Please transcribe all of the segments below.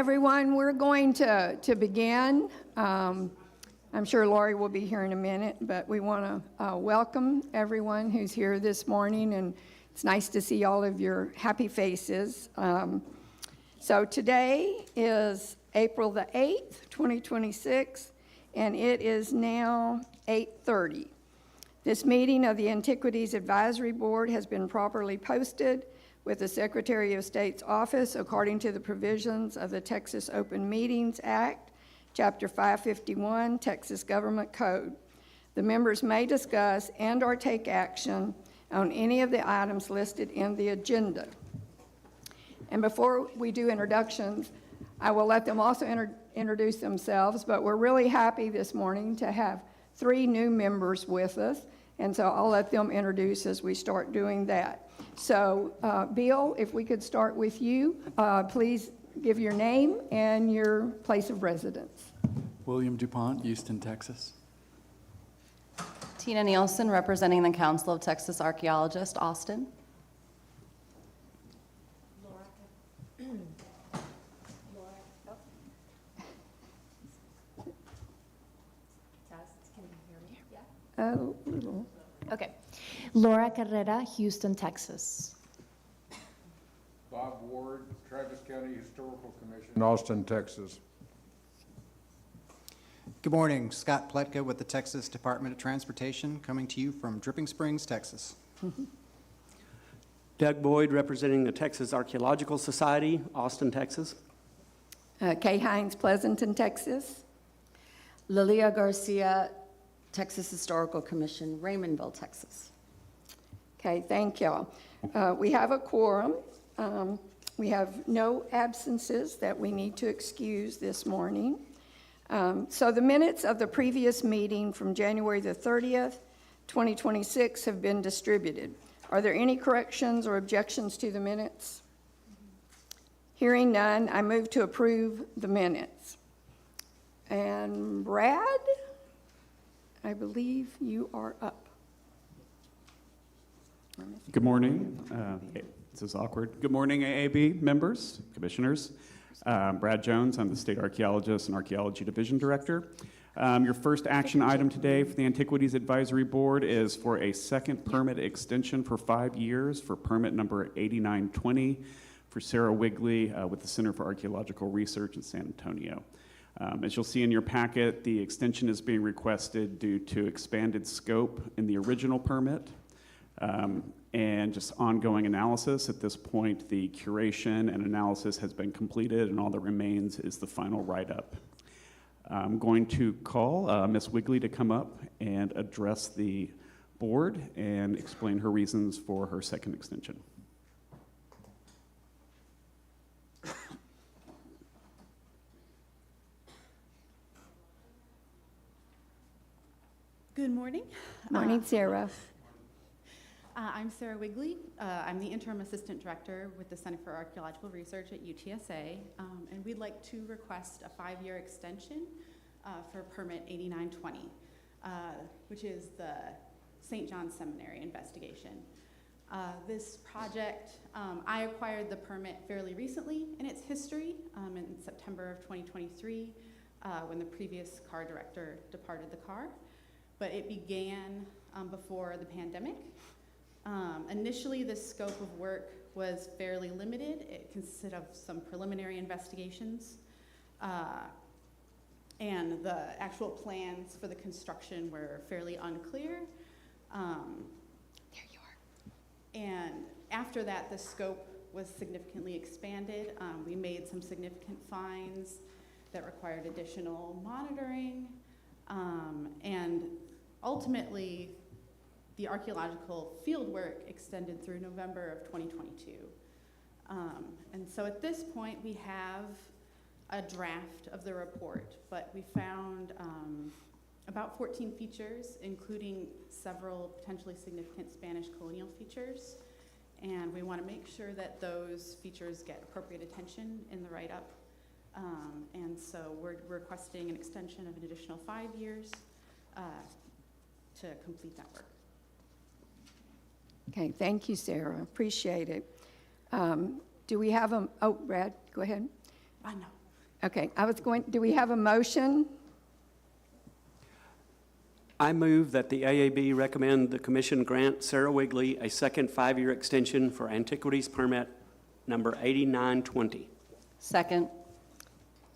Everyone, we're going to begin. I'm sure Lori will be here in a minute, but we want to welcome everyone who's here this morning, and it's nice to see all of your happy faces. So today is April the 8th, 2026, and it is now 8:30. This meeting of the Antiquities Advisory Board has been properly posted with the Secretary of State's office according to the provisions of the Texas Open Meetings Act, Chapter 551, Texas Government Code. The members may discuss and/or take action on any of the items listed in the agenda. And before we do introductions, I will let them also introduce themselves, but we're really happy this morning to have 3 new members with us, and so I'll let them introduce as we start doing that. So, Bill, if we could start with you, please give your name and your place of residence. William DuPont, Houston, Texas. Tina Nielsen, representing the Council of Texas Archaeologists, Austin. Oh, little. Okay. Laura Carrera, Houston, Texas. Bob Ward, Travis County Historical Commission, Austin, Texas. Good morning, Scott Pletka with the Texas Department of Transportation, coming to you from Dripping Springs, Texas. Doug Boyd, representing the Texas Archaeological Society, Austin, Texas. Kay Hines, Pleasanton, Texas. Lilia Garcia, Texas Historical Commission, Raymondville, Texas. Okay, thank y'all. We have a quorum. We have no absences that we need to excuse this morning. So the minutes of the previous meeting from January the 30th, 2026 have been distributed. Are there any corrections or objections to the minutes? Hearing none, I move to approve the minutes. And Brad, I believe you are up. Good morning. This is awkward. Good morning, AAB members, commissioners. Brad Jones, I'm the State Archaeologist and Archaeology Division Director. Your first action item today for the Antiquities Advisory Board is for a second permit extension for 5 years for permit number 8920 for Sarah Wigley with the Center for Archaeological Research in San Antonio. As you'll see in your packet, the extension is being requested due to expanded scope in the original permit and just ongoing analysis. At this point, the curation and analysis has been completed, and all that remains is the final write-up. I'm going to call Ms. Wigley to come up and address the board and explain her reasons for her second extension. Good morning. Morning, Sarah. I'm Sarah Wigley. I'm the Interim Assistant Director with the Center for Archaeological Research at UTSA, and we'd like to request a 5-year extension for permit 8920, which is the St. John's Seminary investigation. This project, I acquired the permit fairly recently in its history, in September of 2023, when the previous car director departed the car. But it began before the pandemic. Initially, the scope of work was fairly limited. It consisted of some preliminary investigations, and the actual plans for the construction were fairly unclear. There you are. And after that, the scope was significantly expanded. We made some significant finds that required additional monitoring, and ultimately, the archaeological field work extended through November of 2022. And so at this point, we have a draft of the report, but we found about 14 features, including several potentially significant Spanish colonial features. And we want to make sure that those features get appropriate attention in the write-up. And so we're requesting an extension of an additional 5 years to complete that work. Okay, thank you, Sarah. Appreciate it. Do we have oh, Brad, go ahead. I know. Okay, do we have a motion? I move that the AAB recommend the commission grant Sarah Wigley a second 5-year extension for antiquities permit number 8920. Second.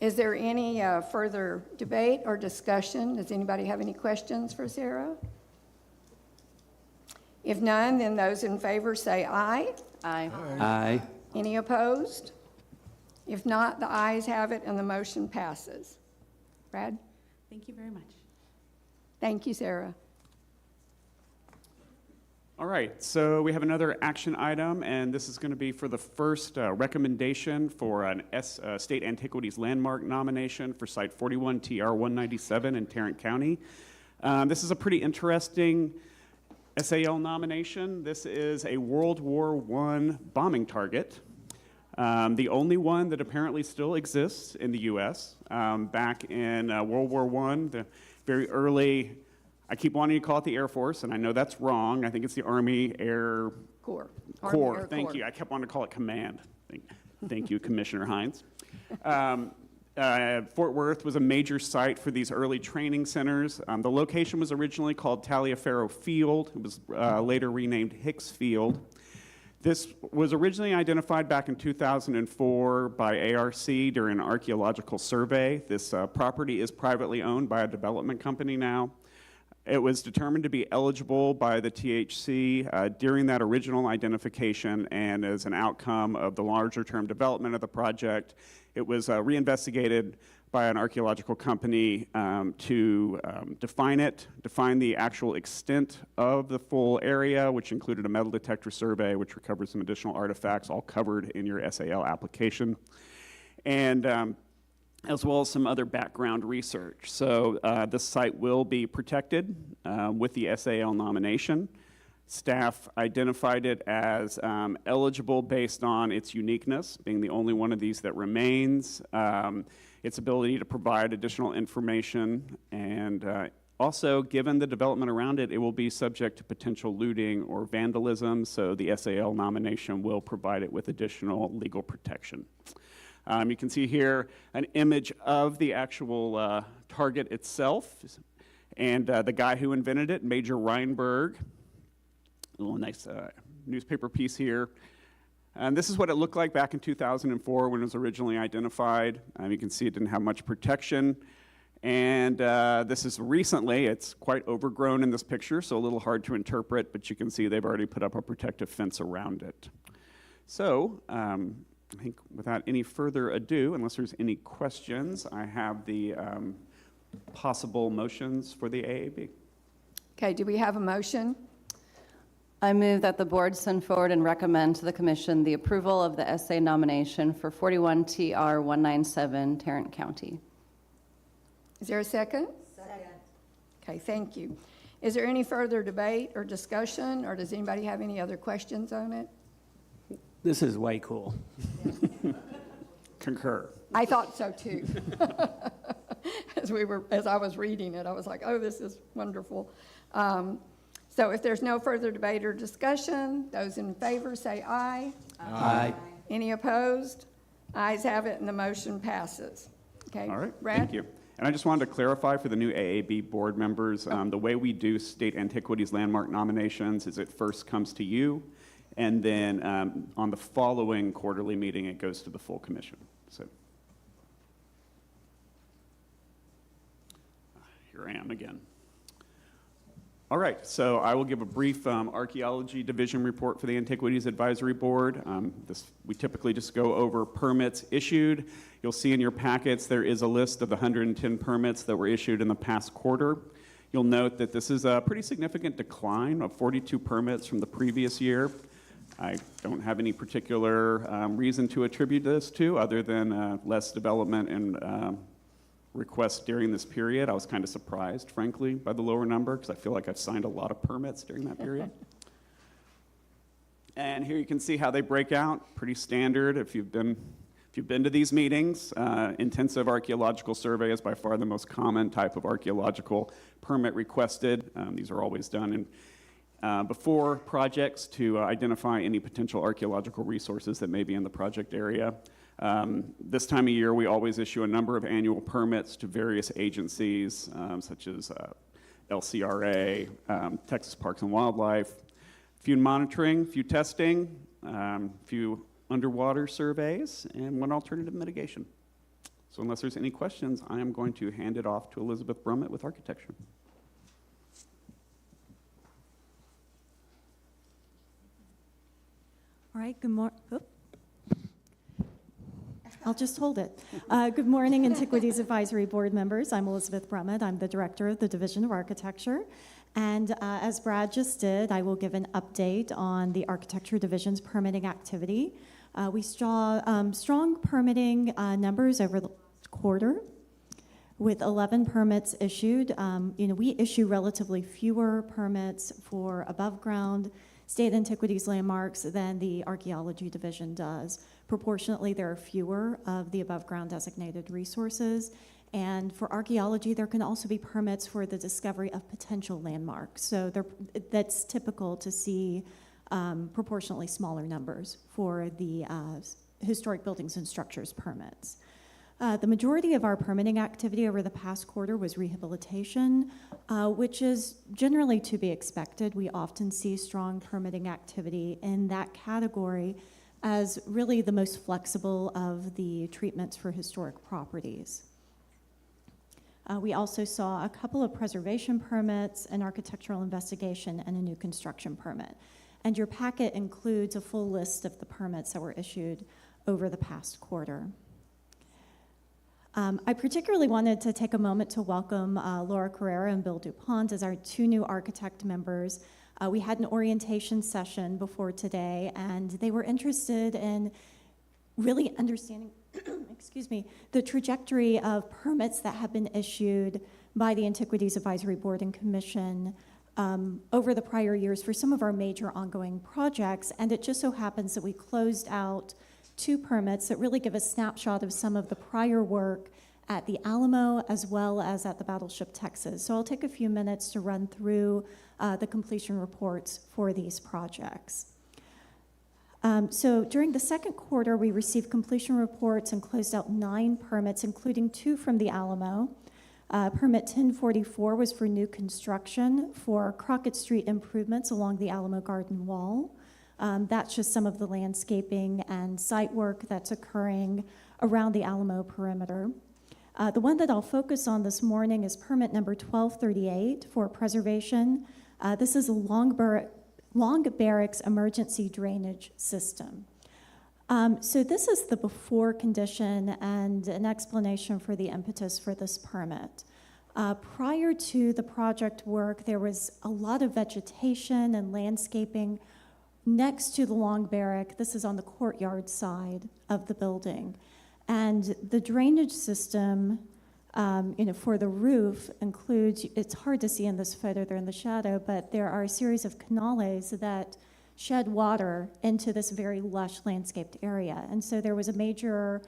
Is there any further debate or discussion? Does anybody have any questions for Sarah? If none, then those in favor say aye. Aye. Aye. Any opposed? If not, the ayes have it and the motion passes. Brad? Thank you very much. Thank you, Sarah. All right, so we have another action item, and this is going to be for the first recommendation for an State Antiquities Landmark nomination for Site 41 TR 197 in Tarrant County. This is a pretty interesting SAL nomination. This is a World War I bombing target. The only one that apparently still exists in the U.S. Back in World War I, the very early, I keep wanting to call it the Air Force, and I know that's wrong. I think it's the Army Air Corps. Corps. Army Air Thank Corps. you. I kept wanting to call it Command. Thank you, Commissioner Hines. Fort Worth was a major site for these early training centers. The location was originally called Taliaferro Field. It was later renamed Hicks Field. This was originally identified back in 2004 by ARC during an archaeological survey. This property is privately owned by a development company now. It was determined to be eligible by the THC during that original identification, and as an outcome of the larger term development of the project, it was reinvestigated by an archaeological company to define the actual extent of the full area, which included a metal detector survey, which recovered some additional artifacts, all covered in your SAL application, and as well as some other background research. So this site will be protected with the SAL nomination. Staff identified it as eligible based on its uniqueness, being the only one of these that remains, its ability to provide additional information, and also, given the development around it, it will be subject to potential looting or vandalism, so the SAL nomination will provide it with additional legal protection. You can see here an image of the actual target itself, and the guy who invented it, Major Reinberg. A little nice newspaper piece here. And this is what it looked like back in 2004 when it was originally identified. You can see it didn't have much protection. And this is recently, it's quite overgrown in this picture, so a little hard to interpret, but you can see they've already put up a protective fence around it. So, I think without any further ado, unless there's any questions, I have the possible motions for the AAB. Okay, do we have a motion? I move that the board send forward and recommend to the commission the approval of the SA nomination for 41 TR 197 Tarrant County. Is there a second? Second. Okay, thank you. Is there any further debate or discussion, or does anybody have any other questions on it? This is way cool. Concur. I thought so too. As I was reading it, I was like, oh, this is wonderful. So if there's no further debate or discussion, those in favor say aye. Aye. Any opposed? Ayes have it and the motion passes. Okay. All right, Brad? thank you. And I just wanted to clarify for the new AAB board members, the way we do state antiquities landmark nominations is it first comes to you, and then on the following quarterly meeting, it goes to the full commission. So here I am again. All right, so I will give a brief archaeology division report for the Antiquities Advisory Board. We typically just go over permits issued. You'll see in your packets there is a list of the 110 permits that were issued in the past quarter. You'll note that this is a pretty significant decline of 42 permits from the previous year. I don't have any particular reason to attribute this to other than less development and requests during this period. I was kind of surprised, frankly, by the lower number because I feel like I've signed a lot of permits during that period. And here you can see how they break out. Pretty standard if you've been to these meetings. Intensive archaeological survey is by far the most common type of archaeological permit requested. These are always done before projects to identify any potential archaeological resources that may be in the project area. This time of year, we always issue a number of annual permits to various agencies, such as LCRA, Texas Parks and Wildlife, few monitoring, few testing, few underwater surveys, and one alternative mitigation. So unless there's any questions, I am going to hand it off to Elizabeth Brummett with architecture. All right, I'll just hold it. Good morning, Antiquities Advisory Board members. I'm Elizabeth Brummett. I'm the Director of the Division of Architecture. And as Brad just did, I will give an update on the Architecture Division's permitting activity. We saw strong permitting numbers over the quarter with 11 permits issued. We issue relatively fewer permits for above ground state antiquities landmarks than the Archaeology Division does. Proportionately, there are fewer of the above ground designated resources. And for archaeology, there can also be permits for the discovery of potential landmarks. So that's typical to see proportionately smaller numbers for the historic buildings and structures permits. The majority of our permitting activity over the past quarter was rehabilitation, which is generally to be expected. We often see strong permitting activity in that category as really the most flexible of the treatments for historic properties. We also saw a couple of preservation permits, an architectural investigation, and a new construction permit. And your packet includes a full list of the permits that were issued over the past quarter. I particularly wanted to take a moment to welcome Laura Carrera and Bill DuPont as our two new architect members. We had an orientation session before today, and they were interested in really understanding excuse me, the trajectory of permits that have been issued by the Antiquities Advisory Board and Commission over the prior years for some of our major ongoing projects. And it just so happens that we closed out 2 permits that really give a snapshot of some of the prior work at the Alamo as well as at the Battleship Texas. So I'll take a few minutes to run through the completion reports for these projects. So during the second quarter, we received completion reports and closed out 9 permits, including 2 from the Alamo. Permit 1044 was for new construction for Crockett Street improvements along the Alamo Garden Wall. That's just some of the landscaping and site work that's occurring around the Alamo perimeter. The one that I'll focus on this morning is permit number 1238 for preservation. This is a Long Barracks emergency drainage system. So this is the before condition and an explanation for the impetus for this permit. Prior to the project work, there was a lot of vegetation and landscaping next to the Long Barrack. This is on the courtyard side of the building. And the drainage system for the roof includes, it's hard to see in this photo, they're in the shadow, but there are a series of canales that shed water into this very lush landscaped area. And so there was a major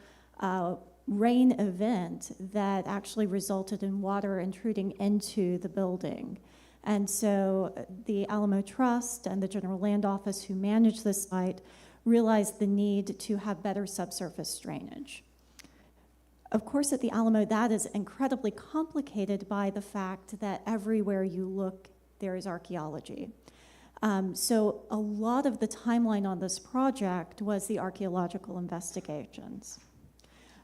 rain event that actually resulted in water intruding into the building. And so the Alamo Trust and the General Land Office who manage this site realized the need to have better subsurface drainage. Of course, at the Alamo, that is incredibly complicated by the fact that everywhere you look, there is archaeology. So a lot of the timeline on this project was the archaeological investigations.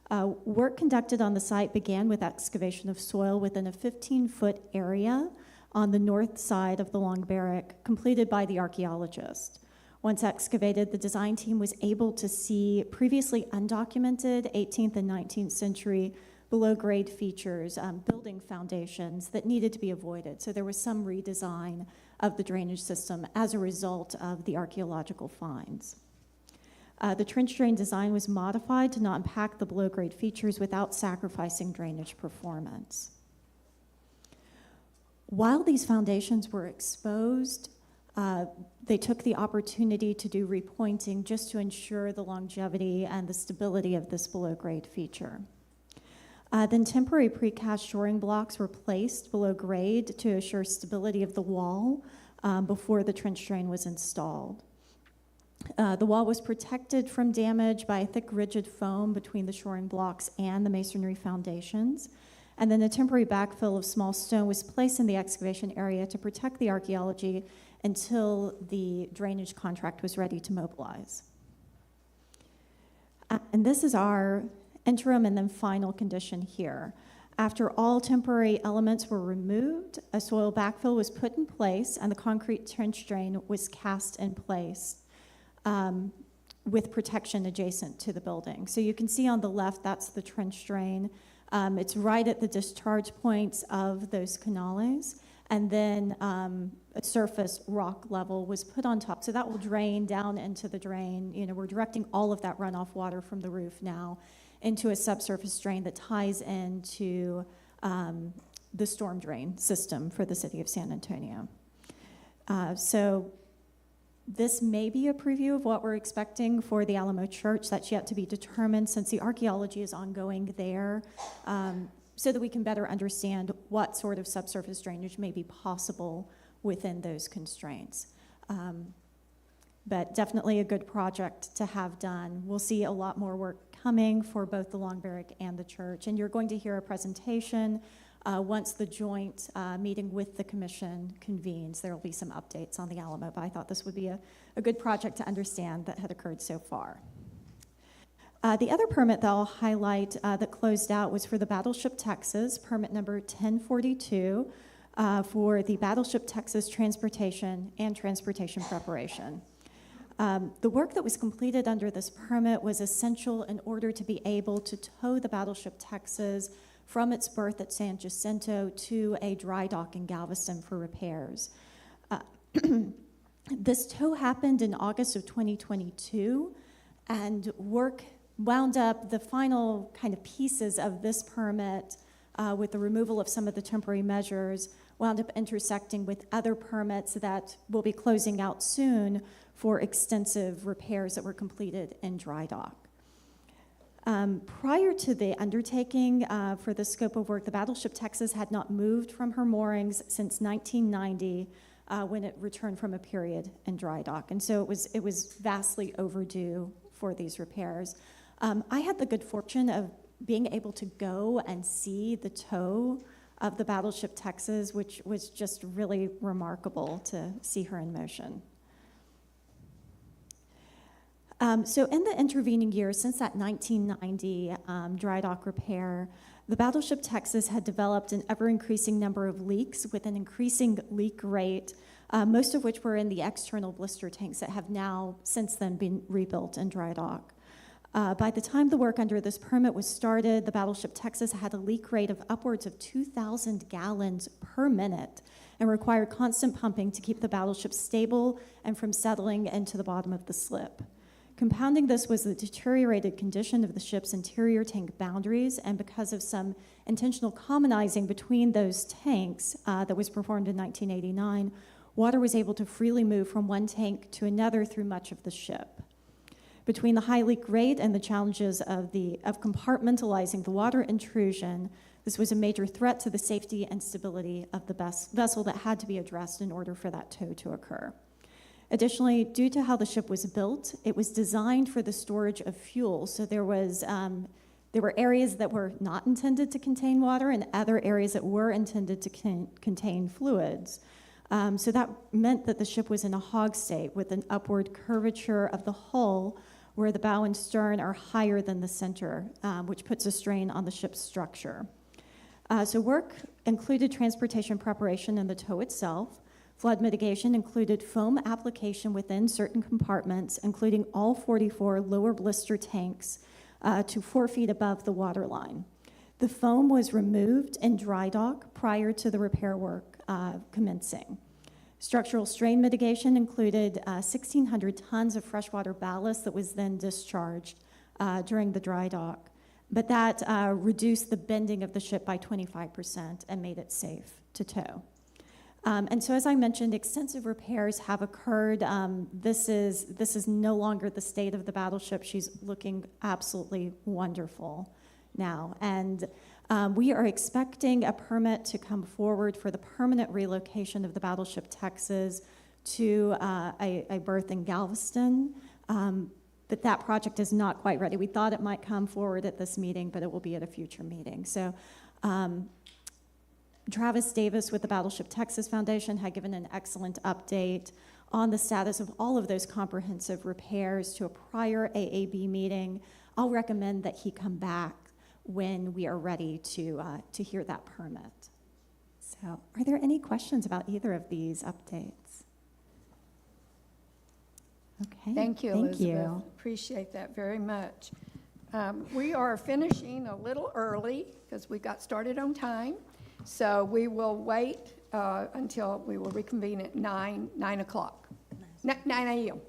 Work conducted on the site began with excavation of soil within a 15-foot area on the north side of the Long Barrack, completed by the archaeologist. Once excavated, the design team was able to see previously undocumented 18th and 19th century below-grade features, building foundations that needed to be avoided. So there was some redesign of the drainage system as a result of the archaeological finds. The trench drain design was modified to not impact the below-grade features without sacrificing drainage performance. While these foundations were exposed, they took the opportunity to do repointing just to ensure the longevity and the stability of this below-grade feature. Then temporary precast shoring blocks were placed below grade to assure stability of the wall before the trench drain was installed. The wall was protected from damage by a thick, rigid foam between the shoring blocks and the masonry foundations. And then a temporary backfill of small stone was placed in the excavation area to protect the archaeology until the drainage contract was ready to mobilize. And this is our interim and then final condition here. After all temporary elements were removed, a soil backfill was put in place and the concrete trench drain was cast in place with protection adjacent to the building. So you can see on the left, that's the trench drain. It's right at the discharge points of those canales. And then a surface rock level was put on top. So that will drain down into the drain. You know, we're directing all of that runoff water from the roof now into a subsurface drain that ties into the storm drain system for the city of San Antonio. So this may be a preview of what we're expecting for the Alamo Church. That's yet to be determined since the archaeology is ongoing there, so that we can better understand what sort of subsurface drainage may be possible within those constraints. But definitely a good project to have done. We'll see a lot more work coming for both the Long Barrack and the church, and you're going to hear a presentation once the joint meeting with the commission convenes. There will be some updates on the Alamo, but I thought this would be a good project to understand that had occurred so far. The other permit that I'll highlight that closed out was for the Battleship Texas, permit number 1042, for the Battleship Texas transportation and transportation preparation. The work that was completed under this permit was essential in order to be able to tow the Battleship Texas from its berth at San Jacinto to a dry dock in Galveston for repairs. This tow happened in August of 2022, and work wound up the final kind of pieces of this permit with the removal of some of the temporary measures, wound up intersecting with other permits that will be closing out soon for extensive repairs that were completed in dry dock. Prior to the undertaking for the scope of work, the Battleship Texas had not moved from her moorings since 1990 when it returned from a period in dry dock. And so it was vastly overdue for these repairs. I had the good fortune of being able to go and see the tow of the Battleship Texas, which was just really remarkable to see her in motion. So in the intervening years, since that 1990 dry dock repair, the Battleship Texas had developed an ever-increasing number of leaks with an increasing leak rate, most of which were in the external blister tanks that have now since then been rebuilt in dry dock. By the time the work under this permit was started, the Battleship Texas had a leak rate of upwards of 2,000 gallons per minute and required constant pumping to keep the battleship stable and from settling into the bottom of the slip. Compounding this was the deteriorated condition of the ship's interior tank boundaries, and because of some intentional commonizing between those tanks that was performed in 1989, water was able to freely move from one tank to another through much of the ship. Between the high leak rate and the challenges of compartmentalizing the water intrusion, this was a major threat to the safety and stability of the vessel that had to be addressed in order for that tow to occur. Additionally, due to how the ship was built, it was designed for the storage of fuel. So there were areas that were not intended to contain water and other areas that were intended to contain fluids. So that meant that the ship was in a hog state with an upward curvature of the hull where the bow and stern are higher than the center, which puts a strain on the ship's structure. So work included transportation preparation in the tow itself. Flood mitigation included foam application within certain compartments, including all 44 lower blister tanks to 4 feet above the water line. The foam was removed in dry dock prior to the repair work commencing. Structural strain mitigation included 1,600 tons of freshwater ballast that was then discharged during the dry dock, but that reduced the bending of the ship by 25% and made it safe to tow. And so, as I mentioned, extensive repairs have occurred. This is no longer the state of the battleship. She's looking absolutely wonderful now. And we are expecting a permit to come forward for the permanent relocation of the Battleship Texas to a berth in Galveston But that project is not quite ready. We thought it might come forward at this meeting, but it will be at a future meeting. So Travis Davis with the Battleship Texas Foundation had given an excellent update on the status of all of those comprehensive repairs to a prior AAB meeting. I'll recommend that he come back when we are ready to hear that permit. So are there any questions about either of these updates? Okay. Thank you, Thank Elizabeth. you. Appreciate that very much. We are finishing a little early because we got started on time. So we will wait until we will reconvene at 9 o'clock, 9 a.m.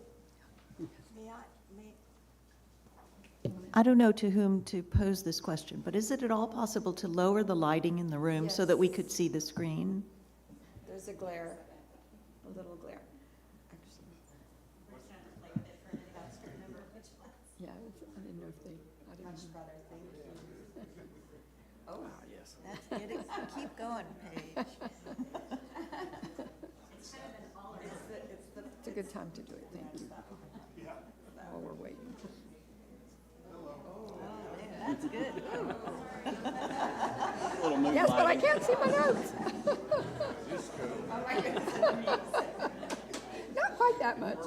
I don't know to whom to pose this question, but is it at all possible to lower the lighting in the room so that we could see the screen? There's a glare, a little glare. Yeah, I didn't know if they, I didn't. Oh, yes. That's it. Keep going, Paige. It's a good time to do it, thank you. While we're waiting. That's good. Yes, but I can't see my notes. Not quite that much.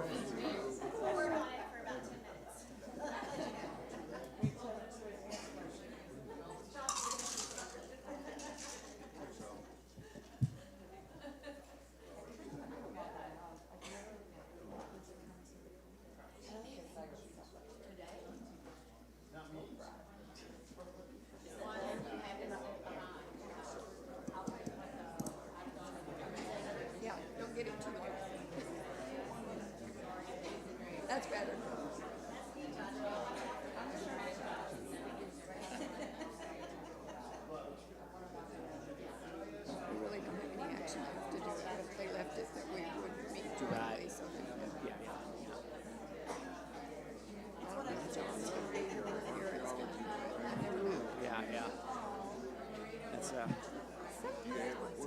Yeah, don't get it too much. That's better. We really don't have any action left to do it. They left it that we would meet directly, so they Yeah, yeah, I don't know if John's gonna be here or Eric's gonna do it. I never know. yeah, yeah. It's, Sometimes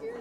you're-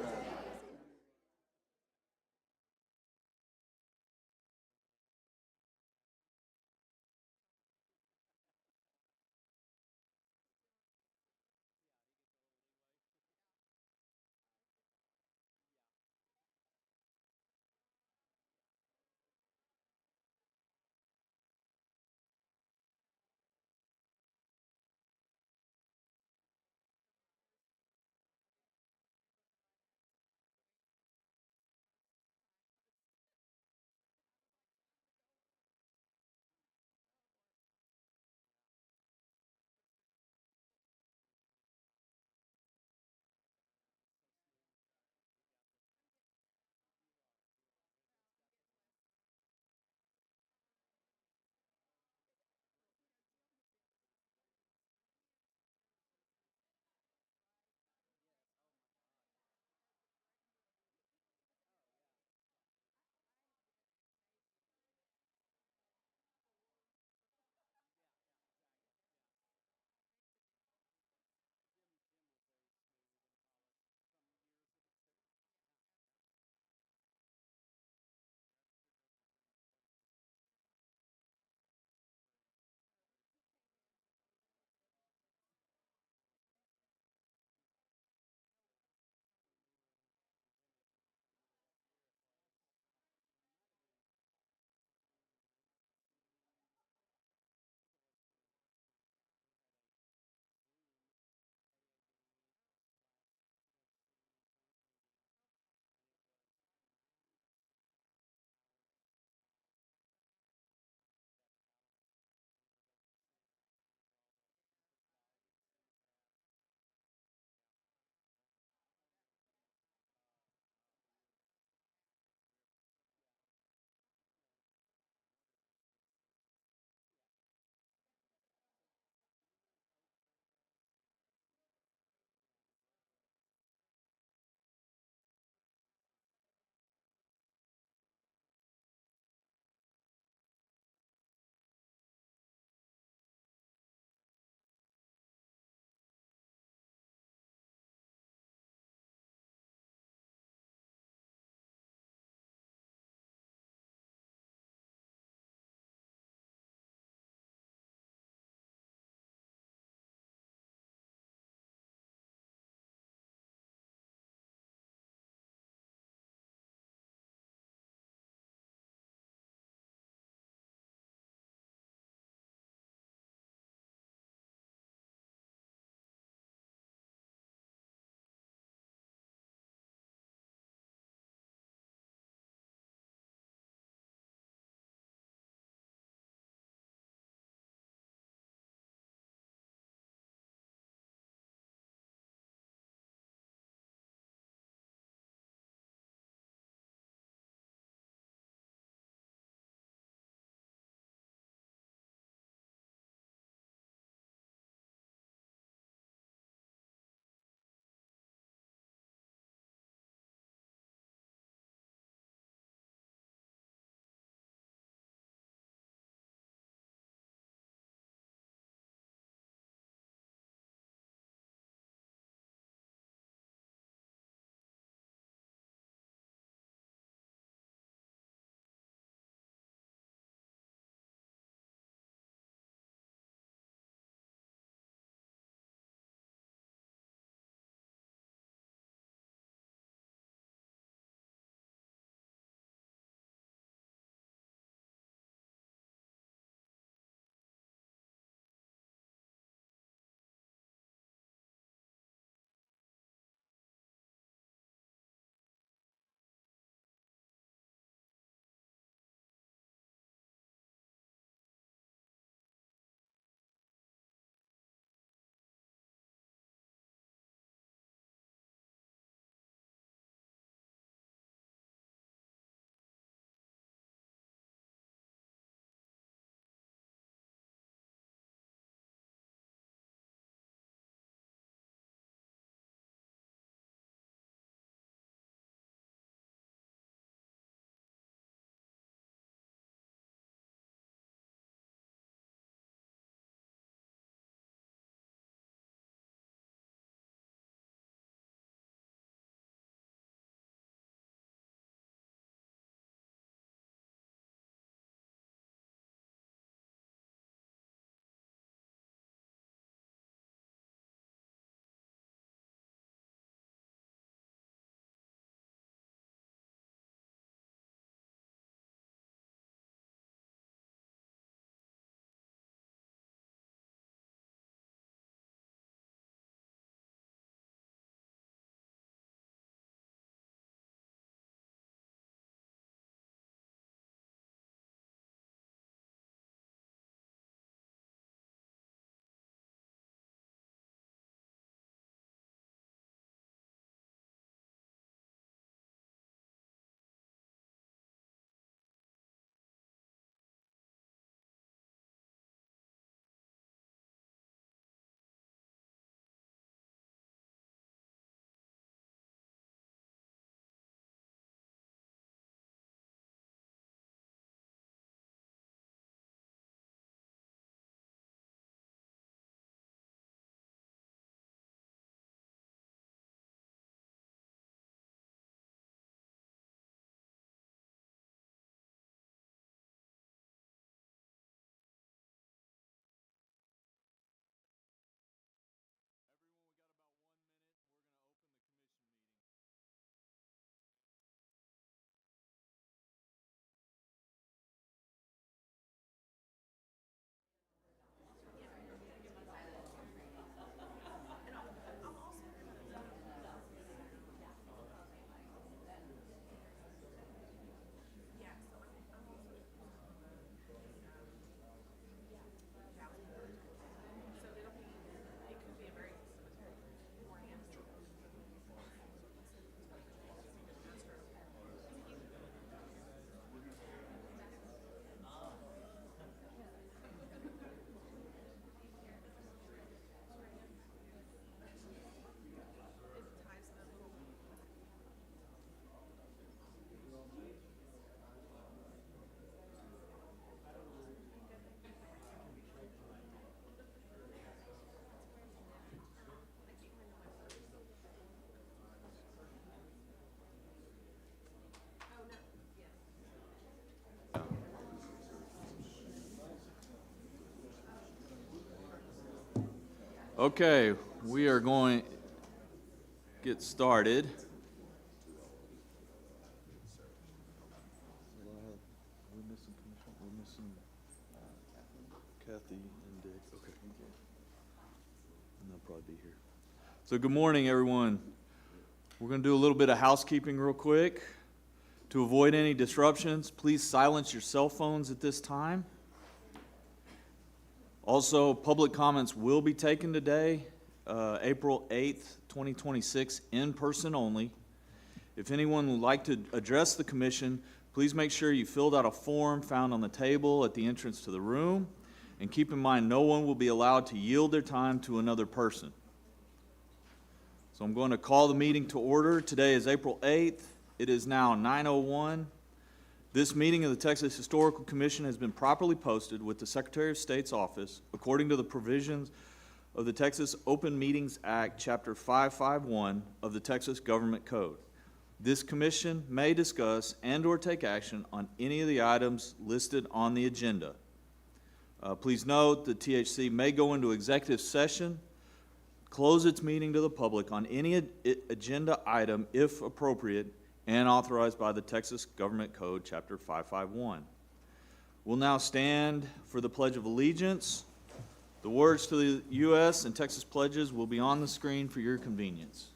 Okay, we are going to get started. We're missing Kathy and Dick. Okay. And they'll probably be here. So good morning, everyone. We're going to do a little bit of housekeeping real quick. To avoid any disruptions, please silence your cell phones at this time. Also, public comments will be taken today, April 8th, 2026, in person only. If anyone would like to address the commission, please make sure you filled out a form found on the table at the entrance to the room. And keep in mind, no one will be allowed to yield their time to another person. So I'm going to call the meeting to order. Today is April 8th. It is now 9:01. This meeting of the Texas Historical Commission has been properly posted with the Secretary of State's office according to the provisions of the Texas Open Meetings Act, Chapter 551 of the Texas Government Code. This commission may discuss and/or take action on any of the items listed on the agenda. Please note the THC may go into executive session, close its meeting to the public on any agenda item if appropriate, and authorized by the Texas Government Code, Chapter 551. We'll now stand for the Pledge of Allegiance. The words to the U.S. and Texas pledges will be on the screen for your convenience.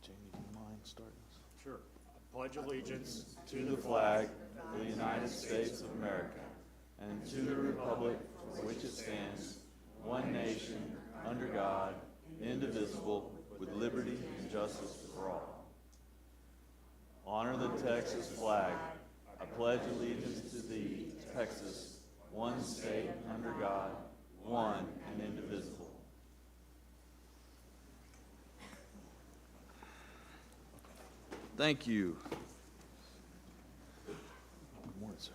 Jamie, do you mind starting us? Sure. I pledge allegiance To the flag of the United States of America, and to the republic for which it stands, one nation, under God, indivisible, with liberty and justice for all. Honor the Texas flag. I pledge allegiance to thee, Texas, one state under God, one and indivisible. Thank you. Good morning, sir.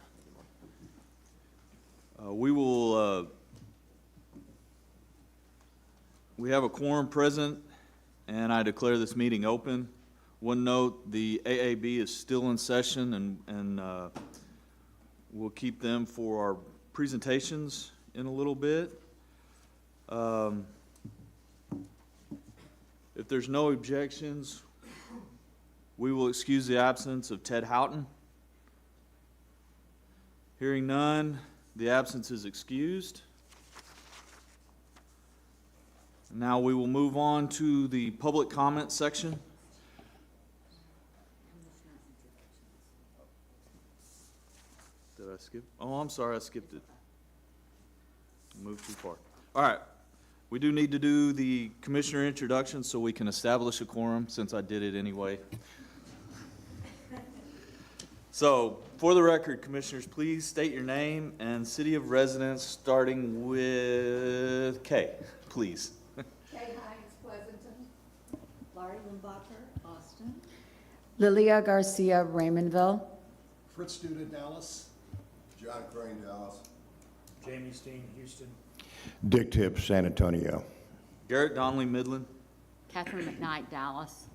We have a quorum present, and I declare this meeting open. One note, the AAB is still in session, and we'll keep them for our presentations in a little bit. If there's no objections, we will excuse the absence of Ted Houghton. Hearing none, the absence is excused. Now we will move on to the public comment section. Did I skip? Oh, I'm sorry, I skipped it. Moved too far. All right. We do need to do the commissioner introduction so we can establish a quorum, since I did it anyway. So, for the record, commissioners, please state your name and city of residence, starting with Kay, please. Kay Hines, Pleasanton. Laurie Limbacher, Austin. Lilia Garcia, Raymondville. Fritz Duda, Dallas. John Crane, Dallas. Jamie Steen, Houston. Dick Tibbs, San Antonio. Garrett Donnelly, Midland. Catherine McKnight, Dallas.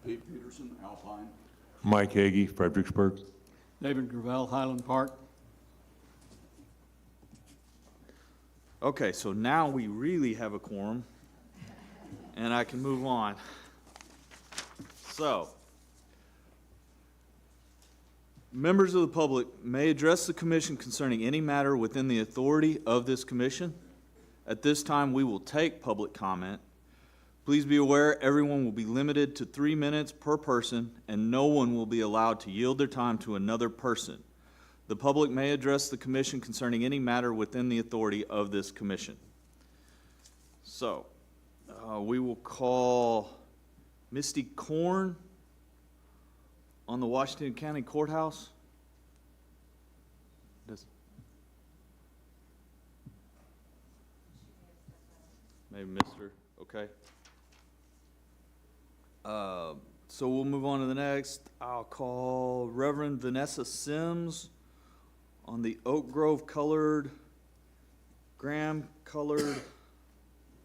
Pete Peterson, Alpine. Mike Hagee, Fredericksburg. David Gravel, Highland Park. Okay, so now we really have a quorum, and I can move on. So, members of the public may address the commission concerning any matter within the authority of this commission. At this time, we will take public comment. Please be aware everyone will be limited to 3 minutes per person, and no one will be allowed to yield their time to another person. The public may address the commission concerning any matter within the authority of this commission. So, we will call Misty Korn on the Washington County Courthouse. Maybe Mr. Okay. So we'll move on to the next. I'll call Reverend Vanessa Sims on the Oak Grove colored, Graham colored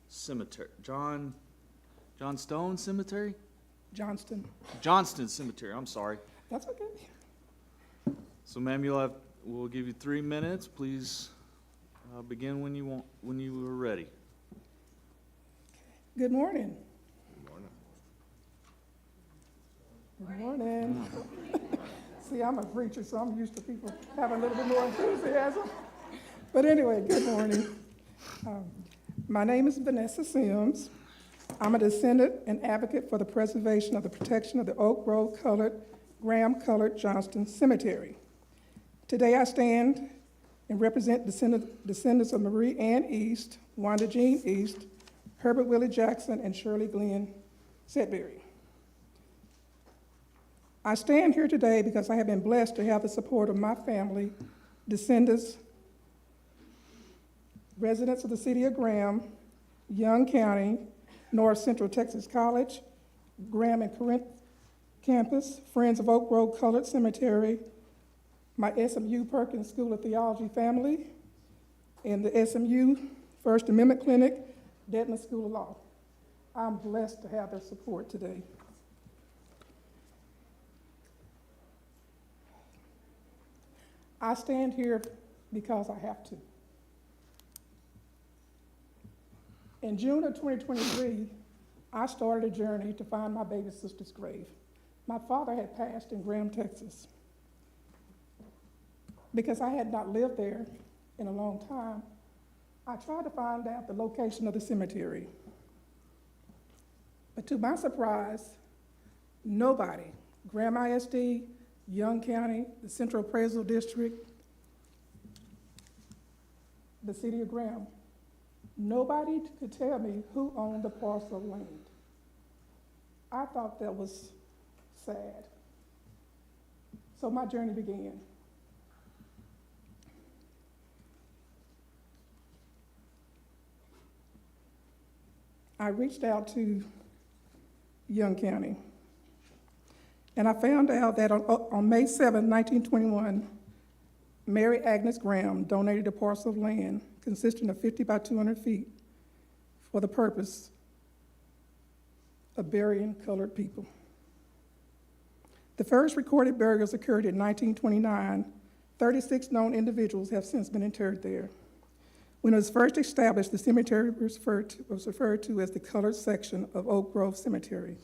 cemetery. John Stone Cemetery? Johnston. Johnston Cemetery, I'm sorry. That's okay. So ma'am, we'll give you 3 minutes. Please begin when you are ready. Good morning. Good morning. See, I'm a preacher, so I'm used to people having a little bit more enthusiasm. But anyway, good morning. My name is Vanessa Sims. I'm a descendant and advocate for the preservation of the protection of the Oak Grove Colored, Graham Colored Johnston Cemetery. Today I stand and represent descendants of Marie Ann East, Wanda Jean East, Herbert Willie Jackson, and Shirley Glenn Setberry. I stand here today because I have been blessed to have the support of my family, descendants, residents of the city of Graham, Young County, North Central Texas College, Graham and Corinth campus, Friends of Oak Grove Colored Cemetery, my SMU Perkins School of Theology family, and the SMU First Amendment Clinic, Detman School of Law. I'm blessed to have their support today. I stand here because I have to. In June of 2023, I started a journey to find my baby sister's grave. My father had passed in Graham, Texas. Because I had not lived there in a long time, I tried to find out the location of the cemetery. But to my surprise, nobody, Graham ISD, Young County, the Central Appraisal District, the city of Graham, nobody could tell me who owned the parcel of land. I thought that was sad. So my journey began. I reached out to Young County, and I found out that on May 7, 1921, Mary Agnes Graham donated a parcel of land consisting of 50 by 200 feet for the purpose of burying colored people. The first recorded burials occurred in 1929. 36 known individuals have since been interred there. When it was first established, the cemetery was referred to as the colored section of Oak Grove Cemetery.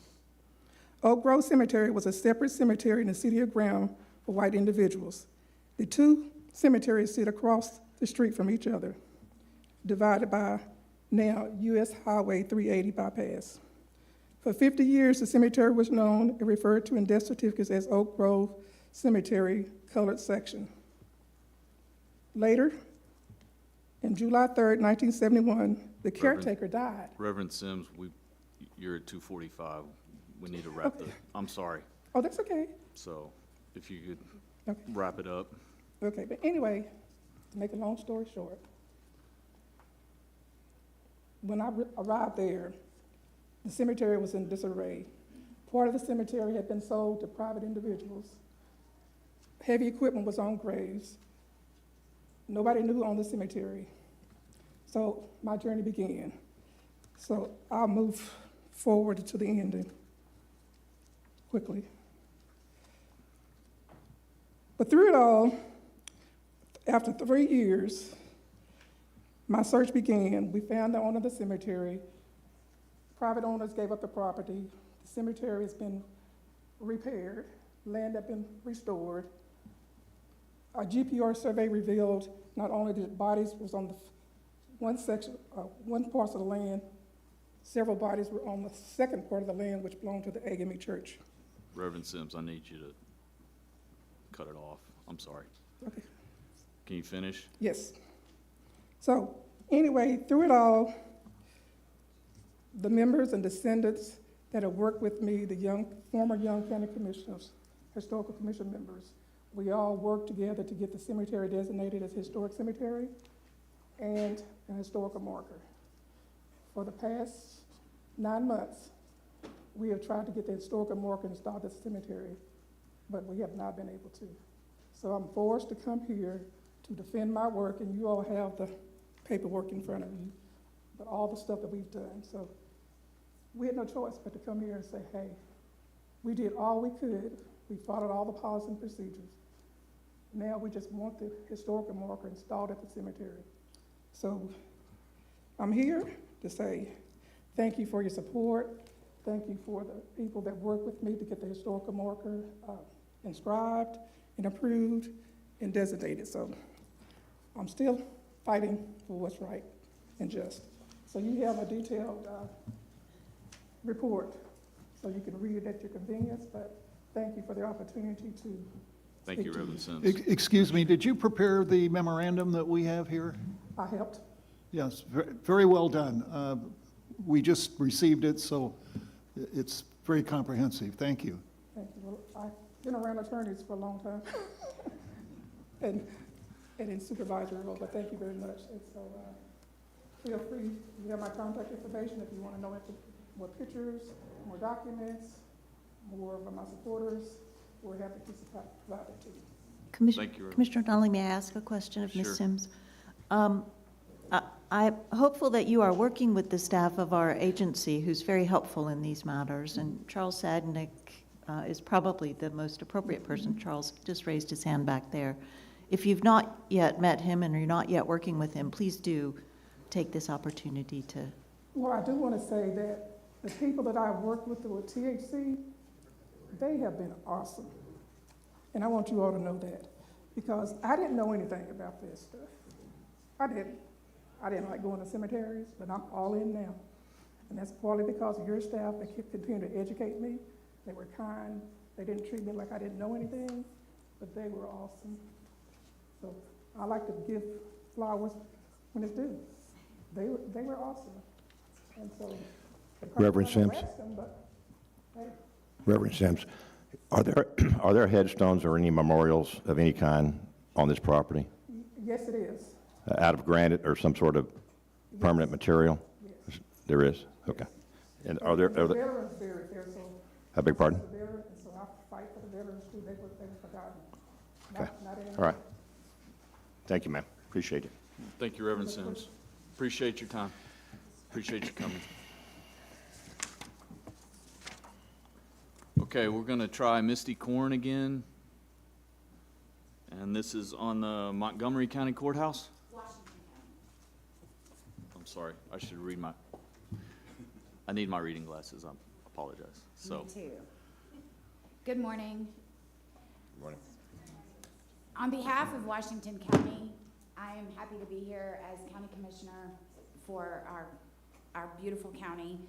Oak Grove Cemetery was a separate cemetery in the city of Graham for white individuals. The two cemeteries sit across the street from each other, divided by now US Highway 380 bypass. For 50 years, the cemetery was known and referred to in death certificates as Oak Grove Cemetery Colored Section. Later, on July 3rd, 1971, the caretaker died. Reverend Sims, you're at 2:45. We need to wrap Okay. I'm sorry. Oh, that's okay. So if you could Okay. wrap it up. Okay, but anyway, to make a long story short, when I arrived there, the cemetery was in disarray. Part of the cemetery had been sold to private individuals. Heavy equipment was on graves. Nobody knew who owned the cemetery. So my journey began. So I'll move forward to the ending quickly. But through it all, after 3 years, my search began. We found the owner of the cemetery. Private owners gave up the property. The cemetery has been repaired. Land has been restored. A GPR survey revealed not only that bodies was on the one section, one parcel of the land, several bodies were on the second part of the land which belonged to the AME Church. Reverend Sims, I need you to cut it off. I'm sorry. Okay. Can you finish? Yes. So anyway, through it all, the members and descendants that have worked with me, the former Young County Commissioners, Historical Commission members, we all worked together to get the cemetery designated as historic cemetery and an historical marker. For the past 9 months, we have tried to get the historical marker installed at the cemetery, but we have not been able to. So I'm forced to come here to defend my work, and you all have the paperwork in front of you, but all the stuff that we've done. So we had no choice but to come here and say, hey, we did all we could. We followed all the policies and procedures. Now we just want the historical marker installed at the cemetery. So I'm here to say Thank you for your support. Thank you for the people that work with me to get the historical marker inscribed and approved and designated. So I'm still fighting for what's right and just. So you have a detailed report, so you can read it at your convenience, but thank you for the opportunity to Thank speak you, to Reverend Sims. Excuse me, did you prepare the memorandum that we have here? I helped. Yes, very well done. We just received it, so it's very comprehensive. Thank you. Thank you. Well, I've been around attorneys for a long time and in supervisory role, but thank you very much. And so feel free, you have my contact information if you want to know more pictures, more documents, more of my supporters. We're happy to provide that to you. Thank you, Reverend. Commissioner Donnelly, may I ask a question of Sure. Ms. Sims? I'm hopeful that you are working with the staff of our agency, who's very helpful in these matters, and Charles Sadnick is probably the most appropriate person. Charles just raised his hand back there. If you've not yet met him and you're not yet working with him, please do take this opportunity to. Well, I do want to say that the people that I've worked with THC, they have been awesome. And I want you all to know that, because I didn't know anything about this stuff. I didn't like going to cemeteries, but I'm all in now. And that's partly because of your staff. They continue to educate me. They were kind. They didn't treat me like I didn't know anything, but they were awesome. So I like to give flowers when it's due. They were awesome. And so they probably Reverend Sims. harassed them, but hey. Reverend Sims, are there headstones or any memorials of any kind on this property? Yes, it is. Out of granite or some sort of permanent material? Yes. There is? Okay. And are there, The veterans buried there, so. I beg pardon? The veterans, and so I fight for the veterans too. They were forgotten. Okay. Not anymore. All right. Thank you, ma'am. Appreciate it. Thank you, Reverend Sims. Appreciate your time. Appreciate you coming. Okay, we're going to try Misty Corn again. And this is on the Montgomery County Courthouse? Washington County. I'm sorry, I should read I need my reading glasses, I apologize. So. Me too. Good morning. Good morning. On behalf of Washington County, I am happy to be here as County Commissioner for our beautiful county.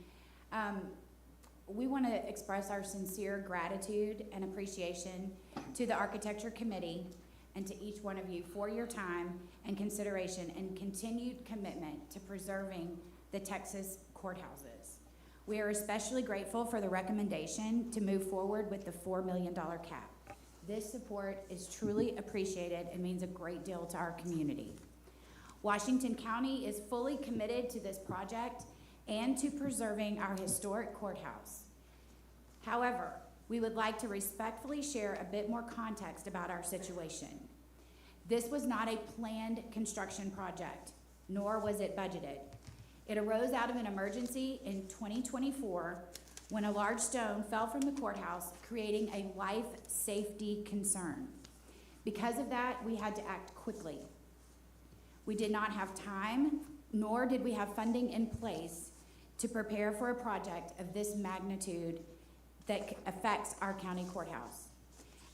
We want to express our sincere gratitude and appreciation to the Architecture Committee and to each one of you for your time and consideration and continued commitment to preserving the Texas courthouses. We are especially grateful for the recommendation to move forward with the $4 million cap. This support is truly appreciated and means a great deal to our community. Washington County is fully committed to this project and to preserving our historic courthouse. However, we would like to respectfully share a bit more context about our situation. This was not a planned construction project, nor was it budgeted. It arose out of an emergency in 2024 when a large stone fell from the courthouse, creating a life safety concern. Because of that, we had to act quickly. We did not have time, nor did we have funding in place to prepare for a project of this magnitude that affects our county courthouse.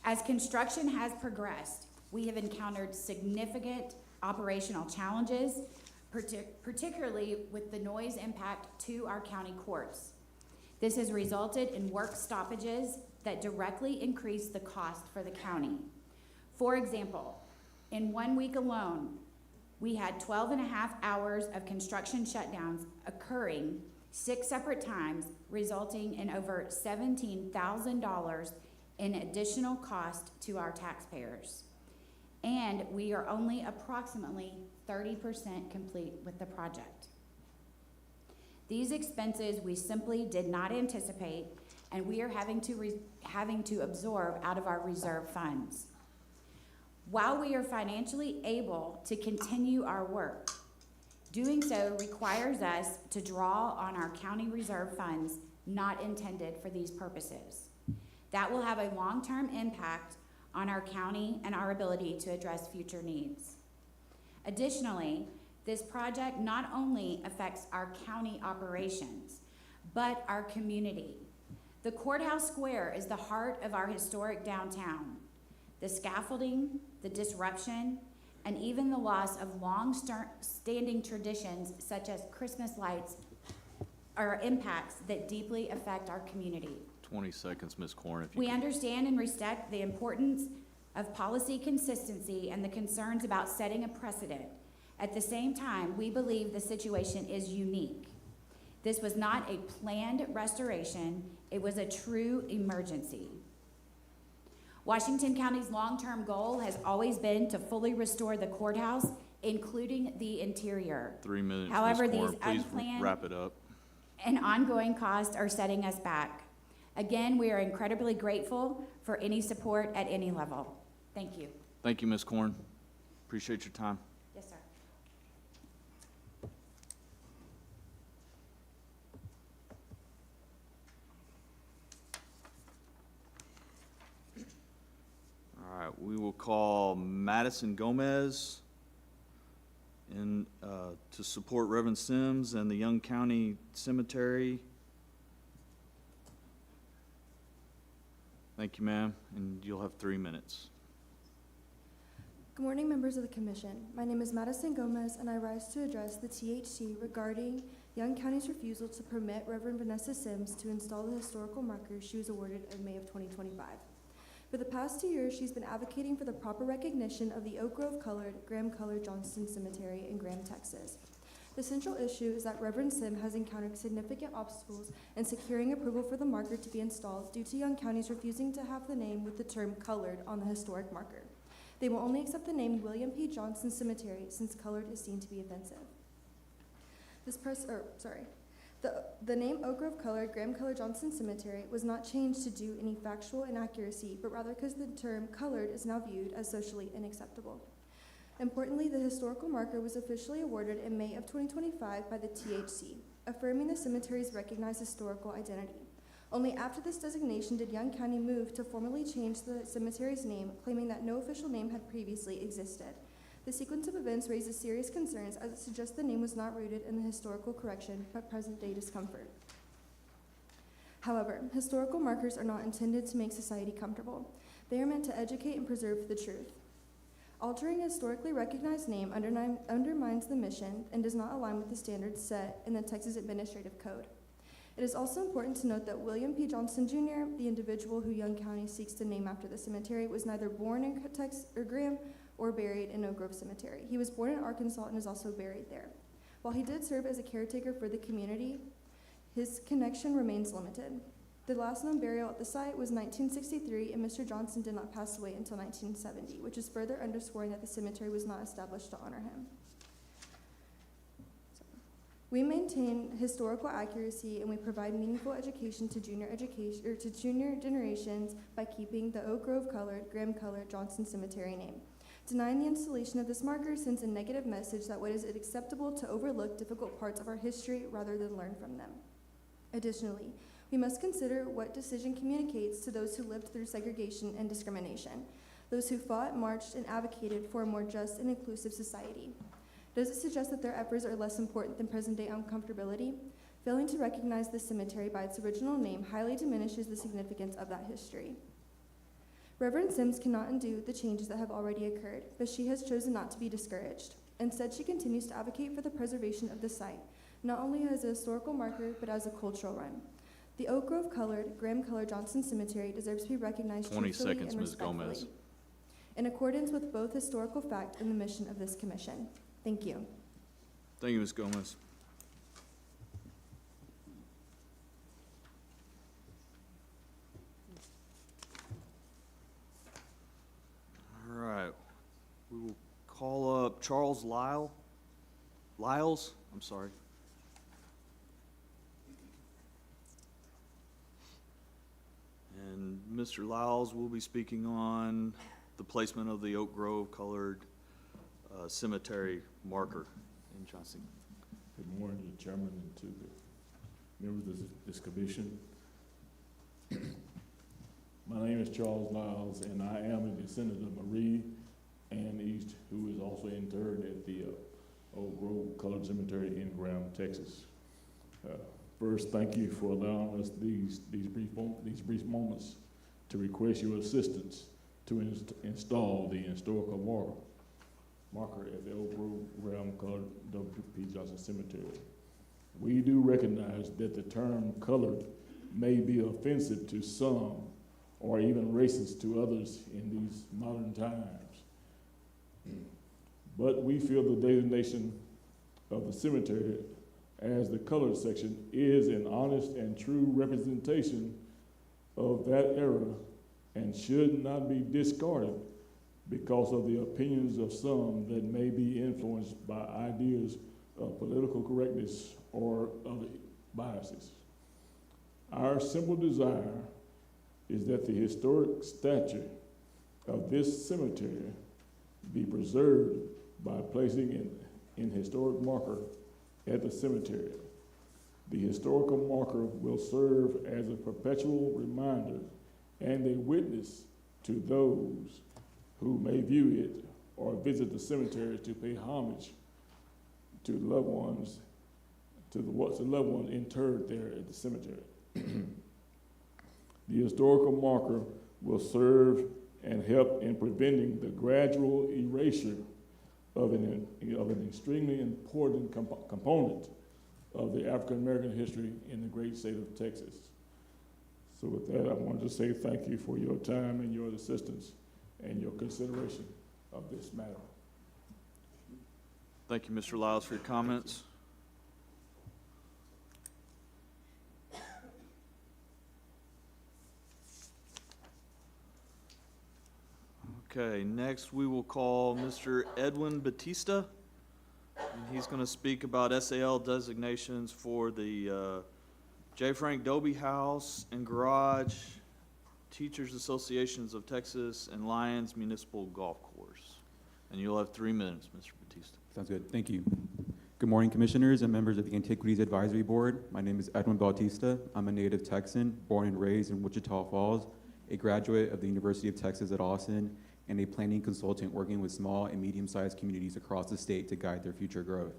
As construction has progressed, we have encountered significant operational challenges, particularly with the noise impact to our county courts. This has resulted in work stoppages that directly increase the cost for the county. For example, in 1 week alone, we had 12.5 hours of construction shutdowns occurring 6 separate times, resulting in over $17,000 in additional cost to our taxpayers. And we are only approximately 30% complete with the project. These expenses we simply did not anticipate, and we are having to absorb out of our reserve funds. While we are financially able to continue our work, doing so requires us to draw on our county reserve funds not intended for these purposes. That will have a long-term impact on our county and our ability to address future needs. Additionally, this project not only affects our county operations, but our community. The courthouse square is the heart of our historic downtown. The scaffolding, the disruption, and even the loss of long-standing traditions such as Christmas lights are impacts that deeply affect our community. 20 seconds, Ms. Corn, if you We could. understand and respect the importance of policy consistency and the concerns about setting a precedent. At the same time, we believe the situation is unique. This was not a planned restoration, it was a true emergency. Washington County's long-term goal has always been to fully restore the courthouse, including the interior. 3 minutes, However, Ms. Corn, these please unplanned wrap it up. and ongoing costs are setting us back. Again, we are incredibly grateful for any support at any level. Thank you. Thank you, Ms. Corn. Appreciate your time. Yes, sir. All right, we will call Madison Gomez in, to support Reverend Sims and the Young County Cemetery. Thank you, ma'am, and you'll have 3 minutes. Good morning, members of the Commission. My name is Madison Gomez, and I rise to address the THC regarding Young County's refusal to permit Reverend Vanessa Sims to install the historical marker she was awarded in May of 2025. For the past 2 years, she's been advocating for the proper recognition of the Oak Grove-colored, Graham-colored Johnston Cemetery in Graham, Texas. The central issue is that Reverend Sim has encountered significant obstacles in securing approval for the marker to be installed due to Young County's refusing to have the name with the term colored on the historic marker. They will only accept the name William P. Johnston Cemetery since colored is seen to be offensive. The name Oak Grove Colored, Graham Colored Johnston Cemetery was not changed to do any factual inaccuracy, but rather because the term colored is now viewed as socially unacceptable. Importantly, the historical marker was officially awarded in May of 2025 by the THC, affirming the cemetery's recognized historical identity. Only after this designation did Young County move to formally change the cemetery's name, claiming that no official name had previously existed. The sequence of events raises serious concerns as it suggests the name was not rooted in the historical correction, but present-day discomfort. However, historical markers are not intended to make society comfortable. They are meant to educate and preserve the truth. Altering a historically recognized name undermines the mission and does not align with the standards set in the Texas Administrative Code. It is also important to note that William P. Johnston Jr., the individual who Young County seeks to name after the cemetery, was neither born in Graham or buried in Oak Grove Cemetery. He was born in Arkansas and is also buried there. While he did serve as a caretaker for the community, his connection remains limited. The last known burial at the site was 1963, and Mr. Johnston did not pass away until 1970, which is further underscoring that the cemetery was not established to honor him. We maintain historical accuracy and we provide meaningful education to junior generations by keeping the Oak Grove Colored, Graham Colored Johnston Cemetery name. Denying the installation of this marker sends a negative message that it is acceptable to overlook difficult parts of our history rather than learn from them. Additionally, we must consider what decision communicates to those who lived through segregation and discrimination, those who fought, marched, and advocated for a more just and inclusive society. Does it suggest that their efforts are less important than present-day uncomfortability? Failing to recognize the cemetery by its original name highly diminishes the significance of that history. Reverend Sims cannot undo the changes that have already occurred, but she has chosen not to be discouraged. Instead, she continues to advocate for the preservation of the site, not only as a historical marker, but as a cultural one. The Oak Grove Colored, Graham Colored Johnston Cemetery deserves to be recognized 20 truthfully seconds, and Ms. Gomez. respectfully, in accordance with both historical fact and the mission of this commission. Thank you. Thank you, Ms. Gomez. All right, we will call up Charles Lyles, I'm sorry. And Mr. Lyles will be speaking on the placement of the Oak Grove colored cemetery marker in Johnston. Good morning to the chairman and to the members of this commission. My name is Charles Lyles, and I am a descendant of Marie Ann East, who is also interred at the Oak Grove Colored Cemetery in Graham, Texas. First, thank you for allowing us these brief moments to request your assistance to install the historical marker at the Oak Grove Realm colored W.P. Johnson Cemetery. We do recognize that the term colored may be offensive to some or even racist to others in these modern times. But we feel the designation of the cemetery as the colored section is an honest and true representation of that era and should not be discarded because of the opinions of some that may be influenced by ideas of political correctness or other biases. Our simple desire is that the historic statue of this cemetery be preserved by placing an historic marker at the cemetery. The historical marker will serve as a perpetual reminder and a witness to those who may view it or visit the cemetery to pay homage to loved ones, to the loved ones interred there at the cemetery. The historical marker will serve and help in preventing the gradual erasure of an extremely important component of the African American history in the great state of Texas. So with that, I wanted to say thank you for your time and your assistance and your consideration of this matter. Thank you, Mr. Lyles, for your comments. Okay, next we will call Mr. Edwin Batista. And he's going to speak about SAL designations for the J. Frank Dobie House and Garage, Teachers Associations of Texas, and Lions Municipal Golf Course. And you'll have 3 minutes, Mr. Batista. Sounds good. Thank you. Good morning, Commissioners and members of the Antiquities Advisory Board. My name is Edwin Bautista. I'm a native Texan, born and raised in Wichita Falls, a graduate of the University of Texas at Austin, and a planning consultant working with small and medium-sized communities across the state to guide their future growth.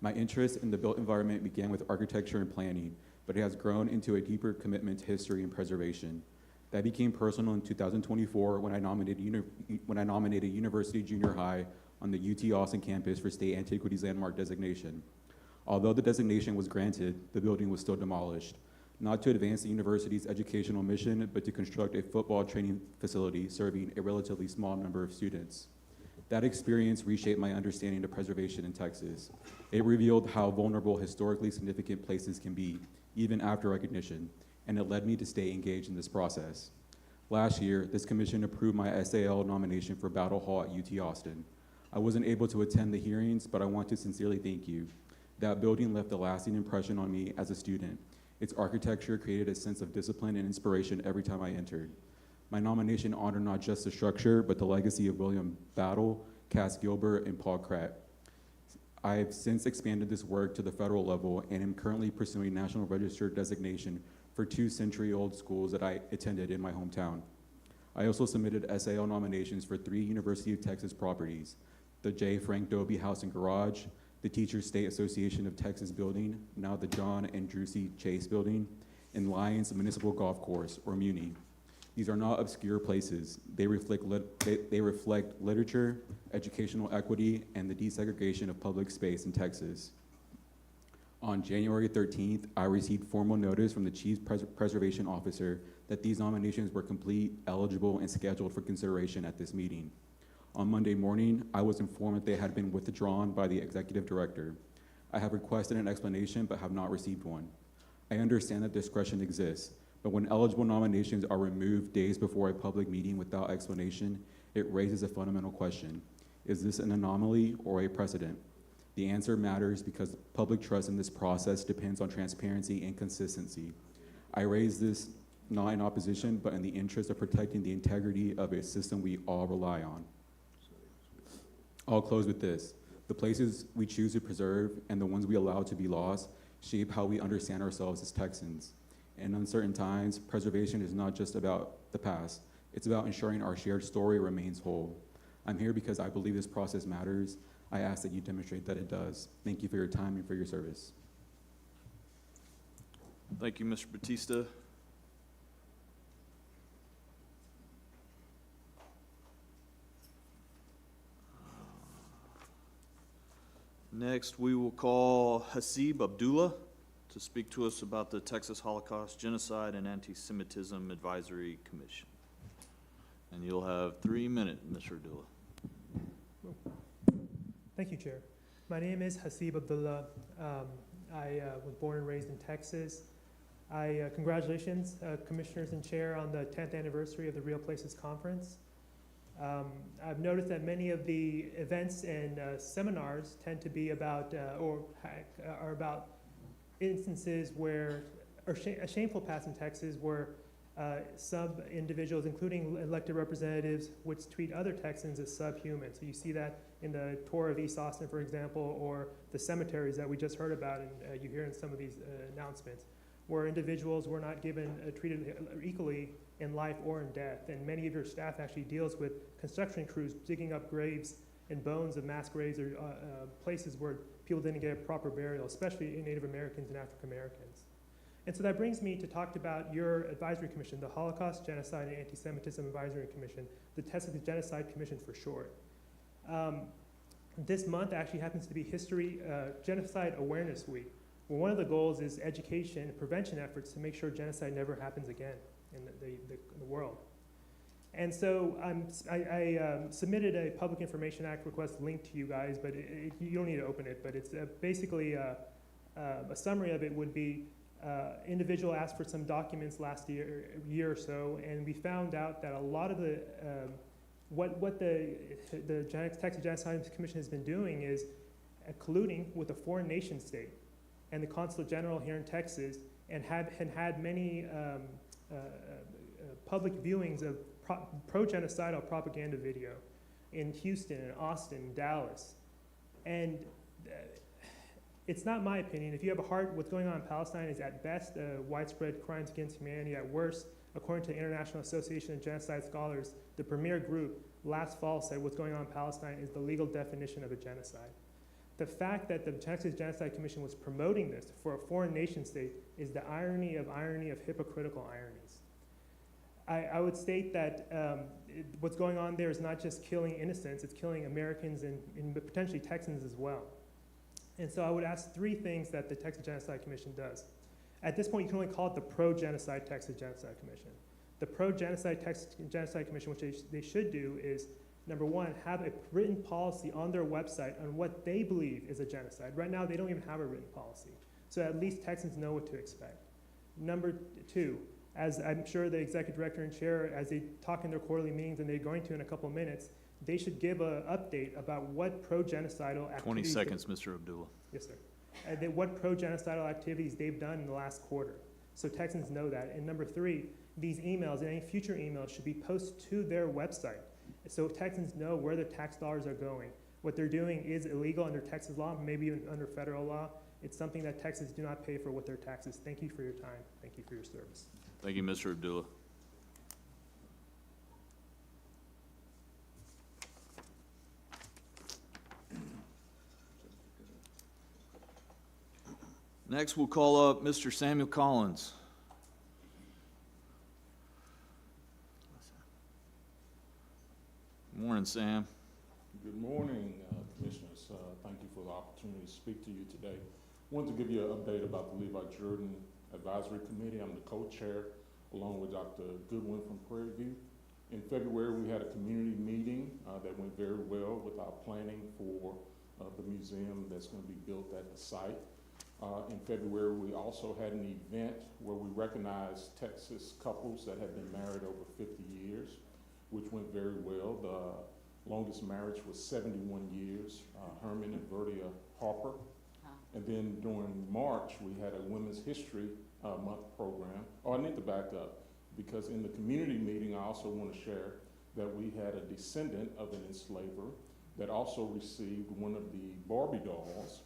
My interest in the built environment began with architecture and planning, but it has grown into a deeper commitment to history and preservation. That became personal in 2024 when I nominated University Junior High on the UT Austin campus for State Antiquities Landmark designation. Although the designation was granted, the building was still demolished, not to advance the university's educational mission, but to construct a football training facility serving a relatively small number of students. That experience reshaped my understanding of preservation in Texas. It revealed how vulnerable historically significant places can be, even after recognition, and it led me to stay engaged in this process. Last year, this commission approved my SAL nomination for Battle Hall at UT Austin. I wasn't able to attend the hearings, but I want to sincerely thank you. That building left a lasting impression on me as a student. Its architecture created a sense of discipline and inspiration every time I entered. My nomination honored not just the structure, but the legacy of William Battle, Cass Gilbert, and Paul Kratt. I've since expanded this work to the federal level and am currently pursuing National Register designation for 2 century-old schools that I attended in my hometown. I also submitted SAL nominations for 3 University of Texas properties: the J. Frank Dobie House and Garage, the Teachers State Association of Texas building, now the John and Drusy Chase building, and Lions Municipal Golf Course, or MUNI. These are not obscure places. They reflect literature, educational equity, and the desegregation of public space in Texas. On January 13th, I received formal notice from the Chief Preservation Officer that these nominations were complete, eligible, and scheduled for consideration at this meeting. On Monday morning, I was informed that they had been withdrawn by the Executive Director. I have requested an explanation but have not received one. I understand that discretion exists, but when eligible nominations are removed days before a public meeting without explanation, it raises a fundamental question. Is this an anomaly or a precedent? The answer matters because public trust in this process depends on transparency and consistency. I raise this not in opposition, but in the interest of protecting the integrity of a system we all rely on. I'll close with this. The places we choose to preserve and the ones we allow to be lost shape how we understand ourselves as Texans. In uncertain times, preservation is not just about the past. It's about ensuring our shared story remains whole. I'm here because I believe this process matters. I ask that you demonstrate that it does. Thank you for your time and for your service. Thank you, Mr. Batista. Next, we will call Hasib Abdullah to speak to us about the Texas Holocaust Genocide and Anti-Semitism Advisory Commission. And you'll have 3 minutes, Mr. Abdullah. Thank you, Chair. My name is Hasib Abdullah. I was born and raised in Texas. Congratulations, Commissioners and Chair, on the 10th anniversary of the Real Places Conference. I've noticed that many of the events and seminars tend to be about, are about instances where, a shameful past in Texas where some individuals, including elected representatives, would treat other Texans as subhuman. So you see that in the tour of East Austin, for example, or the cemeteries that we just heard about, and you hear in some of these announcements, where individuals were not treated equally in life or in death. And many of your staff actually deals with construction crews digging up graves and bones of mass graves or places where people didn't get a proper burial, especially in Native Americans and African Americans. And so that brings me to talk about your advisory commission, the Holocaust, Genocide, and Anti-Semitism Advisory Commission, the Texas Genocide Commission for short. This month actually happens to be Genocide Awareness Week. Well, one of the goals is education and prevention efforts to make sure genocide never happens again in the world. And so I submitted a Public Information Act request link to you guys, but you don't need to open it, but it's basically a summary of it would be individual asked for some documents last year or so, and we found out that a lot of the what the Texas Genocide Commission has been doing is colluding with a foreign nation state and the Consulate General here in Texas, and had many public viewings of pro-genocidal propaganda video in Houston and Austin and Dallas. And it's not my opinion. If you have a heart, what's going on in Palestine is at best widespread crimes against humanity. At worst, according to the International Association of Genocide Scholars, the premier group last fall said what's going on in Palestine is the legal definition of a genocide. The fact that the Texas Genocide Commission was promoting this for a foreign nation state is the irony of hypocritical ironies. I would state that what's going on there is not just killing innocents, it's killing Americans and potentially Texans as well. And so I would ask three things that the Texas Genocide Commission does. At this point, you can only call it the Pro-Genocide Texas Genocide Commission. The Pro-Genocide Texas Genocide Commission, which they should do, is number one, have a written policy on their website on what they believe is a genocide. Right now, they don't even have a written policy. So at least Texans know what to expect. Number two, as I'm sure the executive director and chair, as they talk in their quarterly meetings, and they're going to in a couple of minutes, they should give an update about what pro-genocidal activities... 20 seconds, Mr. Abdullah. Yes, sir. What pro-genocidal activities they've done in the last quarter. So Texans know that. And number three, these emails and any future emails should be posted to their website, so Texans know where their tax dollars are going. What they're doing is illegal under Texas law, maybe even under federal law. It's something that Texans do not pay for with their taxes. Thank you for your time. Thank you for your service. Thank you, Mr. Abdullah. Next, we'll call up Mr. Samuel Collins. Good morning, Sam. Good morning, Commissioners. Thank you for the opportunity to speak to you today. I wanted to give you an update about the Levi Jordan Advisory Committee. I'm the co-chair along with Dr. Goodwin from Prairie View. In February, we had a community meeting that went very well with our planning for the museum that's going to be built at the site. In February, we also had an event where we recognized Texas couples that had been married over 50 years, which went very well. The longest marriage was 71 years, Herman and Verdia Harper. And then during March, we had a Women's History Month program. Oh, I need to back up, because in the community meeting, I also want to share that we had a descendant of an enslaver that also received one of the Barbie dolls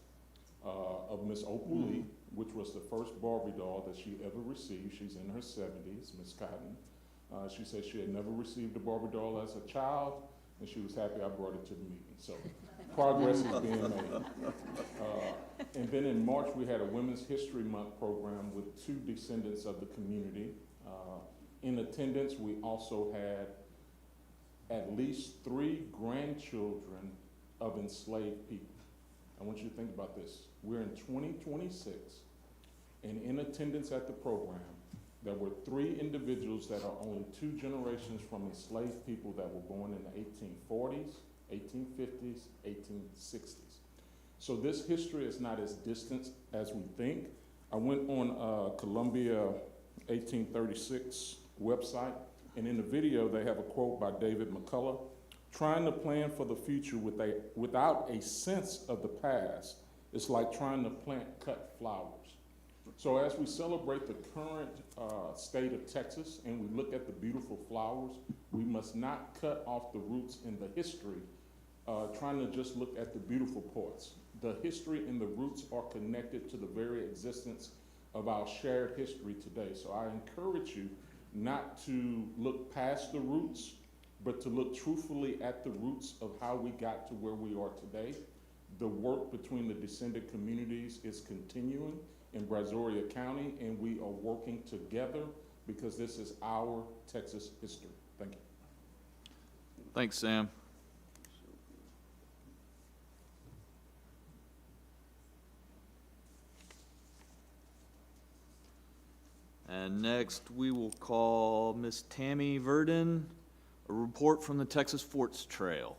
of Miss Opal Lee, which was the first Barbie doll that she ever received. She's in her 70s, Miss Cotton. She said she had never received a Barbie doll as a child, and she was happy I brought it to the meeting. So Progress is being made. And then in March, we had a Women's History Month program with 2 descendants of the community. In attendance, we also had at least 3 grandchildren of enslaved people. I want you to think about this. We're in 2026, and in attendance at the program, there were 3 individuals that are only 2 generations from enslaved people that were born in the 1840s, 1850s, 1860s. So this history is not as distant as we think. I went on Columbia 1836 website, and in the video they have a quote by David McCullough: "Trying to plan for the future without a sense of the past is like trying to plant cut flowers." So as we celebrate the current state of Texas and we look at the beautiful flowers, we must not cut off the roots in the history, trying to just look at the beautiful parts. The history and the roots are connected to the very existence of our shared history today. So I encourage you not to look past the roots, but to look truthfully at the roots of how we got to where we are today. The work between the descendant communities is continuing in Brazoria County, and we are working together because this is our Texas history. Thank you. Thanks, Sam. And next, we will call Miss Tammy Verdon, a report from the Texas Forts Trail.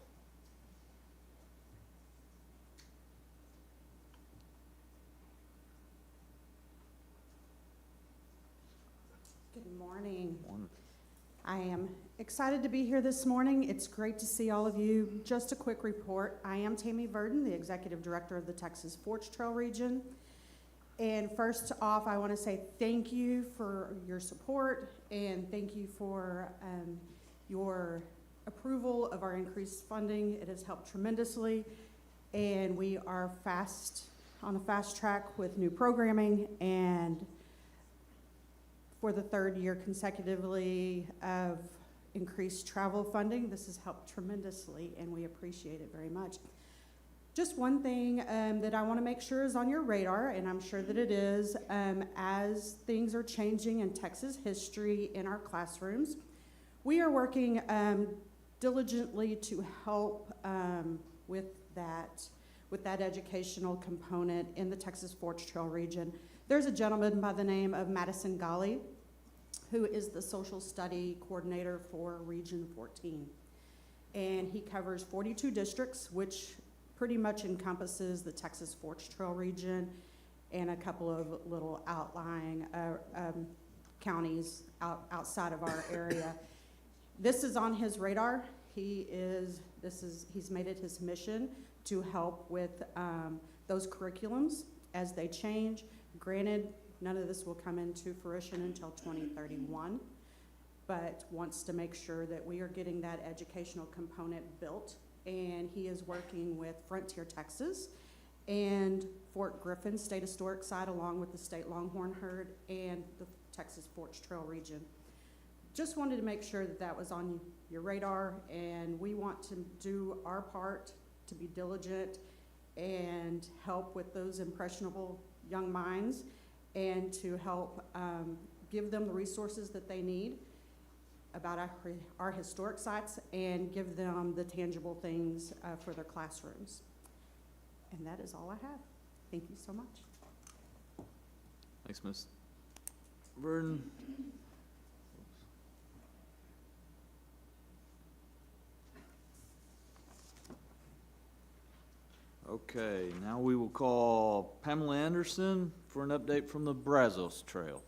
Good morning. I am excited to be here this morning. It's great to see all of you. Just a quick report. I am Tammy Verdon, the Executive Director of the Texas Forts Trail Region. And first off, I want to say thank you for your support and thank you for your approval of our increased funding. It has helped tremendously, and we are on a fast track with new programming, and for the 3rd year consecutively of increased travel funding. This has helped tremendously, and we appreciate it very much. Just one thing that I want to make sure is on your radar, and I'm sure that it is, as things are changing in Texas history in our classrooms, we are working diligently to help with that educational component in the Texas Forts Trail region. There's a gentleman by the name of Madison Golly, who is the social study coordinator for Region 14. And he covers 42 districts, which pretty much encompasses the Texas Forts Trail region and a couple of little outlying counties outside of our area. This is on his radar. He's made it his mission to help with those curriculums as they change. Granted, none of this will come into fruition until 2031, but wants to make sure that we are getting that educational component built. And he is working with Frontier Texas and Fort Griffin State Historic Site, along with the State Longhorn Herd and the Texas Forts Trail region. Just wanted to make sure that that was on your radar, and we want to do our part to be diligent and help with those impressionable young minds and to help give them the resources that they need about our historic sites and give them the tangible things for their classrooms. And that is all I have. Thank you so much. Thanks, Ms. Verdon. Okay, now we will call Pamela Anderson for an update from the Brazos Trail.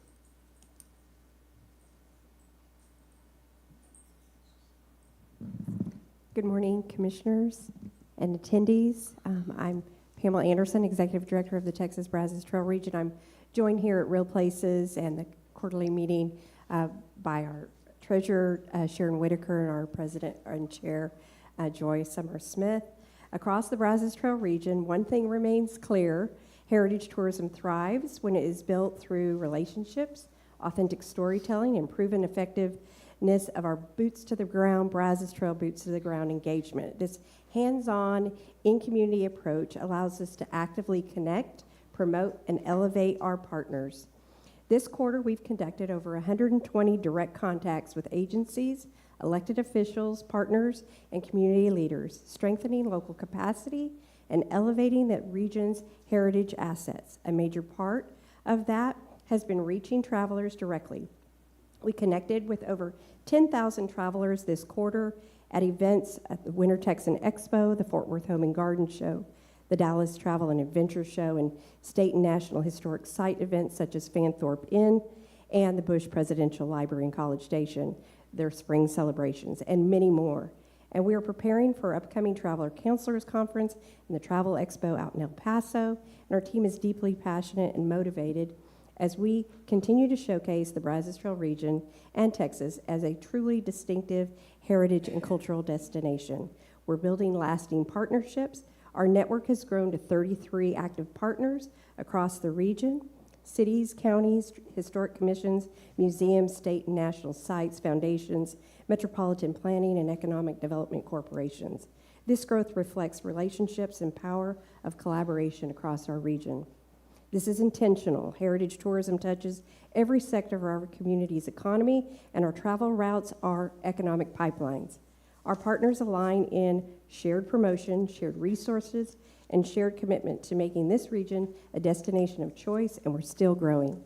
Good morning, commissioners and attendees. I'm Pamela Anderson, Executive Director of the Texas Brazos Trail Region. I'm joined here at Real Places and the quarterly meeting by our Treasurer, Sharon Whitaker, and our President and Chair, Joy Summer Smith. Across the Brazos Trail region, one thing remains clear: heritage tourism thrives when it is built through relationships, authentic storytelling, and proven effective effectiveness of our boots to the ground, Brazos Trail boots to the ground engagement. This hands-on, in-community approach allows us to actively connect, promote, and elevate our partners. This quarter, we've conducted over 120 direct contacts with agencies, elected officials, partners, and community leaders, strengthening local capacity and elevating that region's heritage assets. A major part of that has been reaching travelers directly. We connected with over 10,000 travelers this quarter at events at the Winter Texan Expo, the Fort Worth Home and Garden Show, the Dallas Travel and Adventure Show, and state and national historic site events such as Fanthorpe Inn and the Bush Presidential Library in College Station, their spring celebrations, and many more. And we are preparing for upcoming Traveler Counselors Conference and the Travel Expo out in El Paso, and our team is deeply passionate and motivated as we continue to showcase the Brazos Trail region and Texas as a truly distinctive heritage and cultural destination. We're building lasting partnerships. Our network has grown to 33 active partners across the region: cities, counties, historic commissions, museums, state and national sites, foundations, metropolitan planning, and economic development corporations. This growth reflects relationships and power of collaboration across our region. This is intentional. Heritage tourism touches every sector of our community's economy, and our travel routes are economic pipelines. Our partners align in shared promotion, shared resources, and shared commitment to making this region a destination of choice, and we're still growing.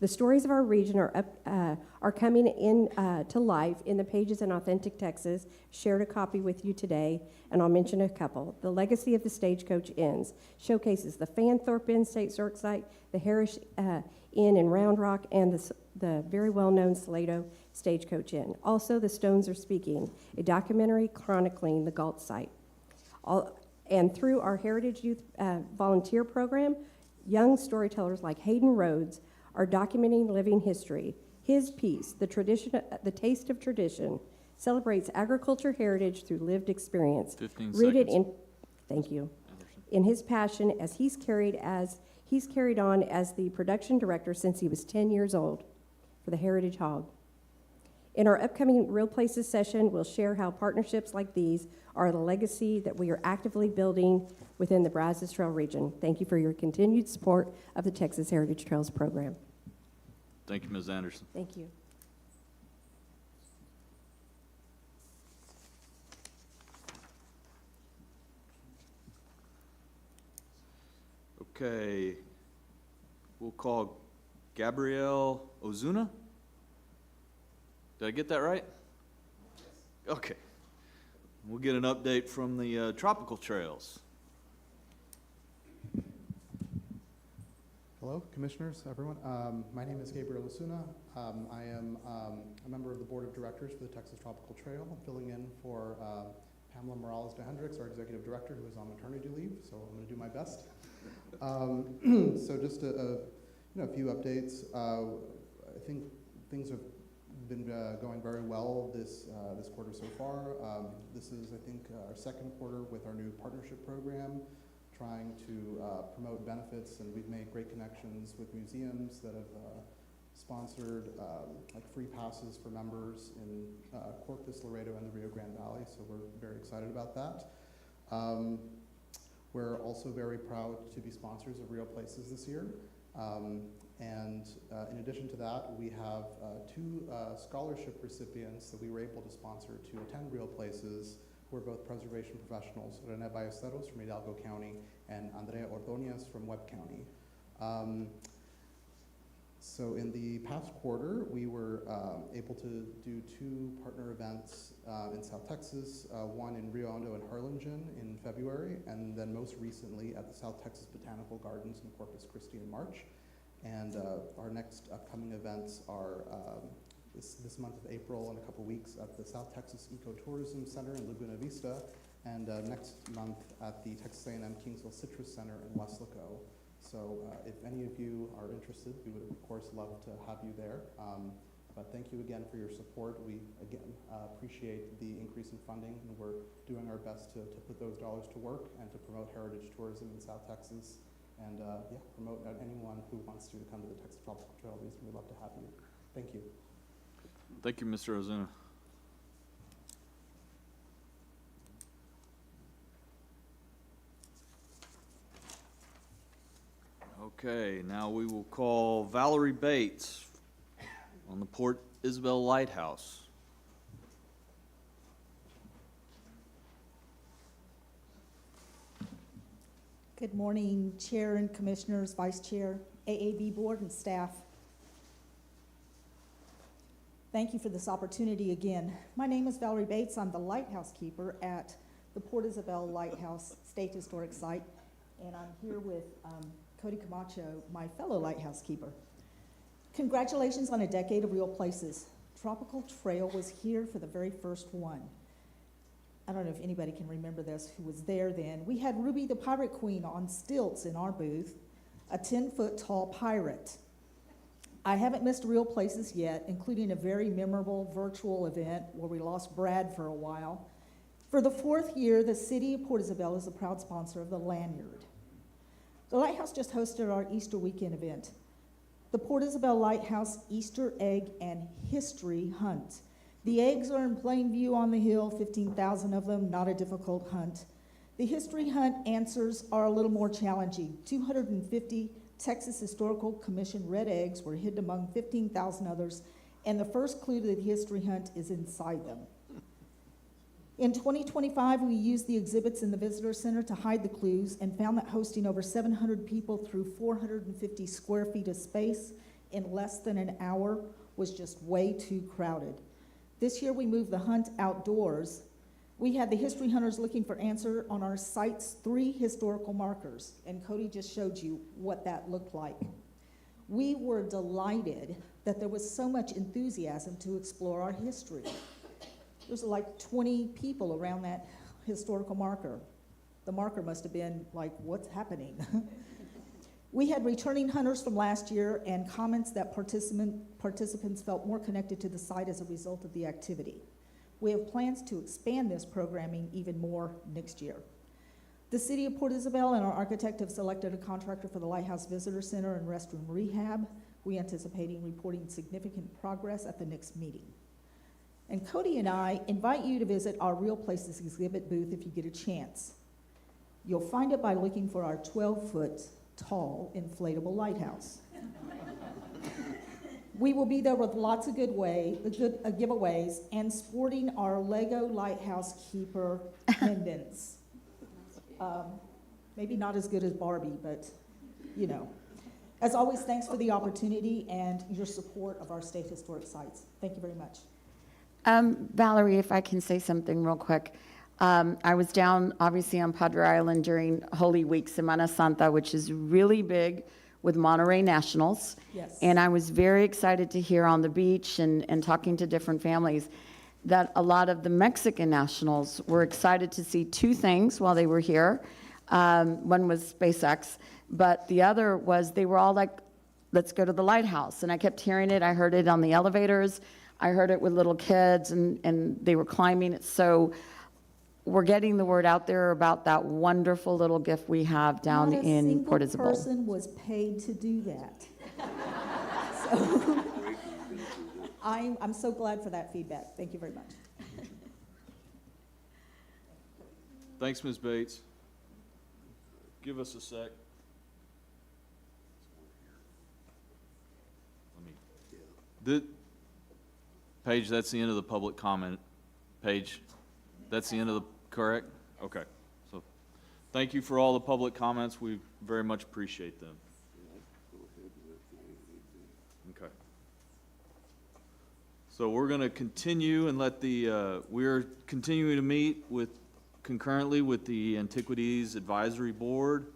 The stories of our region are coming in to life in the pages in Authentic Texas. Shared a copy with you today, and I'll mention a couple. The Legacy of the Stagecoach Inns showcases the Fanthorpe Inn State Historic Site, the Harris Inn in Round Rock, and the very well-known Salado Stagecoach Inn. Also, The Stones Are Speaking, a documentary chronicling the Galt site. And through our Heritage Youth Volunteer Program, young storytellers like Hayden Rhodes are documenting living history. His piece, The Taste of Tradition, celebrates agriculture heritage through lived experience. 15 Read it seconds. Thank you. In his passion as he's carried on as the production director since he was 10 years old for the Heritage Hog. In our upcoming Real Places session, we'll share how partnerships like these are the legacy that we are actively building within the Brazos Trail region. Thank you for your continued support of the Texas Heritage Trails program. Thank you, Ms. Anderson. Thank you. Okay, we'll call Gabrielle Ozuna. Did I get that right? Okay. We'll get an update from the tropical trails. Hello, commissioners, everyone. My name is Gabriel Osuna. I am a member of the board of directors for the Texas Tropical Trail, filling in for Pamela Morales de Hendricks, our executive director, who is on maternity leave, so I'm going to do my best. So just a few updates. I think things have been going very well this quarter so far. This is, I think, our second quarter with our new partnership program, trying to promote benefits, and we've made great connections with museums that have sponsored like free passes for members in Corpus, Laredo, and the Rio Grande Valley, so we're very excited about that. We're also very proud to be sponsors of Real Places this year. And in addition to that, we have two scholarship recipients that we were able to sponsor to attend Real Places, who are both preservation professionals, Rene Ballesteros from Hidalgo County and Andrea Ordóñez from Webb County. So in the past quarter, we were able to do two partner events in South Texas, one in Rio Hondo and Harlingen in February, and then most recently at the South Texas Botanical Gardens in Corpus Christi in March. And our next upcoming events are this month of April in a couple weeks at the South Texas Ecotourism Center in Laguna Vista, and next month at the Texas A&M Kingsville Citrus Center in Weslaco. So if any of you are interested, we would of course love to have you there. But thank you again for your support. We again appreciate the increase in funding, and we're doing our best to put those dollars to work and to promote heritage tourism in South Texas, and promote anyone who wants to come to the Texas Tropical Trail region. We'd love to have you. Thank you. Thank you, Mr. Ozuna. Okay, now we will call Valerie Bates on the Port Isabel Lighthouse. Good morning, Chair and Commissioners, Vice Chair, AAB Board and staff. Thank you for this opportunity again. My name is Valerie Bates. I'm the lighthouse keeper at the Port Isabel Lighthouse State Historic Site, and I'm here with Cody Camacho, my fellow lighthouse keeper. Congratulations on a decade of real places. Tropical Trail was here for the very first one. I don't know if anybody can remember this who was there then. We had Ruby the Pirate Queen on stilts in our booth, a 10-foot tall pirate. I haven't missed real places yet, including a very memorable virtual event where we lost Brad for a while. For the 4th year, the City of Port Isabel is a proud sponsor of the Lanyard. The Lighthouse just hosted our Easter weekend event, the Port Isabel Lighthouse Easter Egg and History Hunt. The eggs are in plain view on the hill, 15,000 of them, not a difficult hunt. The History Hunt answers are a little more challenging. 250 Texas Historical Commission red eggs were hidden among 15,000 others, and the first clue to the History Hunt is inside them. In 2025, we used the exhibits in the Visitor Center to hide the clues and found that hosting over 700 people through 450 square feet of space in less than an hour was just way too crowded. This year, we moved the hunt outdoors. We had the history hunters looking for answer on our site's 3 historical markers, and Cody just showed you what that looked like. We were delighted that there was so much enthusiasm to explore our history. There's like 20 people around that historical marker. The marker must have been like, what's happening? We had returning hunters from last year and comments that participants felt more connected to the site as a result of the activity. We have plans to expand this programming even more next year. The City of Port Isabel and our architect have selected a contractor for the Lighthouse Visitor Center and restroom rehab. We anticipating reporting significant progress at the next meeting. And Cody and I invite you to visit our Real Places exhibit booth if you get a chance. You'll find it by looking for our 12-foot tall inflatable lighthouse. We will be there with lots of giveaways and sporting our Lego Lighthouse Keeper pendants. Maybe not as good as Barbie, but you know. As always, thanks for the opportunity and your support of our state historic sites. Thank you very much. Valerie, if I can say something real quick. I was down, obviously, on Padre Island during Holy Week, Semana Santa, which is really big with Monterey Nationals. Yes. And I was very excited to hear on the beach and talking to different families that a lot of the Mexican nationals were excited to see 2 things while they were here. One was SpaceX, but the other was they were all like, let's go to the lighthouse. And I kept hearing it. I heard it on the elevators. I heard it with little kids, and they were climbing it. So we're getting the word out there about that wonderful little gift we have down in Port Isabel. Not a single person was paid to do that. So I'm so glad for that feedback. Thank you very much. Thanks, Ms. Bates. Give us a sec. Paige, that's the end of the public comment. Paige, that's the end of the, correct? Okay. So thank you for all the public comments. We very much appreciate them. Okay. So we're going to continue and let the, we're continuing to meet concurrently with the Antiquities Advisory Board.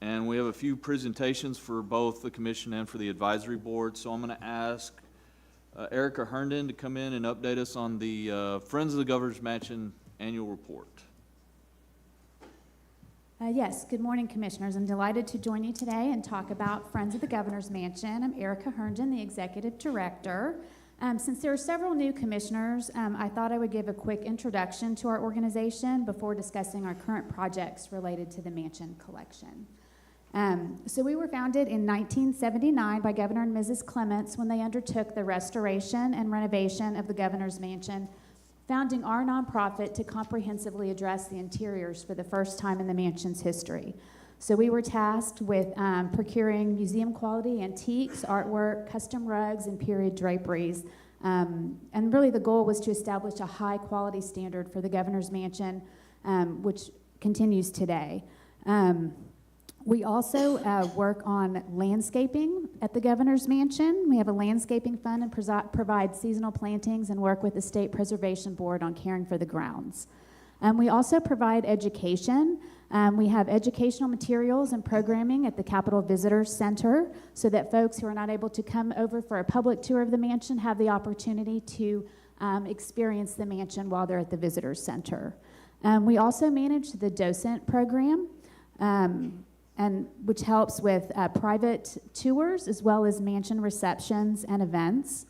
And we have a few presentations for both the commission and for the advisory board. So I'm going to ask Erica Herndon to come in and update us on the Friends of the Governor's Mansion annual report. Yes, good morning, Commissioners. I'm delighted to join you today and talk about Friends of the Governor's Mansion. I'm Erica Herndon, the Executive Director. Since there are several new commissioners, I thought I would give a quick introduction to our organization before discussing our current projects related to the mansion collection. So we were founded in 1979 by Governor and Mrs. Clements when they undertook the restoration and renovation of the Governor's Mansion, founding our nonprofit to comprehensively address the interiors for the first time in the mansion's history. So we were tasked with procuring museum-quality antiques, artwork, custom rugs, and period draperies. And really the goal was to establish a high-quality standard for the Governor's Mansion, which continues today. We also work on landscaping at the Governor's Mansion. We have a landscaping fund and provide seasonal plantings and work with the State Preservation Board on caring for the grounds. We also provide education. We have educational materials and programming at the Capitol Visitor Center so that folks who are not able to come over for a public tour of the mansion have the opportunity to experience the mansion while they're at the Visitor Center. We also manage the docent program, which helps with private tours as well as mansion receptions and events.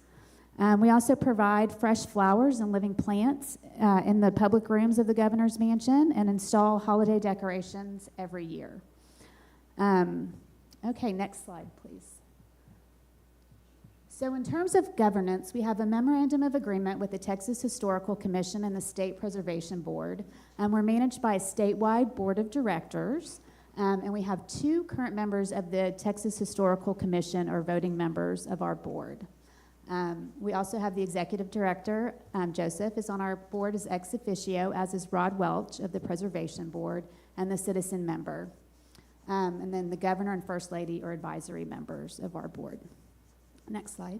We also provide fresh flowers and living plants in the public rooms of the Governor's Mansion and install holiday decorations every year. Okay, next slide, please. So in terms of governance, we have a memorandum of agreement with the Texas Historical Commission and the State Preservation Board. We're managed by a statewide board of directors. And we have 2 current members of the Texas Historical Commission or voting members of our board. We also have the executive director, Joseph, is on our board as ex officio, as is Rod Welch of the Preservation Board, and the citizen member. And then the governor and first lady are advisory members of our board. Next slide.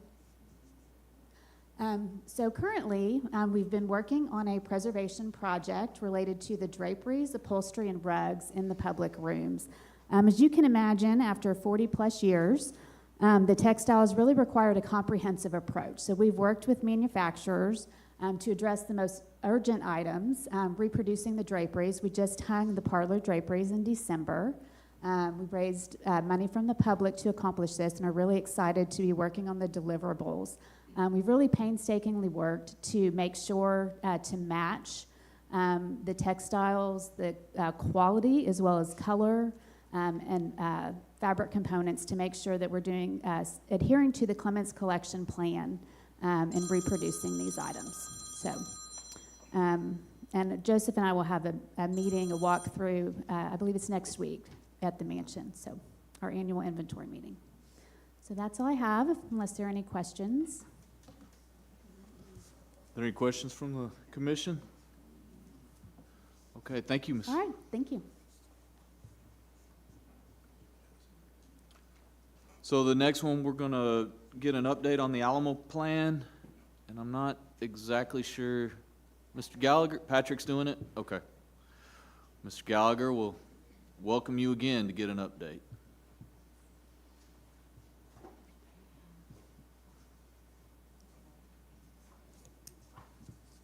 So currently, we've been working on a preservation project related to the draperies, upholstery, and rugs in the public rooms. As you can imagine, after 40 plus years, the textiles really required a comprehensive approach. So we've worked with manufacturers to address the most urgent items, reproducing the draperies. We just hung the parlor draperies in December. We raised money from the public to accomplish this and are really excited to be working on the deliverables. We've really painstakingly worked to make sure to match the textiles, the quality as well as color and fabric components to make sure that we're doing adhering to the Clements Collection Plan in reproducing these items. So, and Joseph and I will have a meeting, a walkthrough, I believe it's next week at the mansion, so our annual inventory meeting. So that's all I have, unless there are any questions. Are there any questions from the commission? Okay, thank you, Ms. All right, thank you. So the next one, we're gonna get an update on the Alamo plan, and I'm not exactly sure. Mr. Gallagher, Patrick's doing it? Okay. Mr. Gallagher, we'll welcome you again to get an update.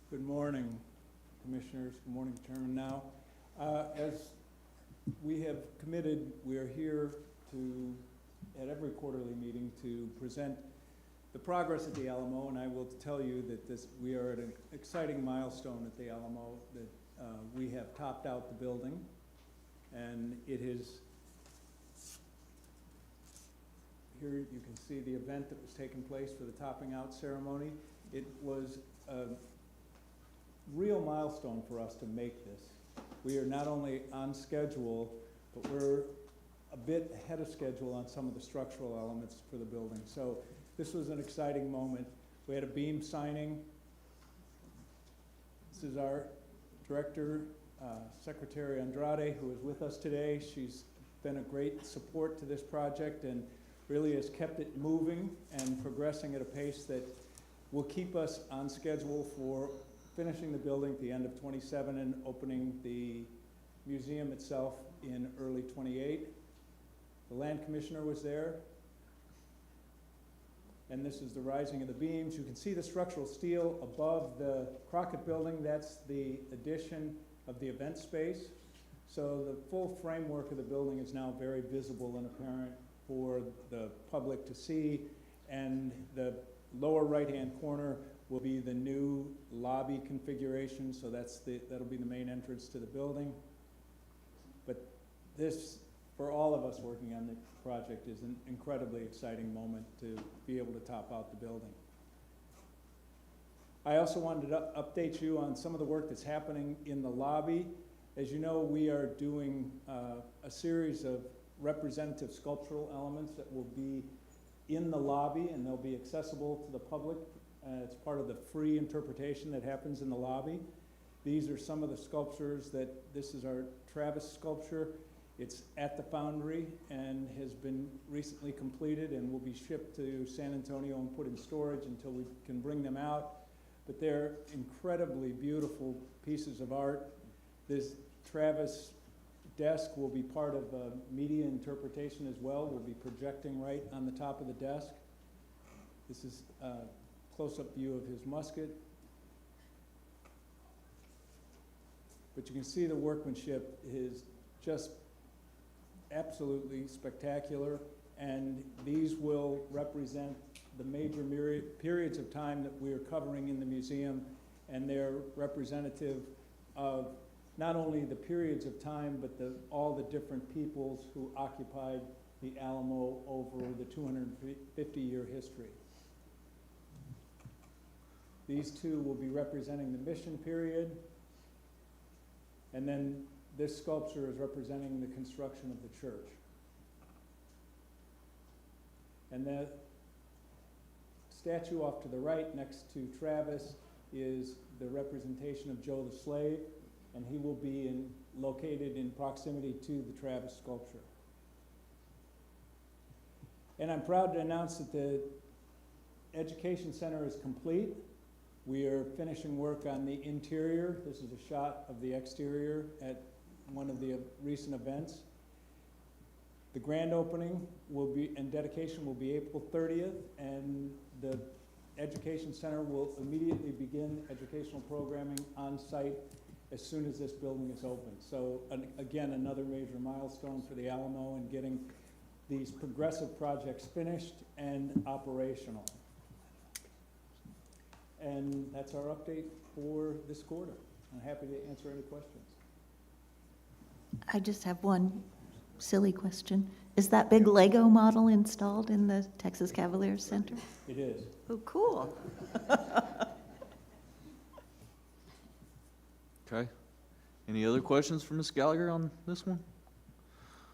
Good morning, Commissioners. Good morning, Chairman Now. As we have committed, we are here to, at every quarterly meeting, to present the progress at the Alamo, and I will tell you that we are at an exciting milestone at the Alamo, that we have topped out the building, and it is, here you can see the event that was taking place for the topping out ceremony. It was a real milestone for us to make this. We are not only on schedule, but we're a bit ahead of schedule on some of the structural elements for the building. So this was an exciting moment. We had a beam signing. This is our director, Secretary Andrade, who is with us today. She's been a great support to this project and really has kept it moving and progressing at a pace that will keep us on schedule for finishing the building at the end of 27 and opening the museum itself in early 28. The land commissioner was there. And this is the rising of the beams. You can see the structural steel above the Crockett building. That's the addition of the event space. So the full framework of the building is now very visible and apparent for the public to see. And the lower right-hand corner will be the new lobby configuration, so that'll be the main entrance to the building. But this for all of us working on the project is an incredibly exciting moment to be able to top out the building. I also wanted to update you on some of the work that's happening in the lobby. As you know, we are doing a series of representative sculptural elements that will be in the lobby, and they'll be accessible to the public. It's part of the free interpretation that happens in the lobby. These are some of the sculptures this is our Travis sculpture. It's at the foundry and has been recently completed and will be shipped to San Antonio and put in storage until we can bring them out. But they're incredibly beautiful pieces of art. This Travis desk will be part of media interpretation as well. We'll be projecting right on the top of the desk. This is a close-up view of his musket. But you can see the workmanship is just absolutely spectacular, and these will represent the major periods of time that we are covering in the museum, and they're representative of not only the periods of time, but all the different peoples who occupied the Alamo over the 250-year history. These two will be representing the mission period, and then this sculpture is representing the construction of the church. And the statue off to the right next to Travis is the representation of Joe the Slave, and he will be located in proximity to the Travis sculpture. And I'm proud to announce that the Education Center is complete. We are finishing work on the interior. This is a shot of the exterior at one of the recent events. The grand opening and dedication will be April 30th, and the Education Center will immediately begin educational programming on site as soon as this building is open. So again, another major milestone for the Alamo in getting these progressive projects finished and operational. And that's our update for this quarter. I'm happy to answer any questions. I just have one silly question. Is that big Lego model installed in the Texas Cavaliers Center? It is. Oh, cool. Okay. Any other questions for Ms. Gallagher on this one?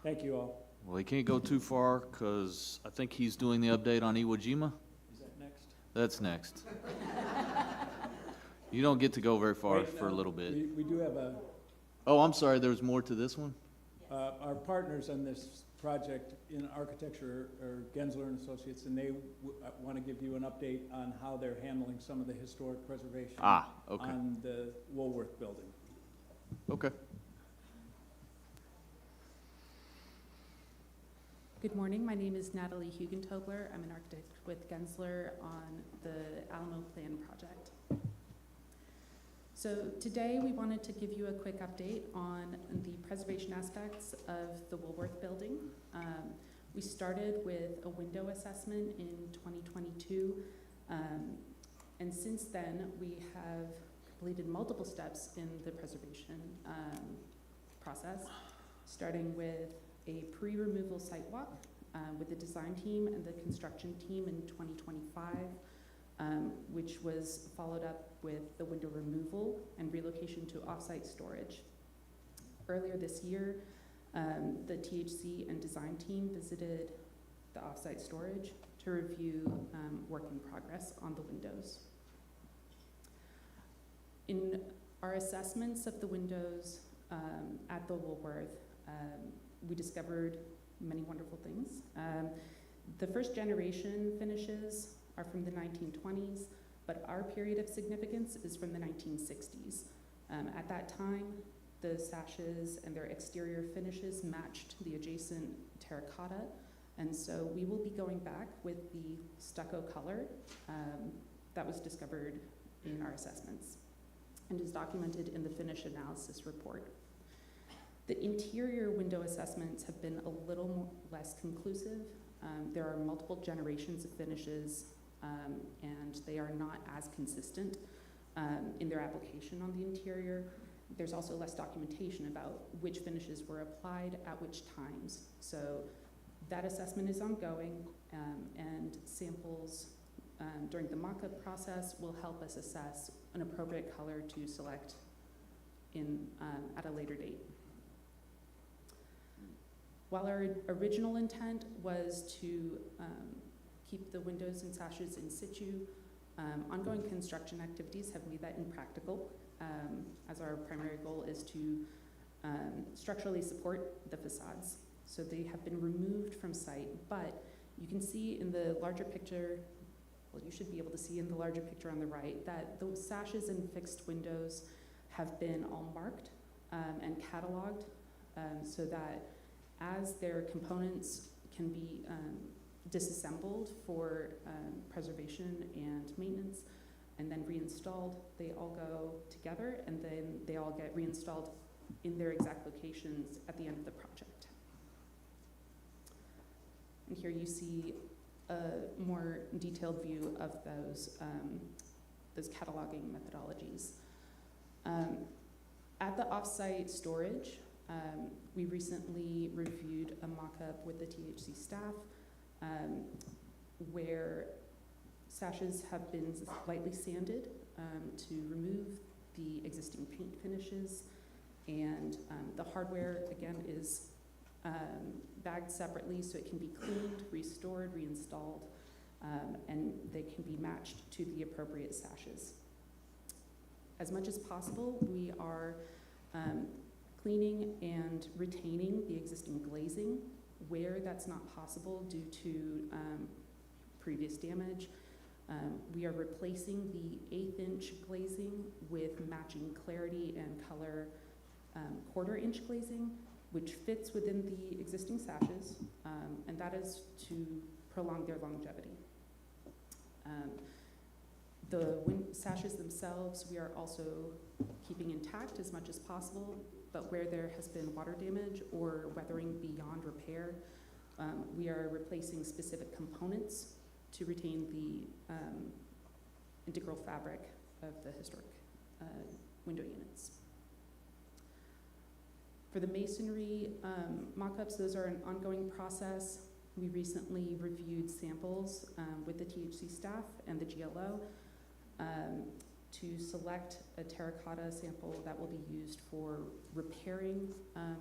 Thank you all. Well, he can't go too far because I think he's doing the update on Iwo Jima. Is that next? That's next. You don't get to go very far for a little bit. We do have Oh, I'm sorry, there was more to this one? our partners on this project in architecture are Gensler and Associates, and they want to give you an update on how they're handling some of the historic preservation Okay. on the Woolworth building. Okay. Good morning. My name is Natalie Hugentobler. I'm an architect with Gensler on the Alamo Plan project. So today we wanted to give you a quick update on the preservation aspects of the Woolworth building. We started with a window assessment in 2022, and since then we have completed multiple steps in the preservation process, starting with a pre-removal site walk with the design team and the construction team in 2025, which was followed up with the window removal and relocation to off-site storage. Earlier this year, the THC and design team visited the off-site storage to review work in progress on the windows. In our assessments of the windows at the Woolworth, we discovered many wonderful things. The first generation finishes are from the 1920s, but our period of significance is from the 1960s. At that time, the sashes and their exterior finishes matched the adjacent terracotta, and so we will be going back with the stucco color that was discovered in our assessments and is documented in the finish analysis report. The interior window assessments have been a little less conclusive. There are multiple generations of finishes, and they are not as consistent in their application on the interior. There's also less documentation about which finishes were applied at which times. So that assessment is ongoing, and samples during the mock-up process will help us assess an appropriate color to select at a later date. While our original intent was to keep the windows and sashes in situ, ongoing construction activities have made that impractical, as our primary goal is to structurally support the facades. So they have been removed from site, but you can see in the larger picture, well, you should be able to see in the larger picture on the right, that those sashes and fixed windows have been all marked and cataloged, so that as their components can be disassembled for preservation and maintenance and then reinstalled, they all go together and then they all get reinstalled in their exact locations at the end of the project. And here you see a more detailed view of those cataloging methodologies. At the offsite storage, we recently reviewed a mock-up with the THC staff where sashes have been lightly sanded to remove the existing paint finishes, and the hardware, again, is bagged separately so it can be cleaned, restored, reinstalled, and they can be matched to the appropriate sashes. As much as possible, we are cleaning and retaining the existing glazing where that's not possible due to previous damage. We are replacing the 1/8-inch glazing with matching clarity and color 1/4-inch glazing, which fits within the existing sashes, and that is to prolong their longevity. The sashes themselves, we are also keeping intact as much as possible, but where there has been water damage or weathering beyond repair, we are replacing specific components to retain the integral fabric of the historic window units. For the masonry mock-ups, those are an ongoing process. We recently reviewed samples with the THC staff and the GLO to select a terracotta sample that will be used for repairing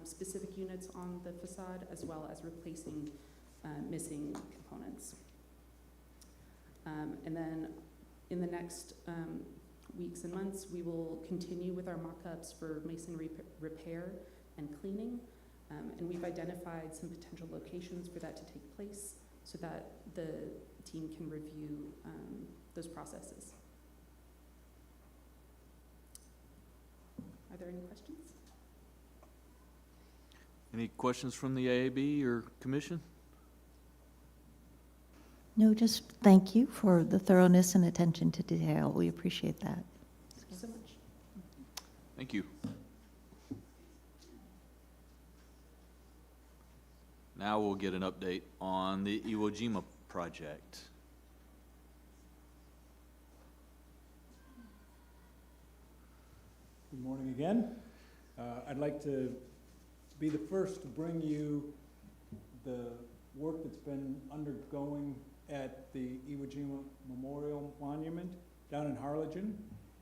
specific units on the facade, as well as replacing missing components. And then in the next weeks and months, we will continue with our mock-ups for masonry repair and cleaning, and we've identified some potential locations for that to take place so that the team can review those processes. Are there any questions? Any questions from the AAB or commission? No, just thank you for the thoroughness and attention to detail. We appreciate that. Thank you so much. Thank you. Now we'll get an update on the Iwo Jima project. Good morning again. I'd like to be the first to bring you the work that's been undergoing at the Iwo Jima Memorial Monument down in Harlingen.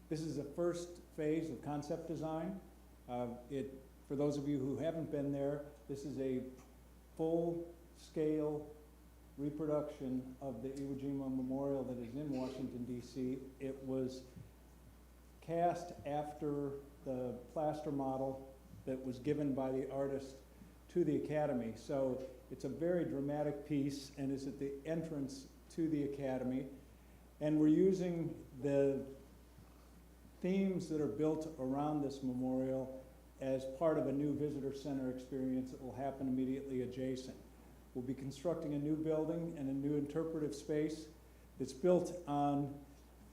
This is the first phase of concept design. For those of you who haven't been there, this is a full-scale reproduction of the Iwo Jima Memorial that is in Washington, D.C. It was cast after the plaster model that was given by the artist to the Academy. So it's a very dramatic piece and is at the entrance to the Academy. And we're using the themes that are built around this memorial as part of a new visitor center experience that will happen immediately adjacent. We'll be constructing a new building and a new interpretive space that's built on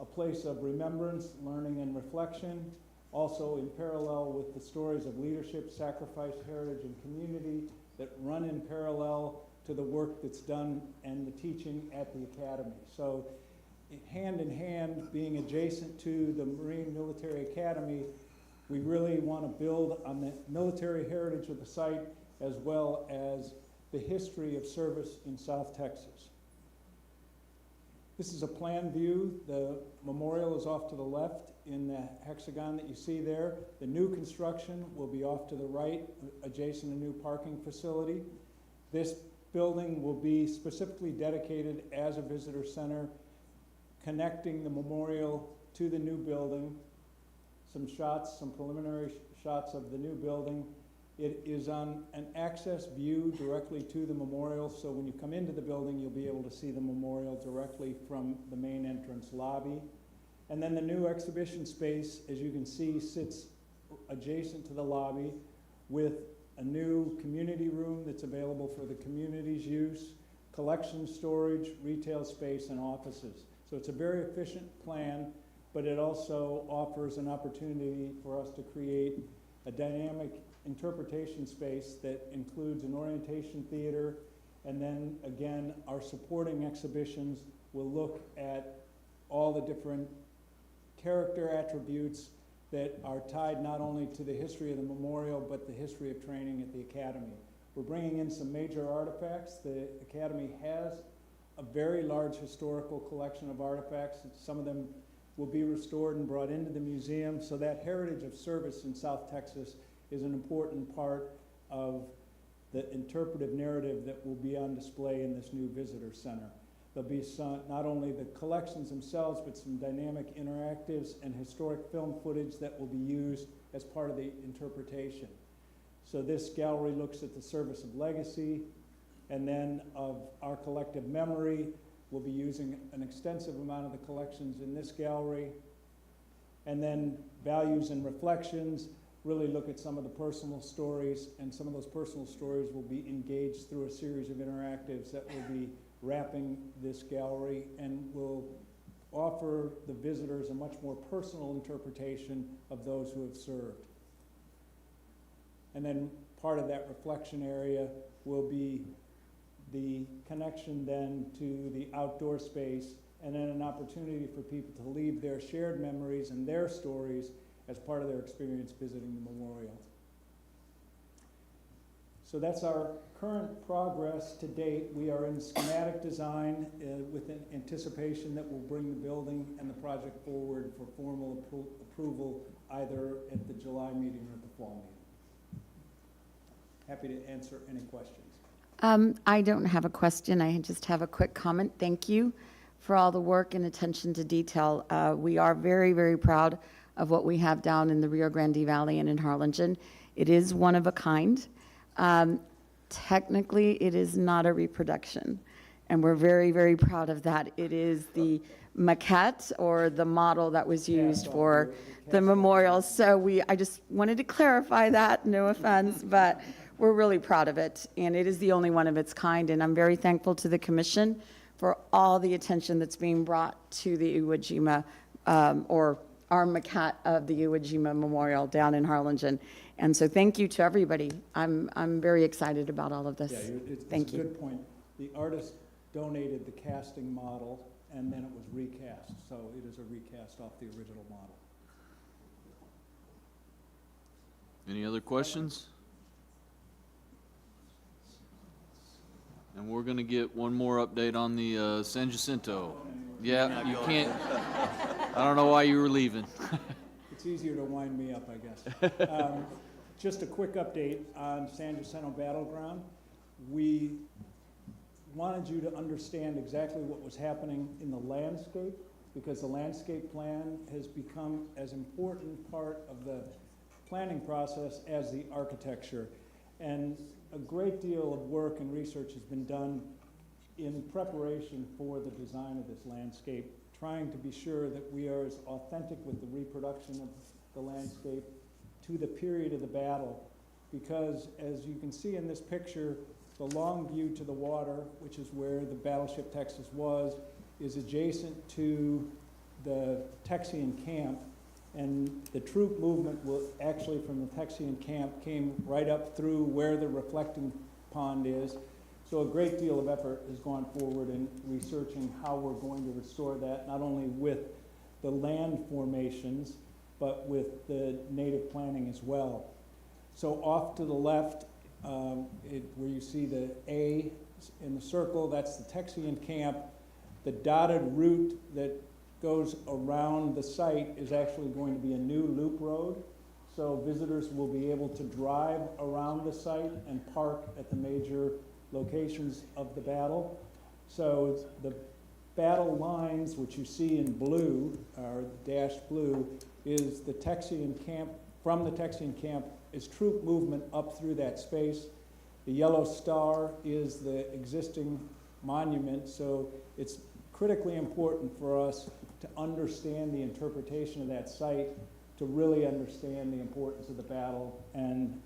a place of remembrance, learning, and reflection, also in parallel with the stories of leadership, sacrifice, heritage, and community that run in parallel to the work that's done and the teaching at the Academy. So hand in hand, being adjacent to the Marine Military Academy, We really want to build on the military heritage of the site as well as the history of service in South Texas. This is a plan view. The memorial is off to the left in the hexagon that you see there. The new construction will be off to the right, adjacent to a new parking facility. This building will be specifically dedicated as a visitor center, connecting the memorial to the new building. Some shots, some preliminary shots of the new building. It is on an access view directly to the memorial, so when you come into the building, you'll be able to see the memorial directly from the main entrance lobby. And then the new exhibition space, as you can see, sits adjacent to the lobby with a new community room that's available for the community's use, collection storage, retail space, and offices. So it's a very efficient plan, but it also offers an opportunity for us to create a dynamic interpretation space that includes an orientation theater, and then again, our supporting exhibitions will look at all the different character attributes that are tied not only to the history of the memorial, but the history of training at the Academy. We're bringing in some major artifacts. The Academy has a very large historical collection of artifacts. Some of them will be restored and brought into the museum, so that heritage of service in South Texas is an important part of the interpretive narrative that will be on display in this new visitor center. There'll be some, not only the collections themselves, but some dynamic interactives and historic film footage that will be used as part of the interpretation. So this gallery looks at the service of legacy, and then of our collective memory. We'll be using an extensive amount of the collections in this gallery. And then values and reflections, really look at some of the personal stories, and some of those personal stories will be engaged through a series of interactives that will be wrapping this gallery and will offer the visitors a much more personal interpretation of those who have served. And then part of that reflection area will be the connection then to the outdoor space, and then an opportunity for people to leave their shared memories and their stories as part of their experience visiting the memorial. So that's our current progress to date. We are in schematic design with an anticipation that we'll bring the building and the project forward for formal approval either at the July meeting or at the fall meeting. Happy to answer any questions. I don't have a question. I just have a quick comment. Thank you for all the work and attention to detail. We are very, very proud of what we have down in the Rio Grande Valley and in Harlingen. It is one of a kind. Technically, it is not a reproduction, and we're very, very proud of that. It is the maquette or the model that was used for the memorial. So I just wanted to clarify that, no offense, but we're really proud of it, and it is the only one of its kind, and I'm very thankful to the commission for all the attention that's being brought to the Iwo Jima, or our maquette of the Iwo Jima Memorial down in Harlingen. And so thank you to everybody. I'm very excited about all of this. Yeah, Thank it's a you. good point. The artist donated the casting model, and then it was recast, so it is a recast off the original model. Any other questions? And we're gonna get one more update on the San Jacinto. Yeah, you can't, I don't know why you were leaving. It's easier to wind me up, I guess. Just a quick update on San Jacinto Battleground. We wanted you to understand exactly what was happening in the landscape, because the landscape plan has become as important part of the planning process as the architecture. And a great deal of work and research has been done in preparation for the design of this landscape, trying to be sure that we are as authentic with the reproduction of the landscape to the period of the battle. Because as you can see in this picture, the long view to the water, which is where the battleship Texas was, is adjacent to the Texian camp. And the troop movement will actually from the Texian camp came right up through where the reflecting pond is. So a great deal of effort has gone forward in researching how we're going to restore that, not only with the land formations, but with the native planting as well. So off to the left, where you see the A in the circle, that's the Texian camp. The dotted route that goes around the site is actually going to be a new loop road. So visitors will be able to drive around the site and park at the major locations of the battle. So the battle lines, which you see in blue, or dashed blue, is the Texian camp. From the Texian camp is troop movement up through that space. The yellow star is the existing monument, so it's critically important for us to understand the interpretation of that site, to really understand the importance of the battle and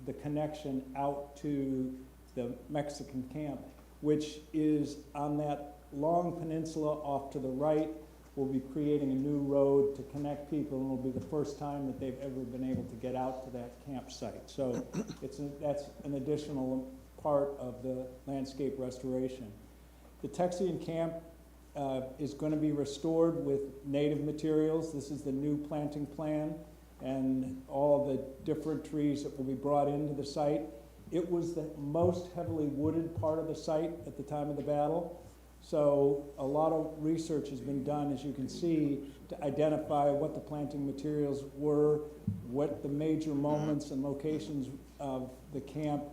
the connection out to the Mexican camp, which is on that long peninsula off to the right. We'll be creating a new road to connect people, and it'll be the first time that they've ever been able to get out to that campsite. So that's an additional part of the landscape restoration. The Texian camp is going to be restored with native materials. This is the new planting plan and all the different trees that will be brought into the site. It was the most heavily wooded part of the site at the time of the battle. So a lot of research has been done, as you can see, to identify what the planting materials were, what the major moments and locations of the camp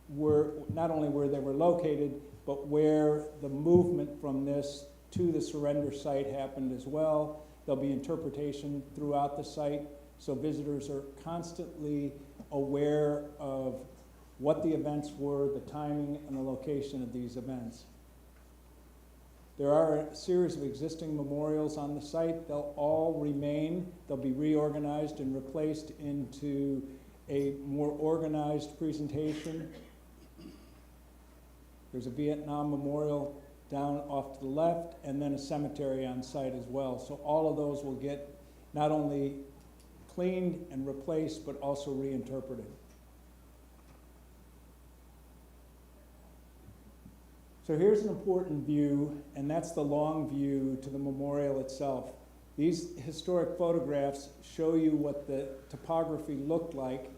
were, not only where they were located, but where the movement from this to the surrender site happened as well. There'll be interpretation throughout the site, so visitors are constantly aware of what the events were, the timing, and the location of these events. There are a series of existing memorials on the site. They'll all remain. They'll be reorganized and replaced into a more organized presentation. There's a Vietnam memorial down off to the left, and then a cemetery on site as well. So all of those will get not only cleaned and replaced, but also reinterpreted. So here's an important view, and that's the long view to the memorial itself. These historic photographs show you what the topography looked like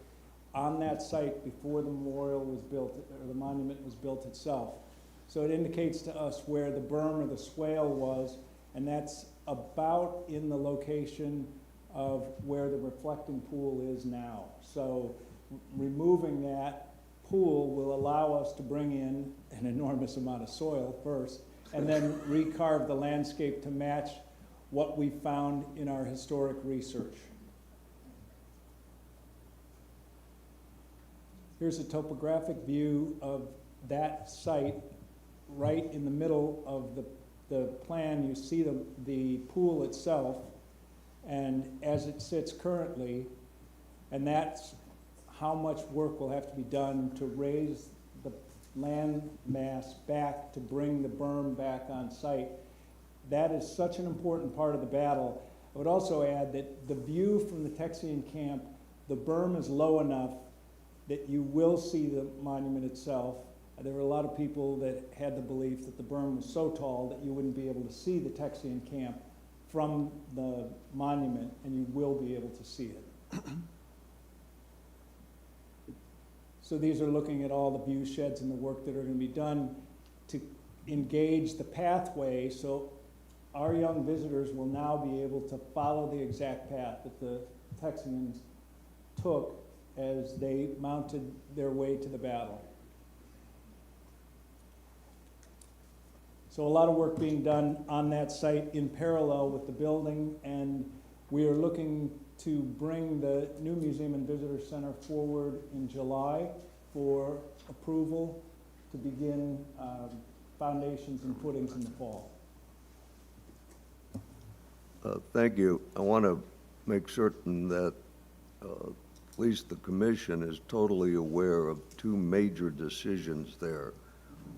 on that site before the memorial was built, or the monument was built itself. So it indicates to us where the berm or the swale was, and that's about in the location of where the reflecting pool is now. So removing that pool will allow us to bring in an enormous amount of soil first, and then recarve the landscape to match what we found in our historic research. Here's a topographic view of that site right in the middle of the plan. You see the pool itself, and as it sits currently, and that's how much work will have to be done to raise the land mass back to bring the berm back on site. That is such an important part of the battle. I would also add that the view from the Texian camp, the berm is low enough that you will see the monument itself. There were a lot of people that had the belief that the berm was so tall that you wouldn't be able to see the Texian camp from the monument, and you will be able to see it. So these are looking at all the view sheds and the work that are going to be done to engage the pathway, so our young visitors will now be able to follow the exact path that the Texians took as they mounted their way to the battle. So a lot of work being done on that site in parallel with the building, and we are looking to bring the new Museum and Visitor Center forward in July for approval to begin foundations and footings in the fall. Thank you. I want to make certain that at least the commission is totally aware of two major decisions there.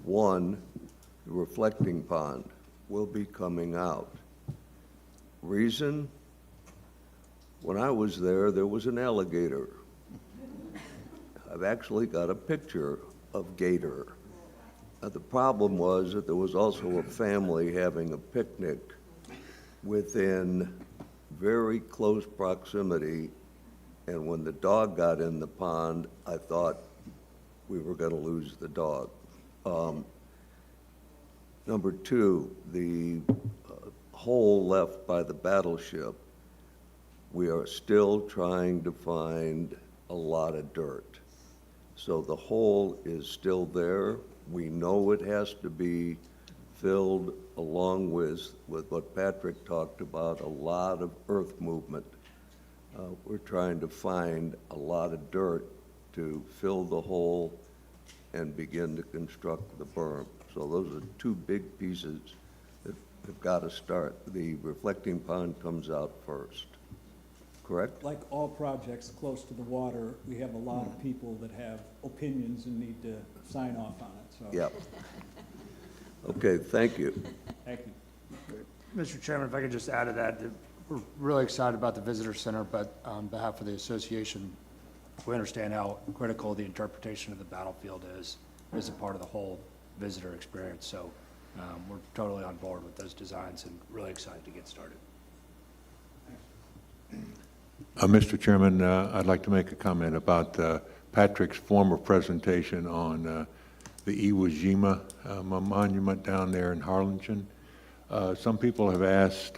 One, the reflecting pond will be coming out. Reason? When I was there was an alligator. I've actually got a picture of Gator. The problem was that there was also a family having a picnic within very close proximity, and when the dog got in the pond, I thought we were going to lose the dog. Number two, the hole left by the battleship, we are still trying to find a lot of dirt. So the hole is still there. We know it has to be filled along with what Patrick talked about, a lot of earth movement. We're trying to find a lot of dirt to fill the hole and begin to construct the berm. So those are two big pieces that have got to start. The reflecting pond comes out first, correct? Like all projects close to the water, we have a lot of people that have opinions and need to sign off on it, so. Yep. Okay, thank you. Thank you. Mr. Chairman, if I could just add to that, that we're really excited about the visitor center, but on behalf of the association, we understand how critical the interpretation of the battlefield is as a part of the whole visitor experience. So we're totally on board with those designs and really excited to get started. Mr. Chairman, I'd like to make a comment about Patrick's former presentation on the Iwo Jima monument down there in Harlingen. Some people have asked,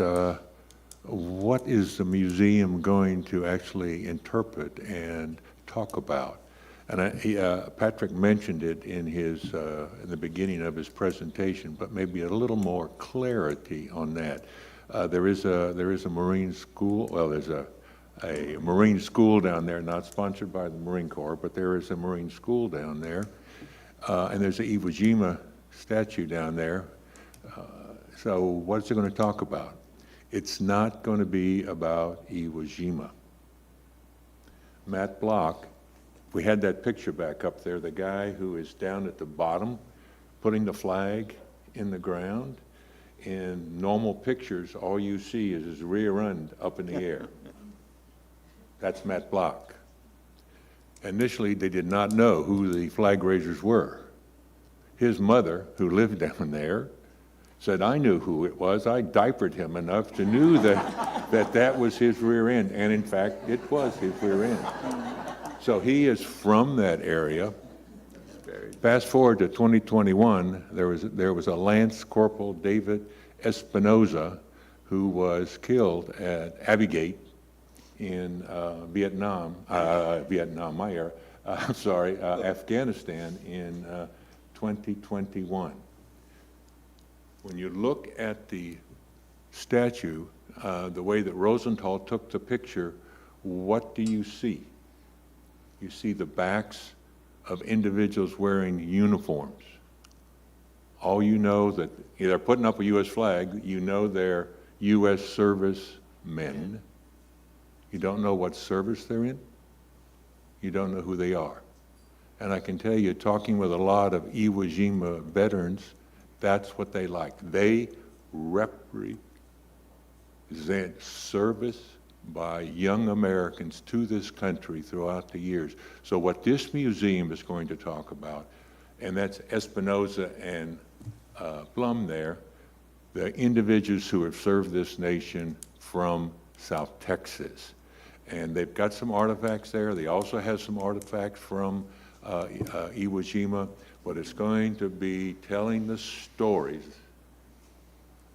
what is the museum going to actually interpret and talk about? And Patrick mentioned it in the beginning of his presentation, but maybe a little more clarity on that. There is a Marine school. Well, there's a Marine school down there, not sponsored by the Marine Corps, but there is a Marine school down there, and there's an Iwo Jima statue down there. So what's it going to talk about? It's not going to be about Iwo Jima. Matt Block, we had that picture back up there, the guy who is down at the bottom putting the flag in the ground. In normal pictures, all you see is his rear end up in the air. That's Matt Block. Initially, they did not know who the flag raisers were. His mother, who lived down there, said, I knew who it was. I diapered him enough to know that was his rear end. And in fact, it was his rear end. So he is from that area. Fast forward to 2021, there was a Lance Corporal David Espinoza who was killed at Abbey Gate in Afghanistan in 2021. When you look at the statue, the way that Rosenthal took the picture, what do you see? You see the backs of individuals wearing uniforms. All you know that they're putting up a U.S. flag, you know they're U.S. servicemen. You don't know what service they're in. You don't know who they are. And I can tell you, talking with a lot of Iwo Jima veterans, that's what they like. They represent service by young Americans to this country throughout the years. So what this museum is going to talk about, and that's Espinoza and Blum there, the individuals who have served this nation from South Texas. And they've got some artifacts there. They also have some artifacts from Iwo Jima, but it's going to be telling the stories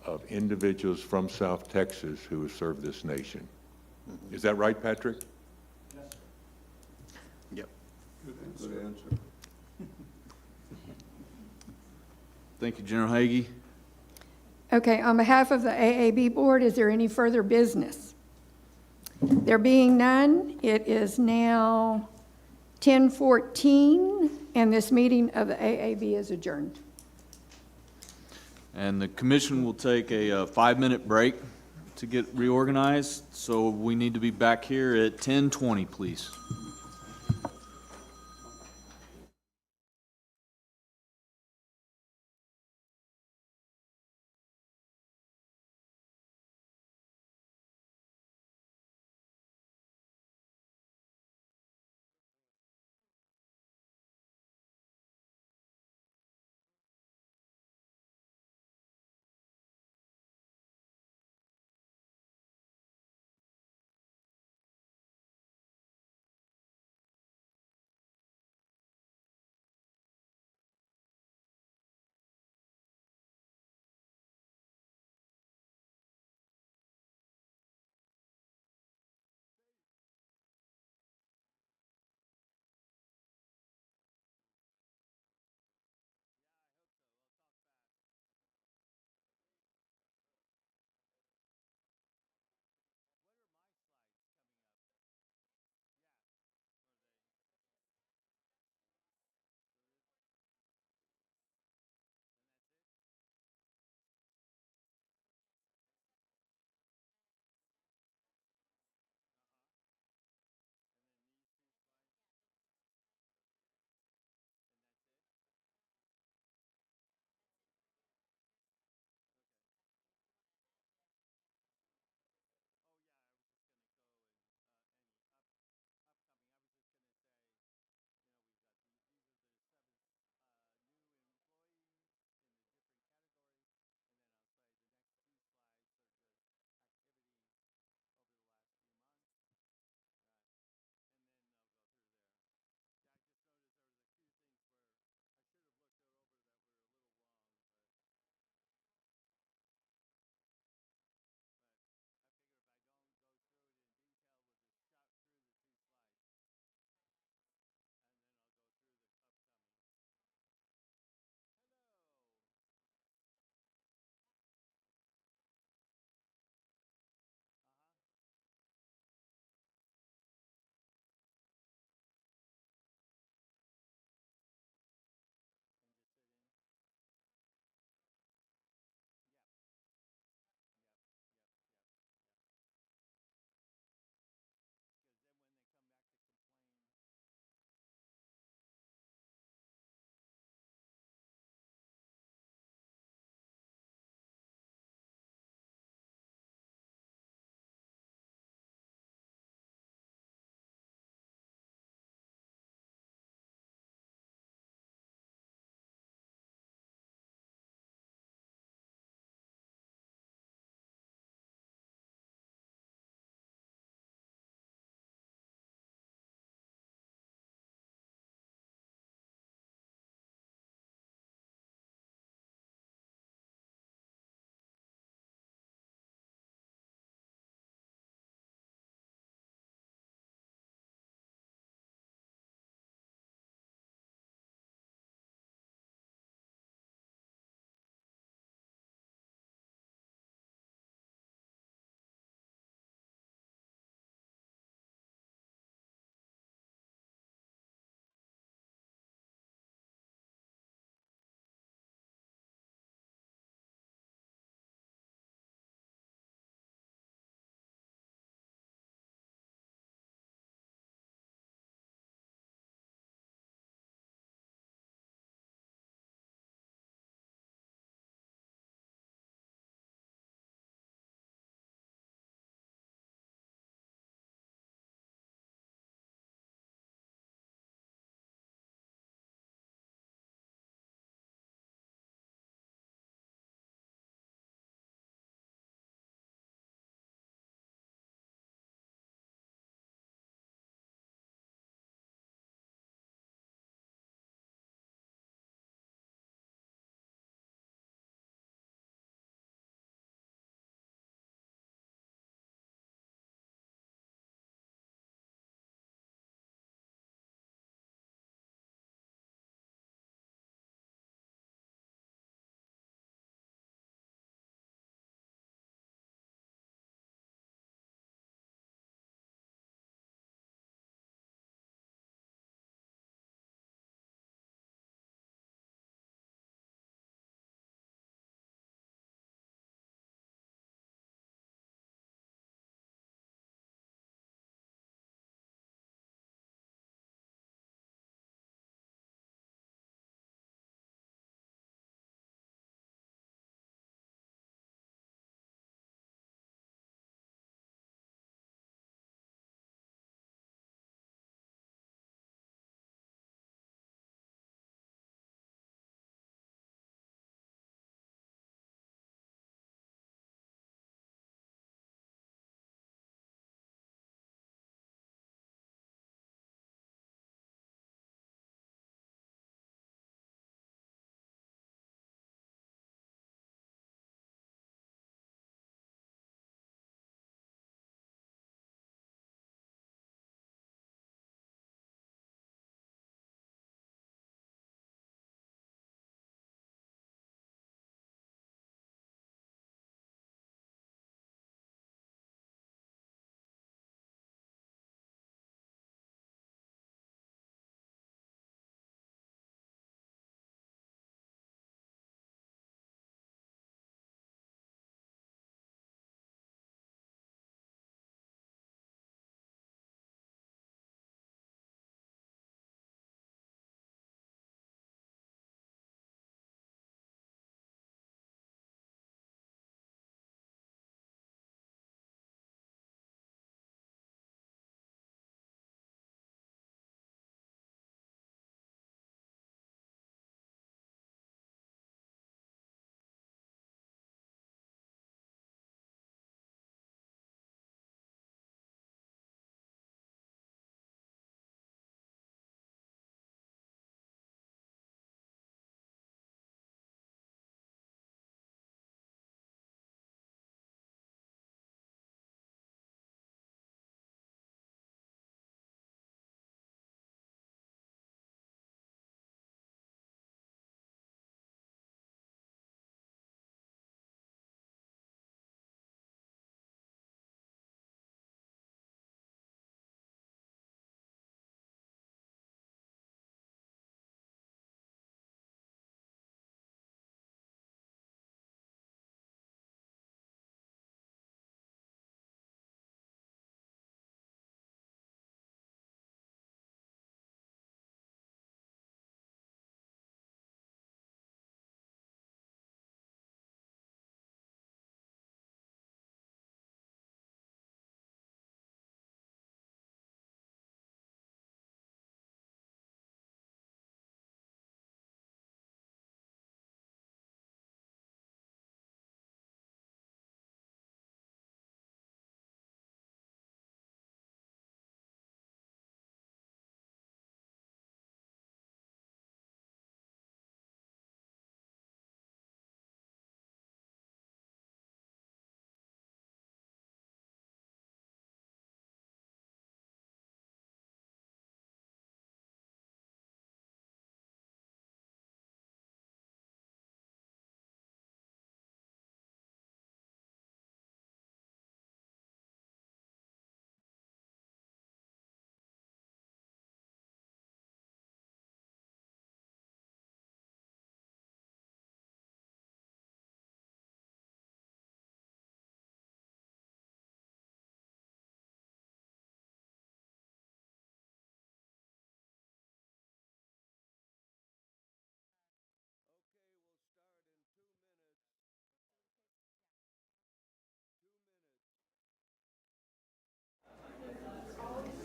of individuals from South Texas who have served this nation. Is that right, Patrick? Yes, sir. Yep. Good answer. Thank you, General Hagee. Okay, on behalf of the AAB Board, is there any further business? There being none, it is now 10:14, and this meeting of the AAB is adjourned. And the commission will take a 5-minute break to get reorganized, so we need to be back here at 10:20, please.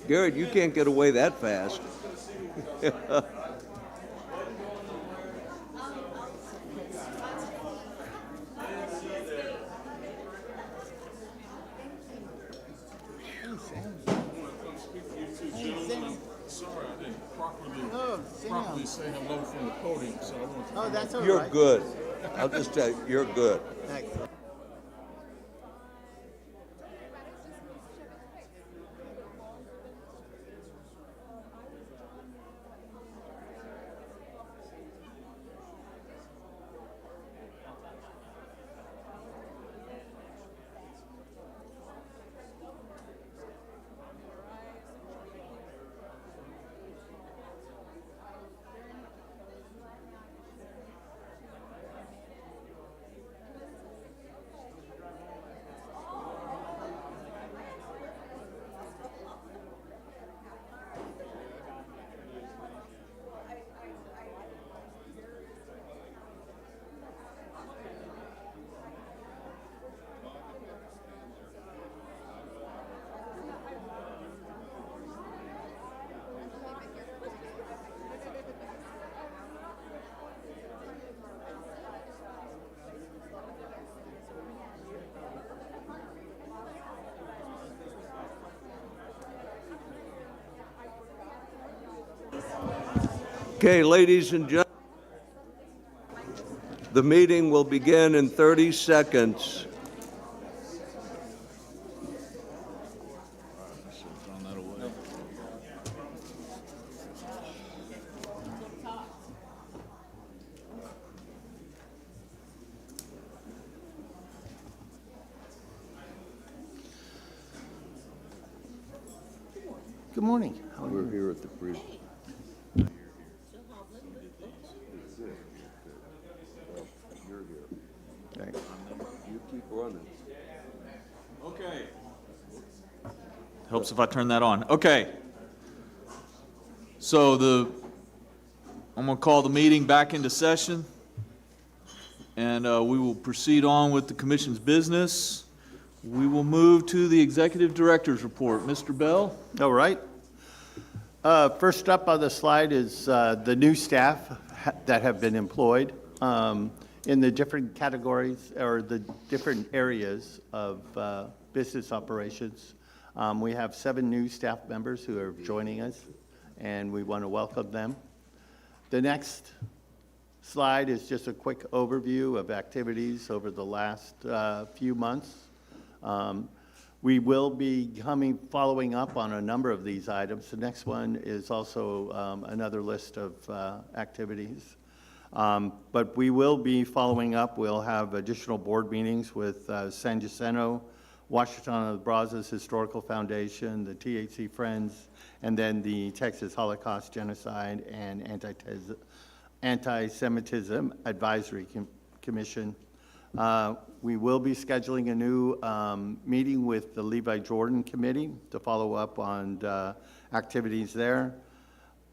Garrett, you can't get away that fast. Sorry, I didn't properly say hello from the podium, so I want to. Oh, that's all right. You're good. I'll just tell you, you're good. Thanks. Okay, ladies and gentlemen, the meeting will begin in 30 seconds. Good morning. We're here at the pre. You're here. Thanks. You keep running. Okay. Helps if I turn that on. Okay. So I'm going to call the meeting back into session, and we will proceed on with the commission's business. We will move to the executive director's report. Mr. Bell? All right. First up on the slide is the new staff that have been employed in the different categories or the different areas of business operations. We have 7 new staff members who are joining us, and we want to welcome them. The next slide is just a quick overview of activities over the last few months. We will be following up on a number of these items. The next one is also another list of activities. But we will be following up. We'll have additional board meetings with San Jacinto, Washington of Brazos Historical Foundation, the THC Friends, and then the Texas Holocaust Genocide and Anti-Semitism Advisory Commission. We will be scheduling a new meeting with the Levi Jordan Committee to follow up on activities there.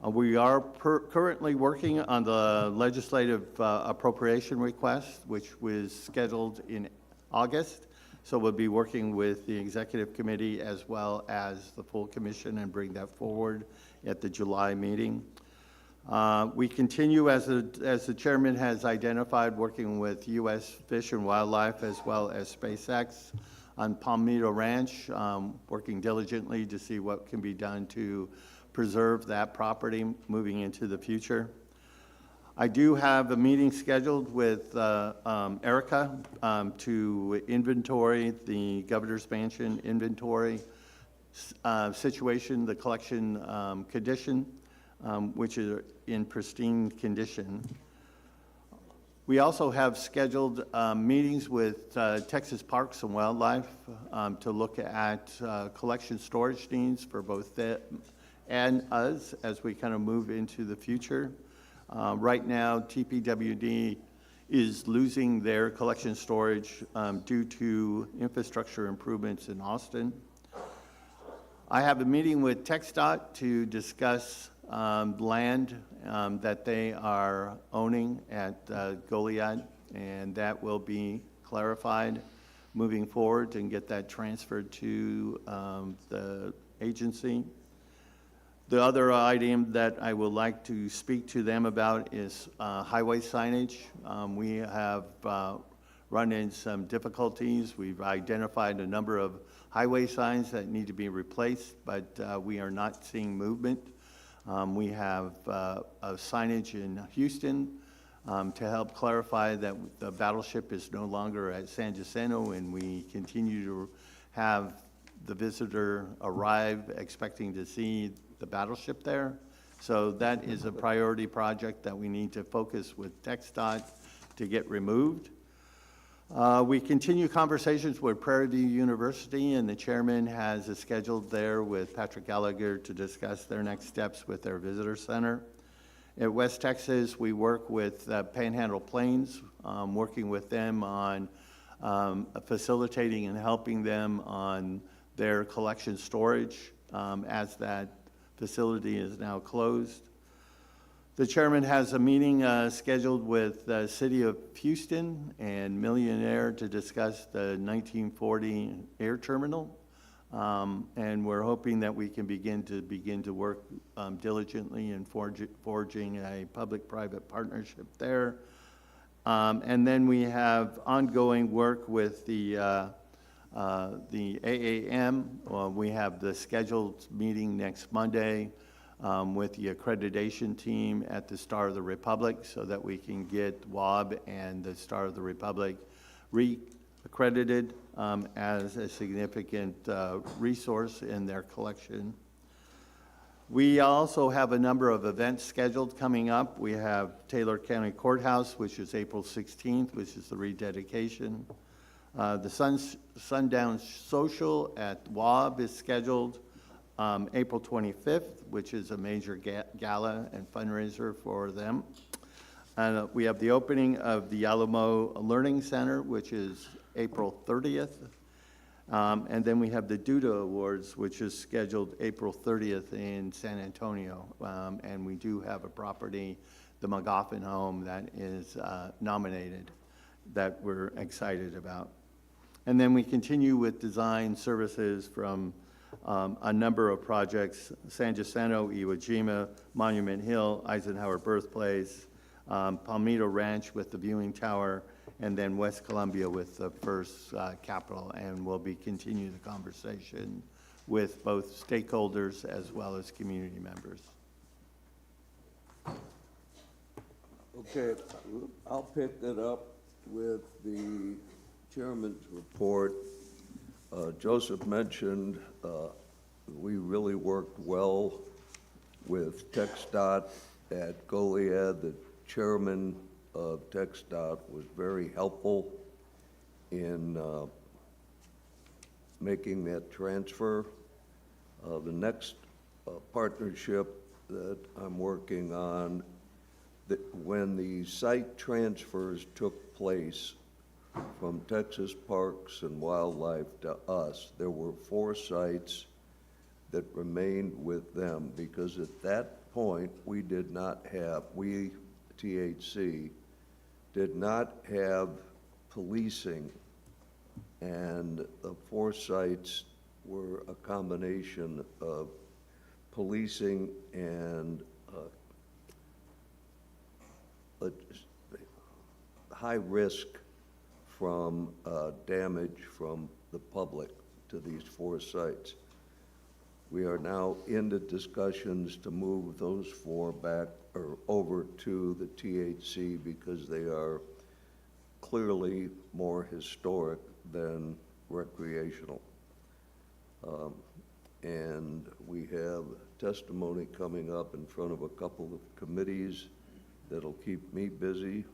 We are currently working on the legislative appropriation request, which was scheduled in August. So we'll be working with the executive committee as well as the full commission and bring that forward at the July meeting. We continue, as the chairman has identified, working with U.S. Fish and Wildlife as well as SpaceX on Palmito Ranch, working diligently to see what can be done to preserve that property moving into the future. I do have a meeting scheduled with Erica to inventory the Governor's Mansion inventory situation, the collection condition, which is in pristine condition. We also have scheduled meetings with Texas Parks and Wildlife to look at collection storage needs for both them and us as we kind of move into the future. Right now, TPWD is losing their collection storage due to infrastructure improvements in Austin. I have a meeting with TxDOT to discuss land that they are owning at Goliad, and that will be clarified moving forward and get that transferred to the agency. The other item that I would like to speak to them about is highway signage. We have run into some difficulties. We've identified a number of highway signs that need to be replaced, but we are not seeing movement. We have a signage in Houston to help clarify that the battleship is no longer at San Jacinto, and we continue to have the visitor arrive expecting to see the battleship there. So that is a priority project that we need to focus with TxDOT to get removed. We continue conversations with Prairie View University, and the chairman has a scheduled there with Patrick Gallagher to discuss their next steps with their visitor center. At West Texas, we work with Panhandle Plains, working with them on facilitating and helping them on their collection storage as that facility is now closed. The chairman has a meeting scheduled with the City of Houston and Millionaire to discuss the 1940 air terminal. And we're hoping that we can begin to work diligently in forging a public-private partnership there. And then we have ongoing work with the AAM. We have the scheduled meeting next Monday with the accreditation team at the Star of the Republic so that we can get WAB and the Star of the Republic re-accredited as a significant resource in their collection. We also have a number of events scheduled coming up. We have Taylor County Courthouse, which is April 16th, which is the rededication. The Sundown Social at WAB is scheduled April 25th, which is a major gala and fundraiser for them. And we have the opening of the Alamo Learning Center, which is April 30th. And then we have the Duda Awards, which is scheduled April 30th in San Antonio. And we do have a property, the McGoffin Home, that is nominated that we're excited about. And then we continue with design services from a number of projects: San Jacinto, Iwo Jima, Monument Hill, Eisenhower Birthplace, Palmito Ranch with the viewing tower, and then West Columbia with the first Capitol. And we'll be continuing the conversation with both stakeholders as well as community members. Okay, I'll pick it up with the chairman's report. Joseph mentioned we really worked well with TxDOT at Goliad. The chairman of TxDOT was very helpful in making that transfer. The next partnership that I'm working on, when the site transfers took place from Texas Parks and Wildlife to us, there were 4 sites that remained with them, because at that point, we did not have, we, THC, did not have policing, and the 4 sites were a combination of policing and high risk from damage from the public to these 4 sites. We are now in the discussions to move those 4 back or over to the THC because they are clearly more historic than recreational. And we have testimony coming up in front of a couple of committees that'll keep me busy.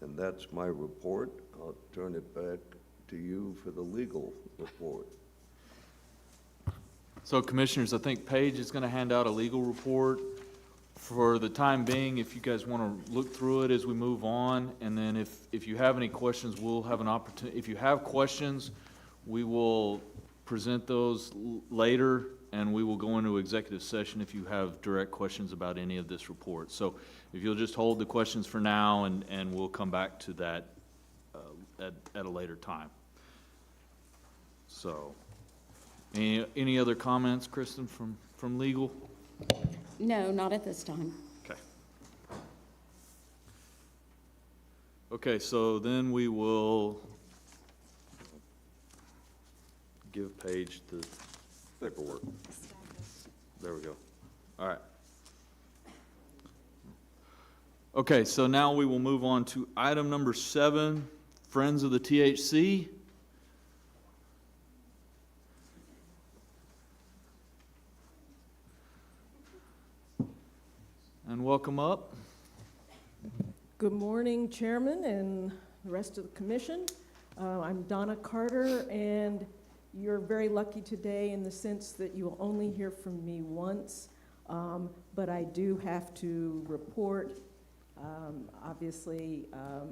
And that's my report. I'll turn it back to you for the legal report. So Commissioners, I think Paige is going to hand out a legal report. For the time being, if you guys want to look through it as we move on, and then if you have any questions, we'll have an opportunity. If you have questions, we will present those later, and we will go into executive session if you have direct questions about any of this report. So if you'll just hold the questions for now, and we'll come back to that at a later time. So, any other comments, Kristen, from legal? No, not at this time. Okay. Okay, so then we will give Paige the paperwork. There we go. All right. Okay, so now we will move on to item number 7, Friends of the THC. And welcome up. Good morning, Chairman and the rest of the commission. I'm Donna Carter, and you're very lucky today in the sense that you will only hear from me once, but I do have to report. Obviously,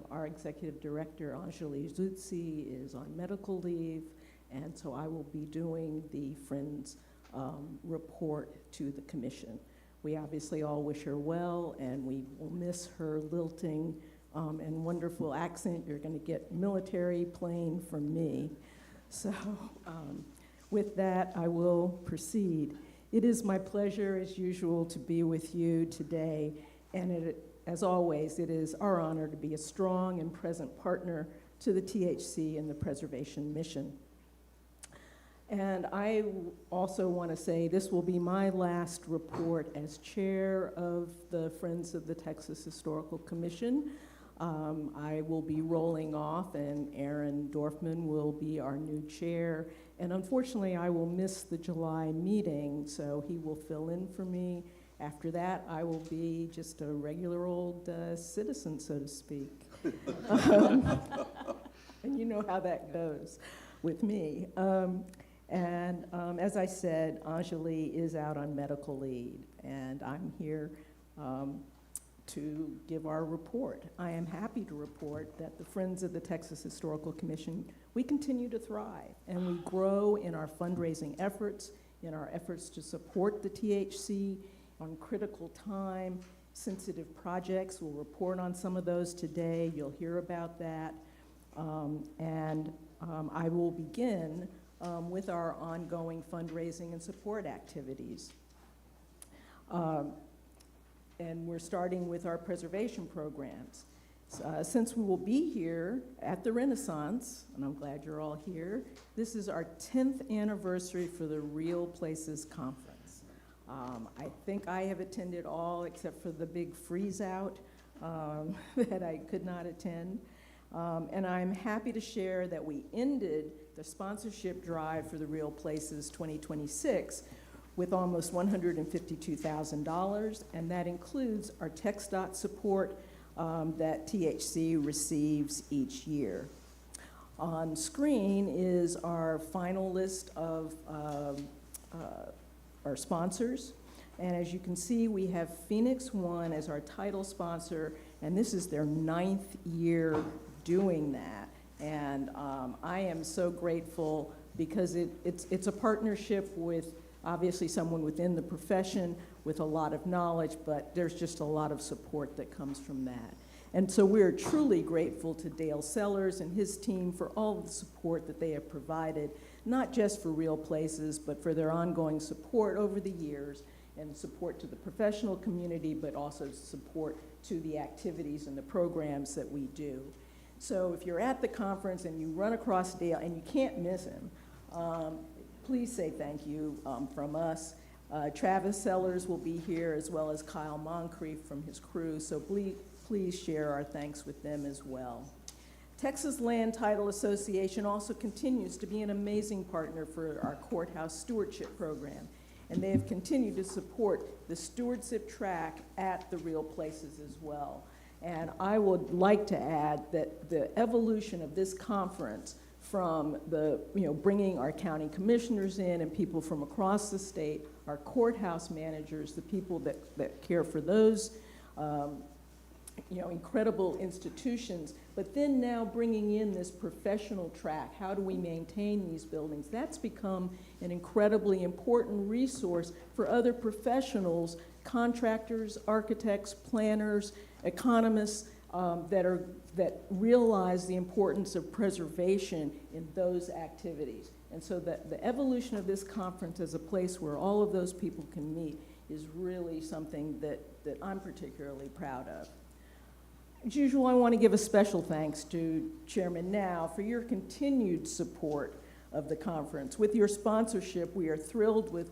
our executive director, Anjali Zutzi, is on medical leave, and so I will be doing the Friends report to the commission. We obviously all wish her well, and we will miss her lilting and wonderful accent. You're going to get military plain from me. So with that, I will proceed. It is my pleasure, as usual, to be with you today, and as always, it is our honor to be a strong and present partner to the THC and the preservation mission. And I also want to say this will be my last report as chair of the Friends of the Texas Historical Commission. I will be rolling off, and Aaron Dorfman will be our new chair. And unfortunately, I will miss the July meeting, so he will fill in for me. After that, I will be just a regular old citizen, so to speak. And you know how that goes with me. As I said, Anjali is out on medical leave, and I'm here to give our report. I am happy to report that the Friends of the Texas Historical Commission, we continue to thrive, and we grow in our fundraising efforts, in our efforts to support the THC on critical time, sensitive projects. We'll report on some of those today. You'll hear about that. I will begin with our ongoing fundraising and support activities. And we're starting with our preservation programs. Since we will be here at the Renaissance, and I'm glad you're all here, this is our 10th anniversary for the Real Places Conference. I think I have attended all except for the big freeze out that I could not attend. And I'm happy to share that we ended the sponsorship drive for the Real Places 2026 with almost $152,000, and that includes our TxDOT support that THC receives each year. On screen is our final list of our sponsors, and as you can see, we have Phoenix One as our title sponsor, and this is their 9th year doing that. And I am so grateful because it's a partnership with obviously someone within the profession with a lot of knowledge, but there's just a lot of support that comes from that. And so we're truly grateful to Dale Sellers and his team for all of the support that they have provided, not just for Real Places, but for their ongoing support over the years and support to the professional community, but also support to the activities and the programs that we do. So if you're at the conference and you run across Dale and you can't miss him, please say thank you from us. Travis Sellers will be here, as well as Kyle Moncrief from his crew, so please share our thanks with them as well. Texas Land Title Association also continues to be an amazing partner for our courthouse stewardship program, and they have continued to support the stewardship track at the Real Places as well. And I would like to add that the evolution of this conference from the, bringing our county commissioners in and people from across the state, our courthouse managers, the people that care for those, incredible institutions, but then now bringing in this professional track. How do we maintain these buildings? That's become an incredibly important resource for other professionals, contractors, architects, planners, economists, that realize the importance of preservation in those activities. And so the evolution of this conference as a place where all of those people can meet is really something that I'm particularly proud of. As usual, I want to give a special thanks to Chairman Now for your continued support of the conference. With your sponsorship, we are thrilled with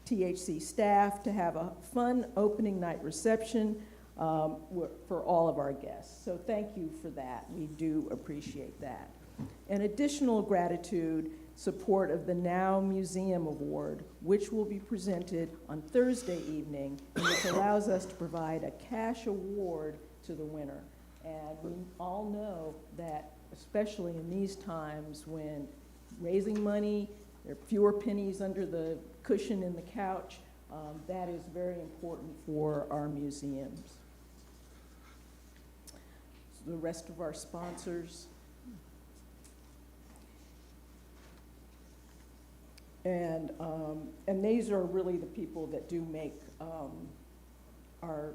THC staff to have a fun opening night reception for all of our guests. So thank you for that. We do appreciate that. An additional gratitude, support of the Now Museum Award, which will be presented on Thursday evening, and which allows us to provide a cash award to the winner. And we all know that, especially in these times when raising money, there are fewer pennies under the cushion in the couch, that is very important for our museums. So the rest of our sponsors. And these are really the people that do make our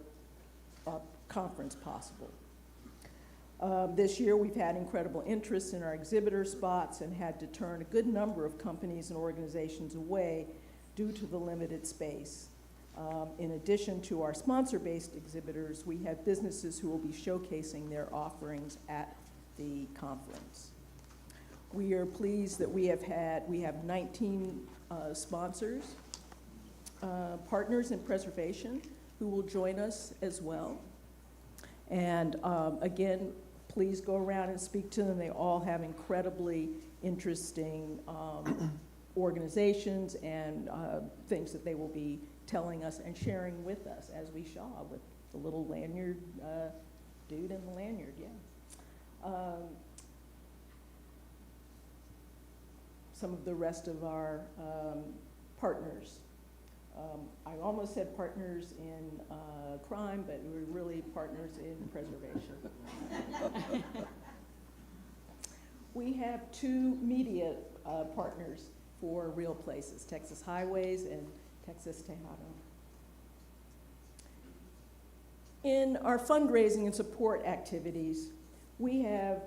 conference possible. This year, we've had incredible interest in our exhibitor spots and had to turn a good number of companies and organizations away due to the limited space. In addition to our sponsor-based exhibitors, we have businesses who will be showcasing their offerings at the conference. We are pleased that we have 19 sponsors, partners in preservation who will join us as well. And again, please go around and speak to them. They all have incredibly interesting organizations and things that they will be telling us and sharing with us, as we saw with the little lanyard dude in the lanyard, yeah. Some of the rest of our partners. I almost said partners in crime, but we're really partners in preservation. We have 2 media partners for Real Places, Texas Highways and Texas Tejado. In our fundraising and support activities, we have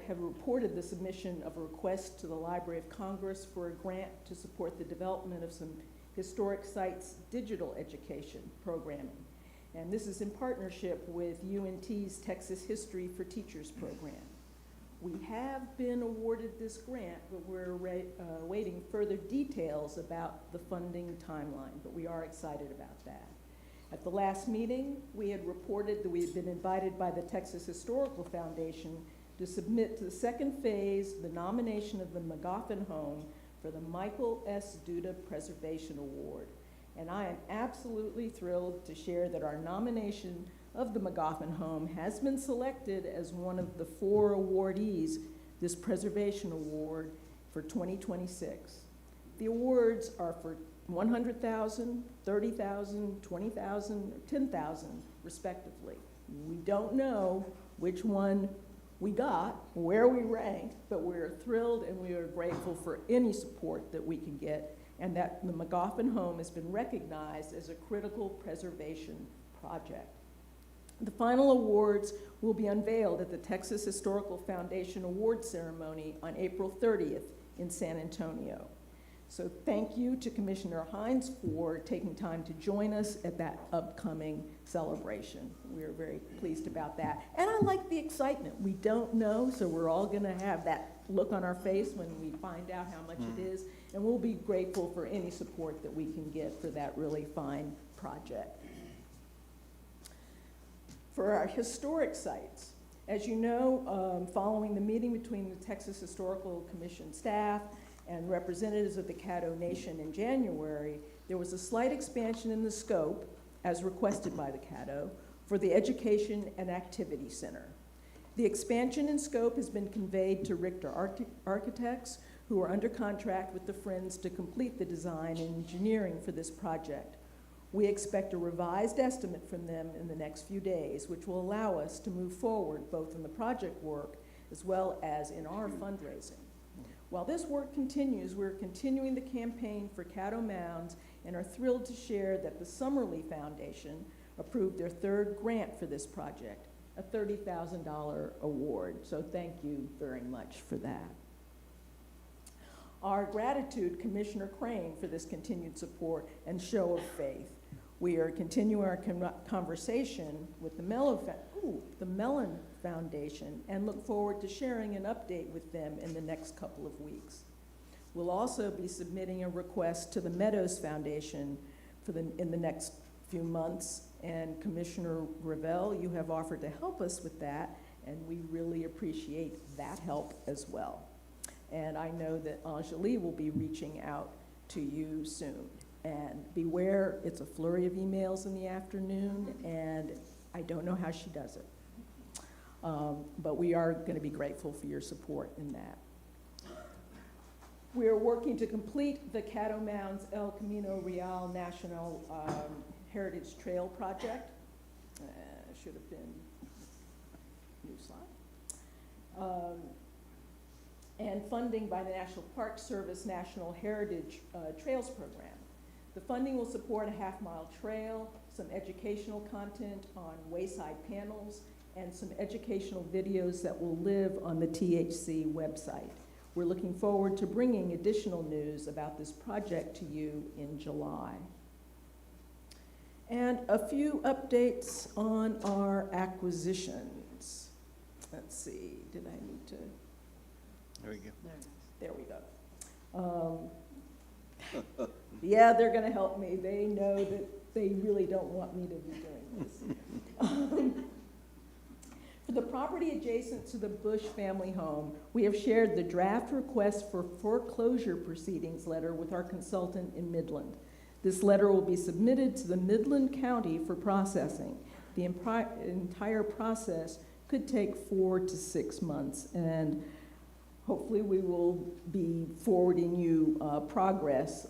reported the submission of a request to the Library of Congress for a grant to support the development of some historic sites digital education programming. And this is in partnership with UNT's Texas History for Teachers program. We have been awarded this grant, but we're awaiting further details about the funding timeline, but we are excited about that. At the last meeting, we had reported that we had been invited by the Texas Historical Foundation to submit to the second phase the nomination of the McGoffin Home for the Michael S. Duda Preservation Award. And I am absolutely thrilled to share that our nomination of the McGoffin Home has been selected as one of the 4 awardees this Preservation Award for 2026. The awards are for $100,000, $30,000, $20,000, or $10,000, respectively. We don't know which one we got, where we ranked, but we're thrilled and we are grateful for any support that we can get, and that the McGoffin Home has been recognized as a critical preservation project. The final awards will be unveiled at the Texas Historical Foundation Award Ceremony on April 30th in San Antonio. So thank you to Commissioner Hines for taking time to join us at that upcoming celebration. We're very pleased about that. And I like the excitement. We don't know, so we're all gonna have that look on our face when we find out how much it is, and we'll be grateful for any support that we can get for that really fine project. For our historic sites, as you know, following the meeting between the Texas Historical Commission staff and representatives of the Caddo Nation in January, there was a slight expansion in the scope, as requested by the Caddo, for the Education and Activity Center. The expansion in scope has been conveyed to Richter Architects, who are under contract with the Friends to complete the design and engineering for this project. We expect a revised estimate from them in the next few days, which will allow us to move forward both in the project work as well as in our fundraising. While this work continues, we're continuing the campaign for Caddo Mounds and are thrilled to share that the Summerly Foundation approved their 3rd grant for this project, a $30,000 award. So thank you very much for that. Our gratitude, Commissioner Crane, for this continued support and show of faith. We are continuing our conversation with the Mellon Foundation and look forward to sharing an update with them in the next couple of weeks. We'll also be submitting a request to the Meadows Foundation in the next few months, and Commissioner Gravel, you have offered to help us with that, and we really appreciate that help as well. And I know that Anjali will be reaching out to you soon. And beware, it's a flurry of emails in the afternoon, and I don't know how she does it. But we are going to be grateful for your support in that. We are working to complete the Catamounts El Camino Real National Heritage Trail Project. Should have been new slide. And funding by the National Park Service National Heritage Trails Program. The funding will support a half-mile trail, some educational content on wayside panels, and some educational videos that will live on the THC website. We're looking forward to bringing additional news about this project to you in July. And a few updates on our acquisitions. Let's see, did I need to? There we go. There we go. Yeah, they're going to help me. They know that they really don't want me to be doing this. For the property adjacent to the Bush family home, we have shared the draft request for foreclosure proceedings letter with our consultant in Midland. This letter will be submitted to the Midland County for processing. The entire process could take 4 to 6 months, and hopefully we will be forwarding you progress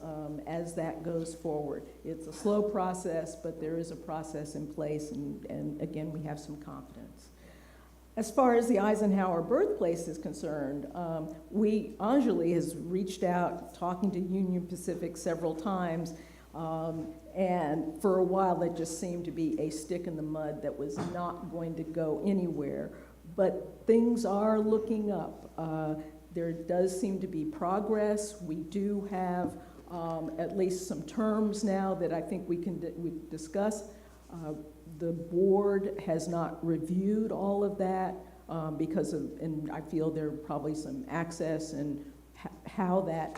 as that goes forward. It's a slow process, but there is a process in place, and again, we have some confidence. As far as the Eisenhower birthplace is concerned, Anjali has reached out, talking to Union Pacific several times, and for a while that just seemed to be a stick in the mud that was not going to go anywhere. But things are looking up. There does seem to be progress. We do have at least some terms now that I think we can discuss. The board has not reviewed all of that because of, and I feel there are probably some access and how their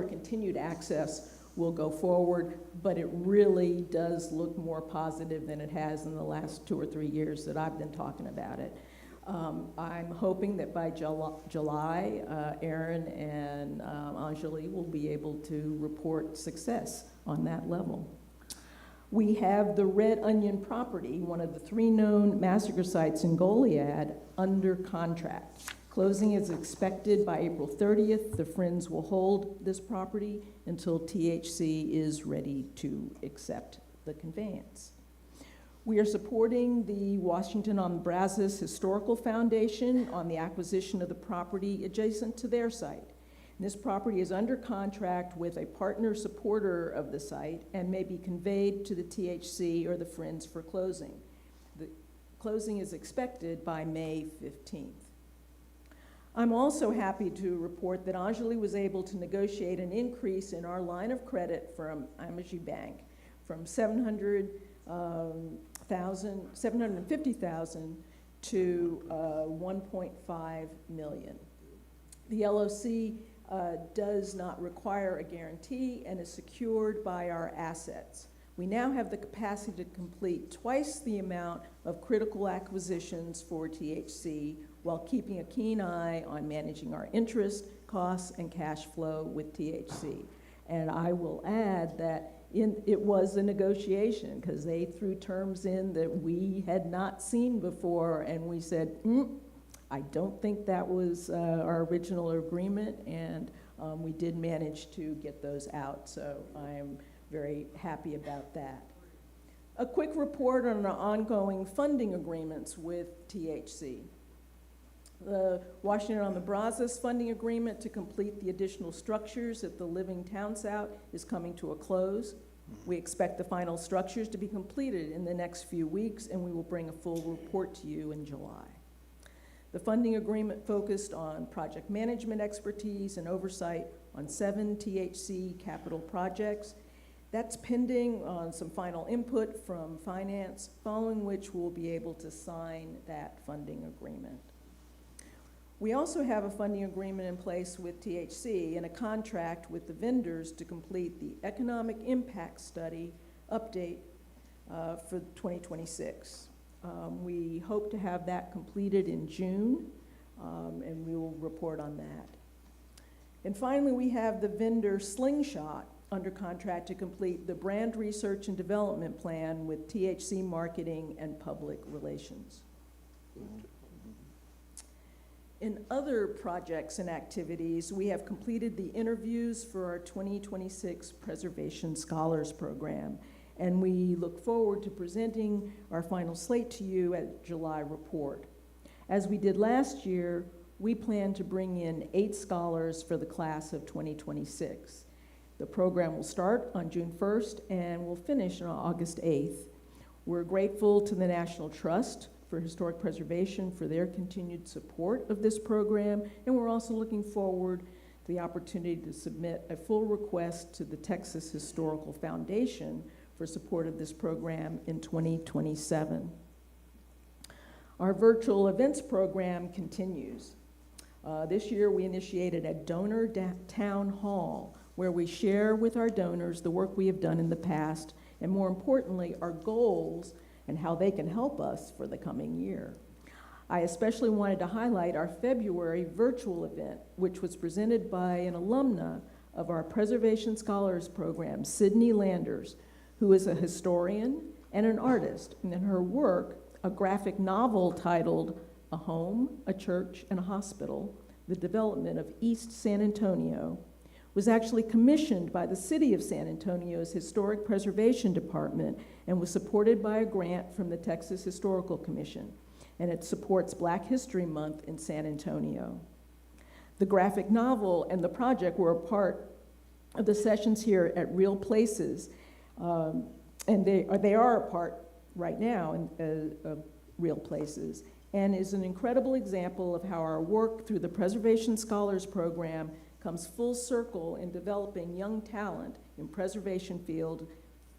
continued access will go forward, but it really does look more positive than it has in the last 2 or 3 years that I've been talking about it. I'm hoping that by July, Aaron and Anjali will be able to report success on that level. We have the Red Onion property, one of the 3 known massacre sites in Goliad, under contract. Closing is expected by April 30th. The Friends will hold this property until THC is ready to accept the conveyance. We are supporting the Washington on Brazos Historical Foundation on the acquisition of the property adjacent to their site. And this property is under contract with a partner supporter of the site and may be conveyed to the THC or the Friends for closing. The closing is expected by May 15th. I'm also happy to report that Anjali was able to negotiate an increase in our line of credit from Amegy Bank from $750,000 to $1.5 million. The LOC does not require a guarantee and is secured by our assets. We now have the capacity to complete twice the amount of critical acquisitions for THC while keeping a keen eye on managing our interest, costs, and cash flow with THC. And I will add that it was a negotiation because they threw terms in that we had not seen before, and we said, I don't think that was our original agreement, and we did manage to get those out, so I am very happy about that. A quick report on our ongoing funding agreements with THC. The Washington on the Brazos funding agreement to complete the additional structures at the Living Town South is coming to a close. We expect the final structures to be completed in the next few weeks, and we will bring a full report to you in July. The funding agreement focused on project management expertise and oversight on 7 THC capital projects. That's pending on some final input from finance, following which we'll be able to sign that funding agreement. We also have a funding agreement in place with THC and a contract with the vendors to complete the economic impact study update for 2026. We hope to have that completed in June, and we will report on that. And finally, we have the vendor Slingshot under contract to complete the brand research and development plan with THC marketing and public relations. In other projects and activities, we have completed the interviews for our 2026 Preservation Scholars Program, and we look forward to presenting our final slate to you at July report. As we did last year, we plan to bring in 8 scholars for the class of 2026. The program will start on June 1st and will finish on August 8th. We're grateful to the National Trust for Historic Preservation for their continued support of this program, and we're also looking forward to the opportunity to submit a full request to the Texas Historical Foundation for support of this program in 2027. Our virtual events program continues. This year we initiated a donor town hall where we share with our donors the work we have done in the past, and more importantly, our goals and how they can help us for the coming year. I especially wanted to highlight our February virtual event, which was presented by an alumna of our Preservation Scholars Program, Sydney Landers, who is a historian and an artist, and in her work, a graphic novel titled A Home, a Church, and a Hospital, The Development of East San Antonio, was actually commissioned by the City of San Antonio's Historic Preservation Department and was supported by a grant from the Texas Historical Commission, and it supports Black History Month in San Antonio. The graphic novel and the project were a part of the sessions here at Real Places, and they are a part right now of Real Places, and is an incredible example of how our work through the Preservation Scholars Program comes full circle in developing young talent in preservation field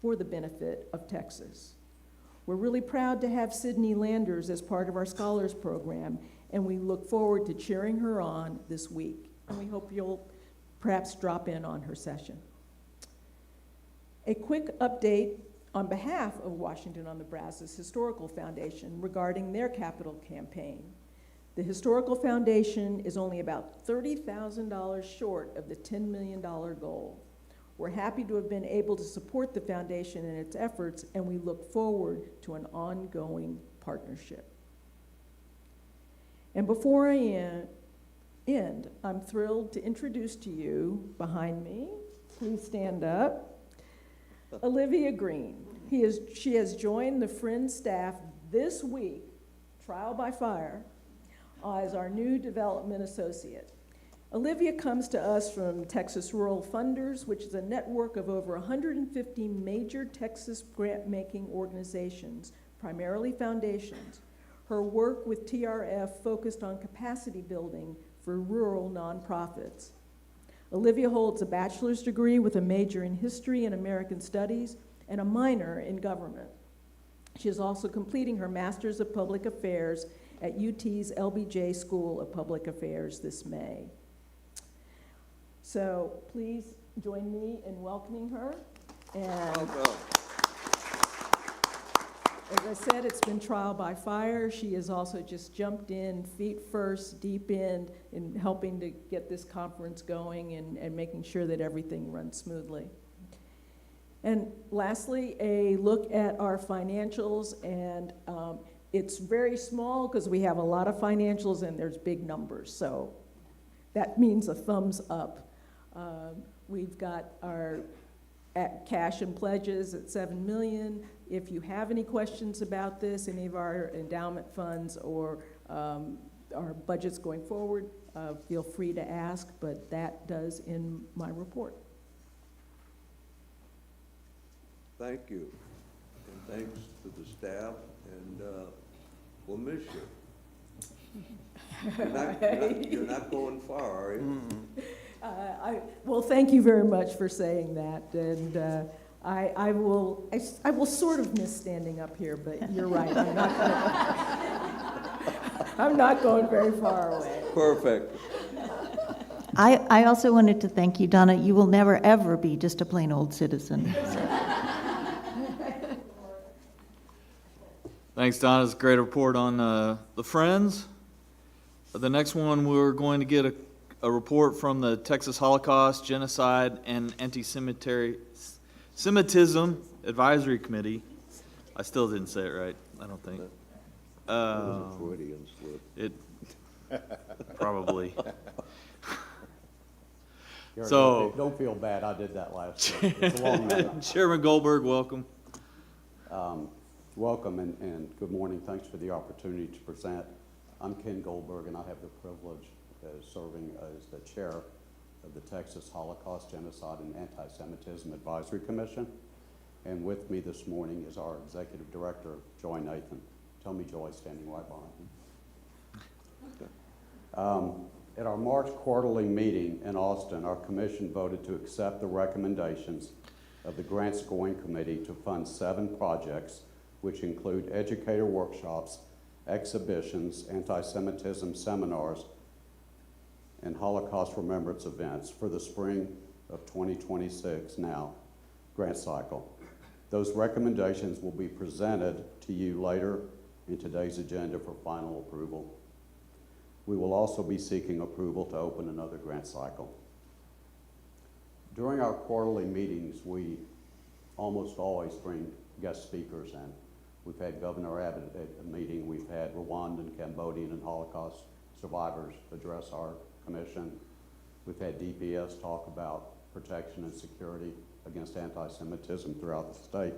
for the benefit of Texas. We're really proud to have Sydney Landers as part of our Scholars Program, and we look forward to cheering her on this week. And we hope you'll perhaps drop in on her session. A quick update on behalf of Washington on the Brazos Historical Foundation regarding their capital campaign. The Historical Foundation is only about $30,000 short of the $10 million goal. We're happy to have been able to support the foundation in its efforts, and we look forward to an ongoing partnership. And before I end, I'm thrilled to introduce to you, behind me, please stand up, Olivia Green. She has joined the Friends staff this week, trial by fire, as our new development associate. Olivia comes to us from Texas Rural Funders, which is a network of over 150 major Texas grant-making organizations, primarily foundations. Her work with TRF focused on capacity building for rural nonprofits. Olivia holds a bachelor's degree with a major in history and American studies and a minor in government. She is also completing her Master's of Public Affairs at UT's LBJ School of Public Affairs this May. So please join me in welcoming her. And as I said, it's been trial by fire. She has also just jumped in, feet first, deep in helping to get this conference going and making sure that everything runs smoothly. And lastly, a look at our financials, and it's very small because we have a lot of financials and there's big numbers, so that means a thumbs up. We've got our cash and pledges at $7 million. If you have any questions about this, any of our endowment funds or our budgets going forward, feel free to ask, but that does end my report. Thank you, and thanks to the staff, and we'll miss you. You're not going far, are you? Well, thank you very much for saying that, and I will sort of miss standing up here, but you're right, I'm not going very far away. Perfect. I also wanted to thank you, Donna. You will never, ever be just a plain old citizen. Thanks, Donna. It's a great report on the Friends. The next one, we're going to get a report from the Texas Holocaust, Genocide, and Anti-Semitism Advisory Committee. I still didn't say it right, I don't think. That was a Freudian slip. It probably. So don't feel bad. I did that last year. It's a long night. Chairman Goldberg, welcome. Welcome and good morning. Thanks for the opportunity to present. I'm Ken Goldberg, and I have the privilege of serving as the chair of the Texas Holocaust, Genocide, and Anti-Semitism Advisory Commission. And with me this morning is our executive director, Joy Nathan. Tell me Joy, standing right behind me. At our March quarterly meeting in Austin, our commission voted to accept the recommendations of the Grant Scoring Committee to fund 7 projects, which include educator workshops, exhibitions, anti-Semitism seminars, and Holocaust remembrance events for the spring of 2026 now grant cycle. Those recommendations will be presented to you later in today's agenda for final approval. We will also be seeking approval to open another grant cycle. During our quarterly meetings, we almost always bring guest speakers in. We've had Governor Abbott at a meeting. We've had Rwandan, Cambodian, and Holocaust survivors address our commission. We've had DPS talk about protection and security against anti-Semitism throughout the state.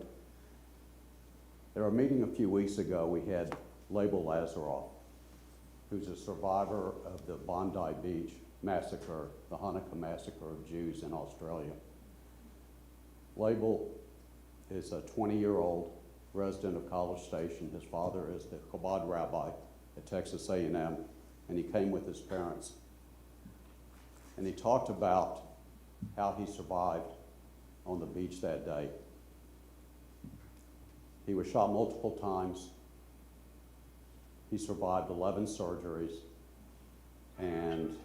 At our meeting a few weeks ago, we had Label Lazaroff, who's a survivor of the Bondi Beach massacre, the Hanukkah massacre of Jews in Australia. Label is a 20-year-old resident of College Station. His father is the Chabad rabbi at Texas A&M, and he came with his parents. And he talked about how he survived on the beach that day. He was shot multiple times. He survived 11 surgeries, and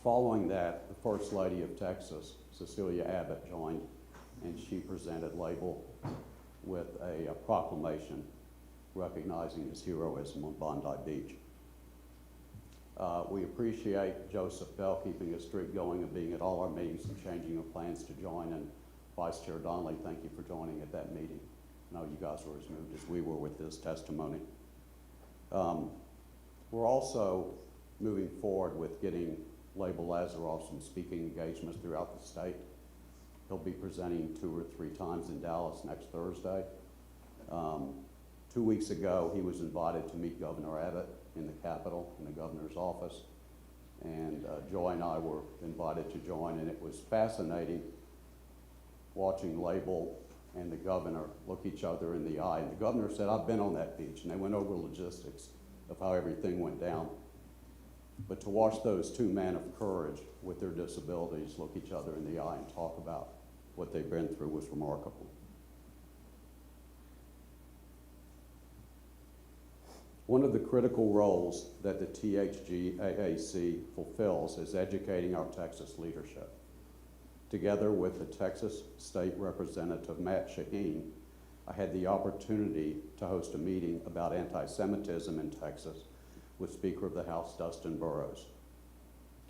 following that, the First Lady of Texas, Cecilia Abbott, joined, and she presented Label with a proclamation recognizing his heroism on Bondi Beach. We appreciate Joseph Bell keeping his streak going and being at all our meetings and changing of plans to join, and Vice Chair Donnelly, thank you for joining at that meeting. I know you guys were as moved as we were with this testimony. We're also moving forward with getting Label Lazaroff some speaking engagements throughout the state. He'll be presenting 2 or 3 times in Dallas next Thursday. 2 weeks ago, he was invited to meet Governor Abbott in the Capitol, in the governor's office, and Joy and I were invited to join, and it was fascinating watching Label and the governor look each other in the eye. And the governor said, I've been on that beach, and they went over logistics of how everything went down. But to watch those 2 men of courage with their disabilities look each other in the eye and talk about what they've been through was remarkable. One of the critical roles that the THGAAC fulfills is educating our Texas leadership. Together with the Texas State Representative Matt Shaheen, I had the opportunity to host a meeting about anti-Semitism in Texas with Speaker of the House Dustin Burrows.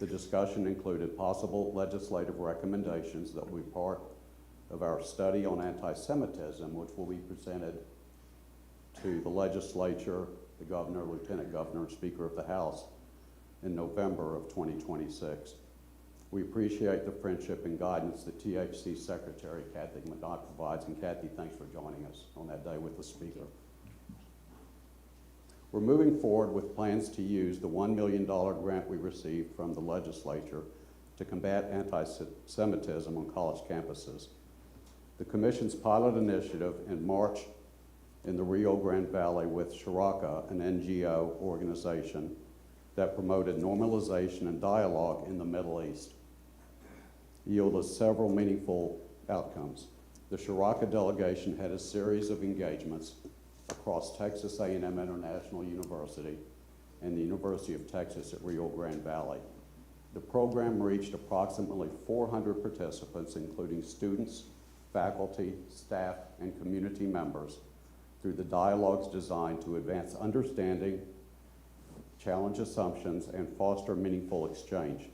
The discussion included possible legislative recommendations that will be part of our study on anti-Semitism, which will be presented to the legislature, the governor, lieutenant governor, and Speaker of the House in November of 2026. We appreciate the friendship and guidance that THC Secretary Kathy McDonough provides, and Kathy, thanks for joining us on that day with the Speaker. We're moving forward with plans to use the $1 million grant we received from the legislature to combat anti-Semitism on college campuses. The Commission's pilot initiative in March in the Rio Grande Valley with Shiraka, an NGO organization that promoted normalization and dialogue in the Middle East, yielded several meaningful outcomes. The Shiraka delegation had a series of engagements across Texas A&M International University and the University of Texas at Rio Grande Valley. The program reached approximately 400 participants, including students, faculty, staff, and community members, through the dialogues designed to advance understanding, challenge assumptions, and foster meaningful exchange.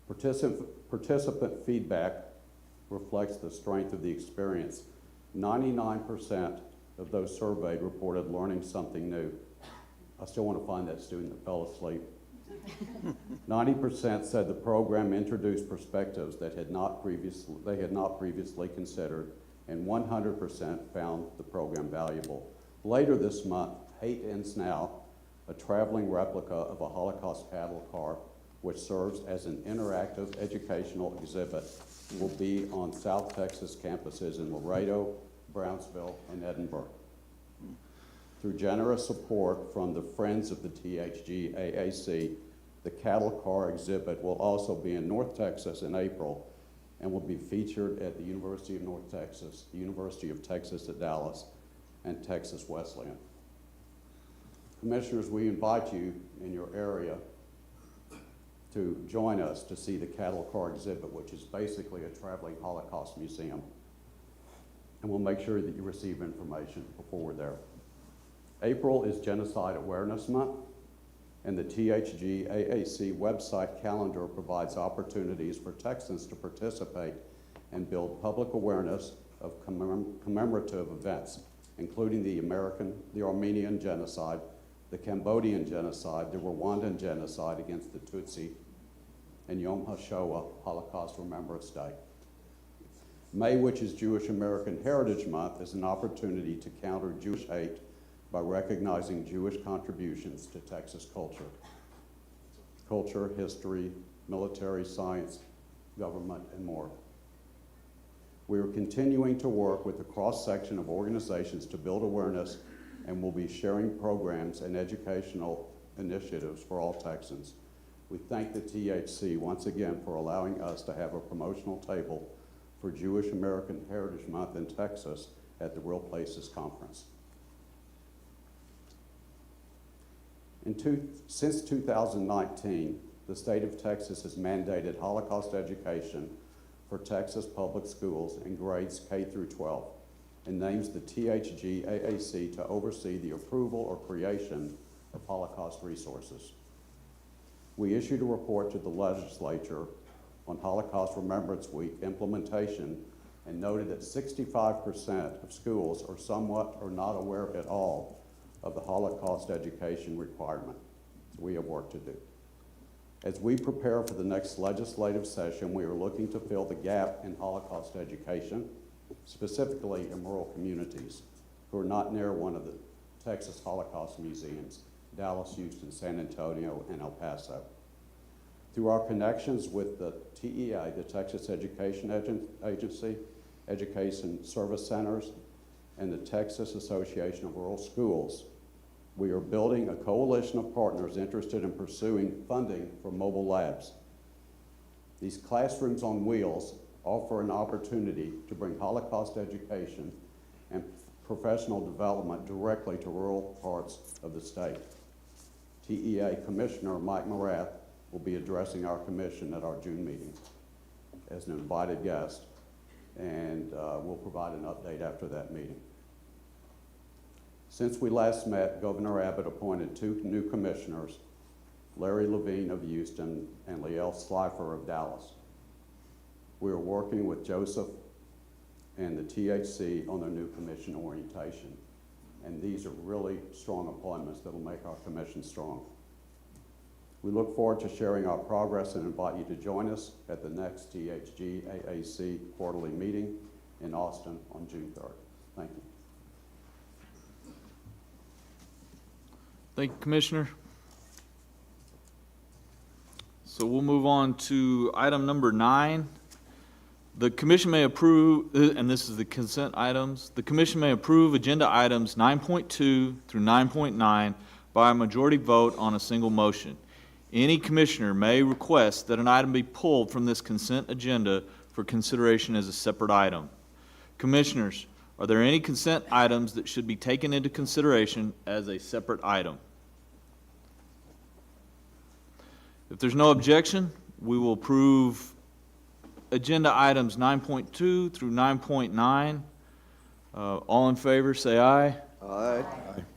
Participant feedback reflects the strength of the experience. 99% of those surveyed reported learning something new. I still want to find that student that fell asleep. 90% said the program introduced perspectives that they had not previously considered, and 100% found the program valuable. Later this month, Hate Ends Now, a traveling replica of a Holocaust cattle car, which serves as an interactive educational exhibit, will be on South Texas campuses in Laredo, Brownsville, and Edinburgh. Through generous support from the Friends of the THG AAC, the cattle car exhibit will also be in North Texas in April and will be featured at the University of North Texas, the University of Texas at Dallas, and Texas Wesleyan. Commissioners, we invite you in your area to join us to see the cattle car exhibit, which is basically a traveling Holocaust museum. And we'll make sure that you receive information before we're there. April is Genocide Awareness Month, and the THG AAC website calendar provides opportunities for Texans to participate and build public awareness of commemorative events, including the Armenian genocide, the Cambodian genocide, the Rwandan genocide against the Tutsi, and Yom HaShoah, Holocaust Remembrance Day. May, which is Jewish American Heritage Month, is an opportunity to counter Jewish hate by recognizing Jewish contributions to Texas culture, history, military, science, government, and more. We are continuing to work with a cross-section of organizations to build awareness, and will be sharing programs and educational initiatives for all Texans. We thank the THC once again for allowing us to have a promotional table for Jewish American Heritage Month in Texas at the Real Places Conference. Since 2019, the state of Texas has mandated Holocaust education for Texas public schools in grades K through 12, and names the THG AAC to oversee the approval or creation of Holocaust resources. We issued a report to the legislature on Holocaust Remembrance Week implementation and noted that 65% of schools are somewhat or not aware at all of the Holocaust education requirement. We have work to do. As we prepare for the next legislative session, we are looking to fill the gap in Holocaust education, specifically in rural communities who are not near one of the Texas Holocaust museums, Dallas, Houston, San Antonio, and El Paso. Through our connections with the TEA, the Texas Education Agency, Education Service Centers, and the Texas Association of Rural Schools, we are building a coalition of partners interested in pursuing funding for mobile labs. These classrooms on wheels offer an opportunity to bring Holocaust education and professional development directly to rural parts of the state. TEA Commissioner Mike Morath will be addressing our commission at our June meeting as an invited guest, and we'll provide an update after that meeting. Since we last met, Governor Abbott appointed 2 new commissioners, Larry Levine of Houston and Liel Slifer of Dallas. We are working with Joseph and the THC on their new commission orientation, and these are really strong appointments that will make our commission strong. We look forward to sharing our progress and invite you to join us at the next THG AAC quarterly meeting in Austin on June 3rd. Thank you. Thank you, Commissioner. So we'll move on to item number 9, The commission may approve, and this is the consent items, the commission may approve agenda items 9.2 through 9.9 by a majority vote on a single motion. Any commissioner may request that an item be pulled from this consent agenda for consideration as a separate item. Commissioners, are there any consent items that should be taken into consideration as a separate item? If there's no objection, we will approve agenda items 9.2 through 9.9. All in favor, say aye. Aye.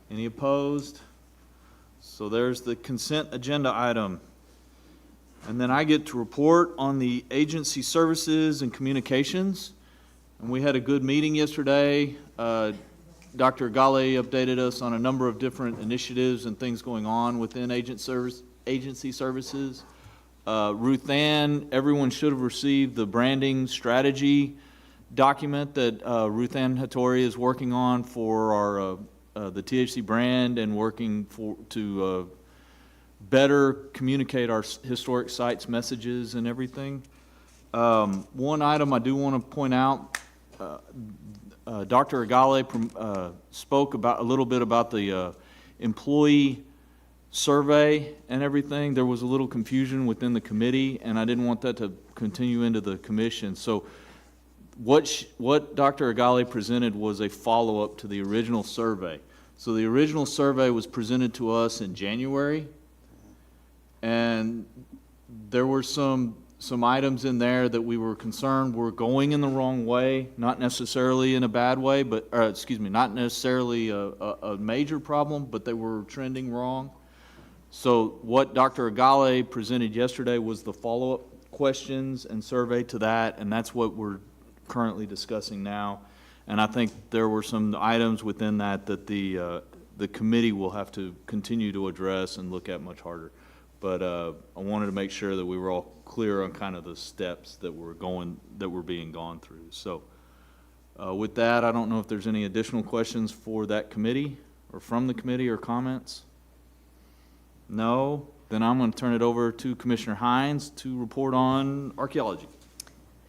Any opposed? So there's the consent agenda item. And then I get to report on the agency services and communications. And we had a good meeting yesterday. Dr. Gale updated us on a number of different initiatives and things going on within agency services. Ruth Ann, everyone should have received the branding strategy document that Ruth Ann Hattori is working on for our the THC brand and working to better communicate our historic sites messages and everything. One item I do want to point out, Dr. Agale spoke a little bit about the employee survey and everything. There was a little confusion within the committee, and I didn't want that to continue into the commission. So what Dr. Agale presented was a follow-up to the original survey. So the original survey was presented to us in January, and there were some items in there that we were concerned were going in the wrong way, not necessarily in a bad way, but not necessarily a major problem, but they were trending wrong. So what Dr. Agale presented yesterday was the follow-up questions and survey to that, and that's what we're currently discussing now. And I think there were some items within that the committee will have to continue to address and look at much harder. But I wanted to make sure that we were all clear on kind of the steps that were being gone through. So with that, I don't know if there's any additional questions for that committee or from the committee or comments. No? Then I'm going to turn it over to Commissioner Hines to report on archaeology.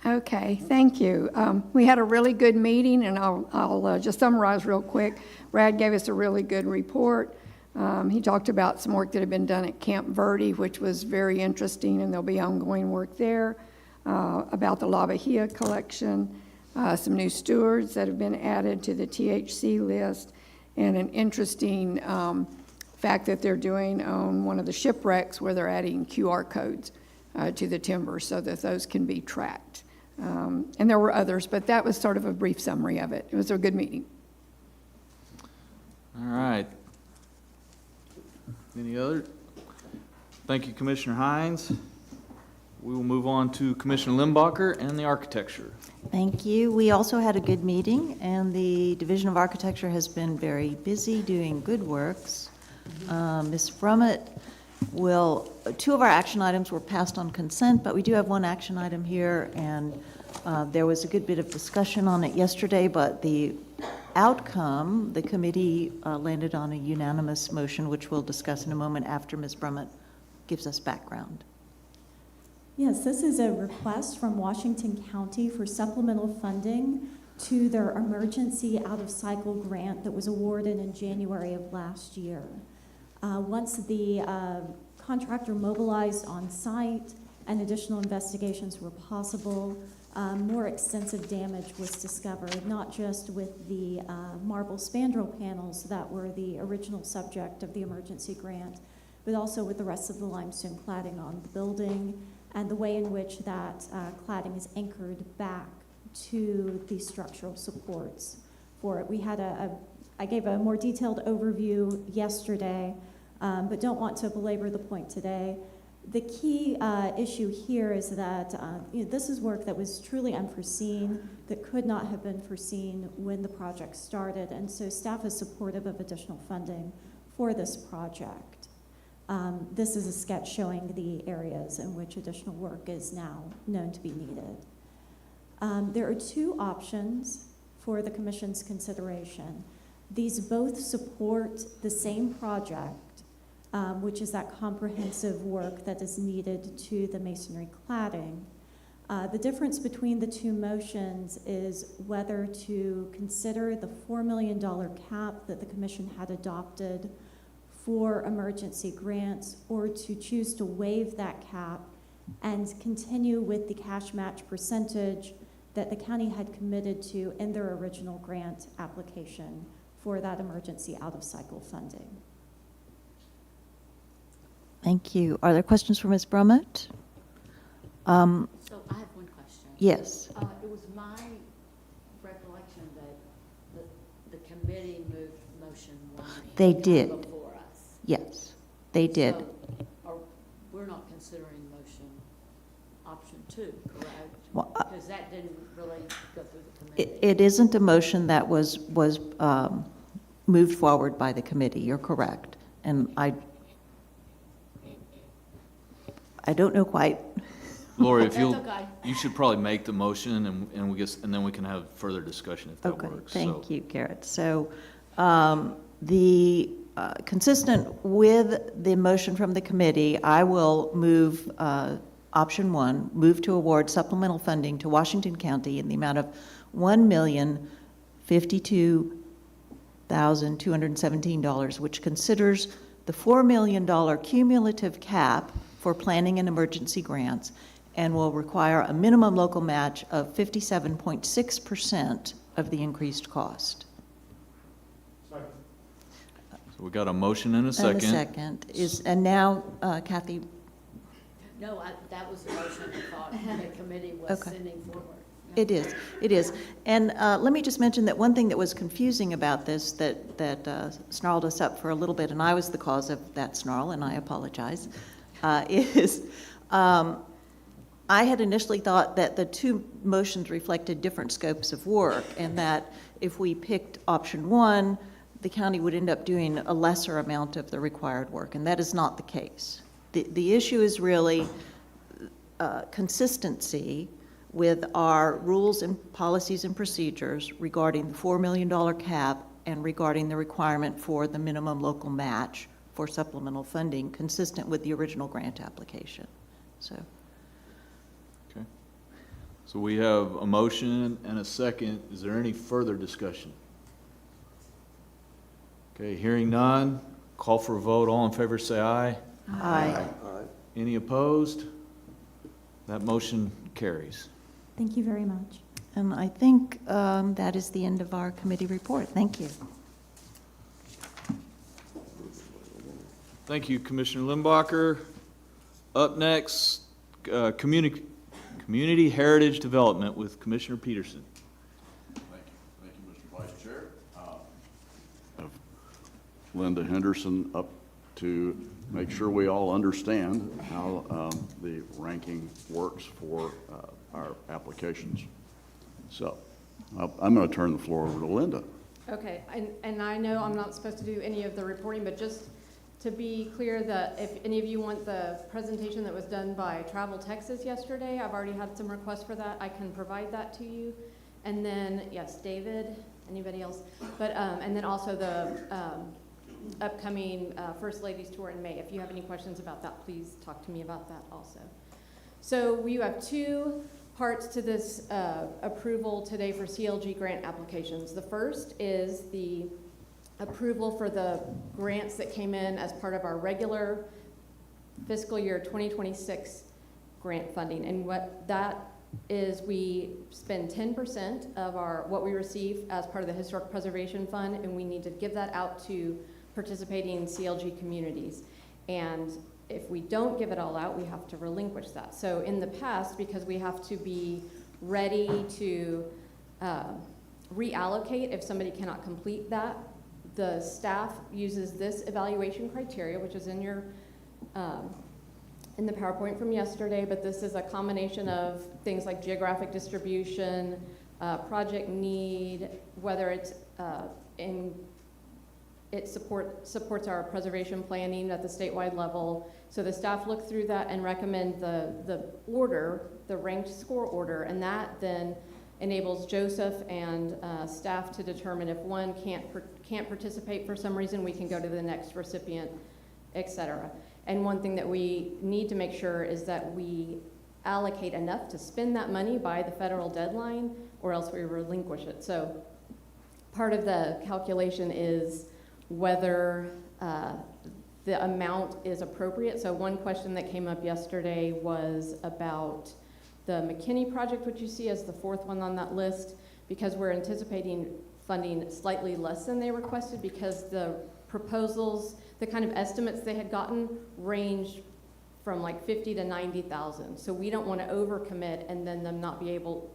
Okay, thank you. We had a really good meeting, and I'll just summarize real quick. Brad gave us a really good report. He talked about some work that had been done at Camp Verde, which was very interesting, and there'll be ongoing work there, about the La Bahia collection, some new stewards that have been added to the THC list, and an interesting fact that they're doing on one of the shipwrecks where they're adding QR codes to the timber so that those can be tracked. And there were others, but that was sort of a brief summary of it. It was a good meeting. All right. Any other? Thank you, Commissioner Hines. We will move on to Commissioner Limbacher and the architecture. Thank you. We also had a good meeting, and the Division of Architecture has been very busy doing good works. Ms. Brummett two of our action items were passed on consent, but we do have one action item here, and there was a good bit of discussion on it yesterday, but the outcome, the committee landed on a unanimous motion, which we'll discuss in a moment after Ms. Brummett gives us background. Yes, this is a request from Washington County for supplemental funding to their emergency out-of-cycle grant that was awarded in January of last year. Once the contractor mobilized on site and additional investigations were possible, more extensive damage was discovered, not just with the marble spandrel panels that were the original subject of the emergency grant, but also with the rest of the limestone cladding on the building and the way in which that cladding is anchored back to the structural supports for it. We had I gave a more detailed overview yesterday, but don't want to belabor the point today. The key issue here is that this is work that was truly unforeseen, that could not have been foreseen when the project started, and so staff is supportive of additional funding for this project. This is a sketch showing the areas in which additional work is now known to be needed. There are two options for the Commission's consideration. These both support the same project, which is that comprehensive work that is needed to the masonry cladding. The difference between the two motions is whether to consider the $4 million cap that the commission had adopted for emergency grants, or to choose to waive that cap and continue with the cash match percentage that the county had committed to in their original grant application for that emergency out-of-cycle funding. Thank you. Are there questions for Ms. Brummett? So I have one question. Yes. It was my recollection that the committee moved motion one. They did. Before us. Yes, they did. So we're not considering motion option 2, correct? Well, Because that didn't really go through the committee. It isn't a motion that was moved forward by the committee. You're correct. And I don't know quite. Lori, if That's you'll, okay. you should probably make the motion and then we can have further discussion if that Okay, works. thank So- you, Garrett. So consistent with the motion from the committee, I will move option 1, move to award supplemental funding to Washington County in the amount of $1,052,217, which considers the $4 million cumulative cap for planning and emergency grants, and will require a minimum local match of 57.6% of the increased cost. So we got a motion and a second. And a second. And now, Kathy, No, that was the motion I thought the committee was Okay. sending forward. it is. And let me just mention that one thing that was confusing about this that snarled us up for a little bit, and I was the cause of that snarl, and I apologize, is I had initially thought that the two motions reflected different scopes of work, and that if we picked option 1, the county would end up doing a lesser amount of the required work, and that is not the case. The issue is really consistency with our rules and policies and procedures regarding the $4 million cap and regarding the requirement for the minimum local match for supplemental funding, consistent with the original grant application. So. Okay. So we have a motion and a second. Is there any further discussion? Okay, hearing none, call for a vote. All in favor say aye. Aye. Any opposed? That motion carries. Thank you very much. And I think that is the end of our committee report. Thank you. Thank you, Commissioner Limbacher. Up next, Community Heritage Development with Commissioner Peterson. Thank you, Mr. Vice Chair. Linda Henderson up to make sure we all understand how the ranking works for our applications. So I'm going to turn the floor over to Linda. Okay, and I know I'm not supposed to do any of the reporting, but just to be clear that if any of you want the presentation that was done by Travel Texas yesterday, I've already had some requests for that. I can provide that to you. And then, yes, David, anybody else? But, and then also the upcoming First Ladies Tour in May. If you have any questions about that, please talk to me about that also. So you have two parts to this approval today for CLG grant applications. The first is the approval for the grants that came in as part of our regular fiscal year 2026 grant funding. And what that is, we spend 10% of what we receive as part of the Historic Preservation Fund, and we need to give that out to participating CLG communities. And if we don't give it all out, we have to relinquish that. So in the past, because we have to be ready to reallocate if somebody cannot complete that, the staff uses this evaluation criteria, which is in your in the PowerPoint from yesterday, but this is a combination of things like geographic distribution, project need, whether it's it supports our preservation planning at the statewide level. So the staff look through that and recommend the order, the ranked score order, and that then enables Joseph and staff to determine if one can't participate for some reason, we can go to the next recipient, et cetera. And one thing that we need to make sure is that we allocate enough to spend that money by the federal deadline, or else we relinquish it. So part of the calculation is whether the amount is appropriate. So one question that came up yesterday was about the McKinney project, which you see as the fourth one on that list, because we're anticipating funding slightly less than they requested, because the proposals, the kind of estimates they had gotten ranged from like 50 to 90,000. So we don't want to overcommit and then them not be able,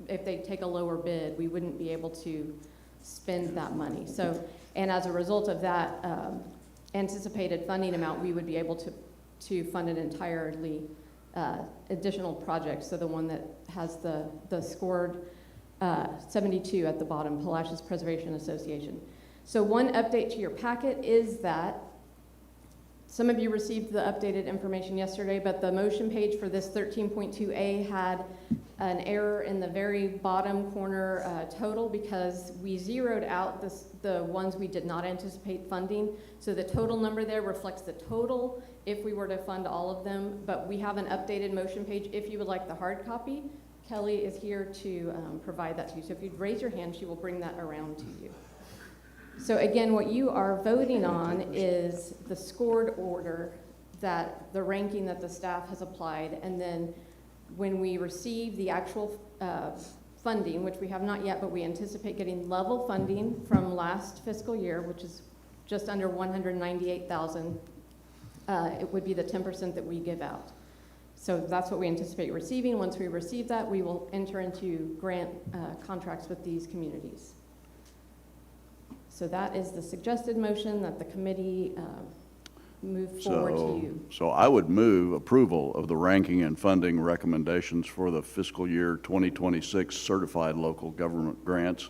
if they take a lower bid, we wouldn't be able to spend that money. So, and as a result of that anticipated funding amount, we would be able to fund an entirely additional project. So the one that has the scored 72 at the bottom, Palacios Preservation Association. So one update to your packet is that some of you received the updated information yesterday, but the motion page for this 13.2A had an error in the very bottom corner total, because we zeroed out the ones we did not anticipate funding. So the total number there reflects the total if we were to fund all of them, but we have an updated motion page if you would like the hard copy. Kelly is here to provide that to you. So if you'd raise your hand, she will bring that around to you. So again, what you are voting on is the scored order, that the ranking that the staff has applied, and then when we receive the actual funding, which we have not yet, but we anticipate getting level funding from last fiscal year, which is just under 198,000, it would be the 10% that we give out. So that's what we anticipate receiving. Once we receive that, we will enter into grant contracts with these communities. So that is the suggested motion that the committee move forward to you. So I would move approval of the ranking and funding recommendations for the fiscal year 2026 certified local government grants.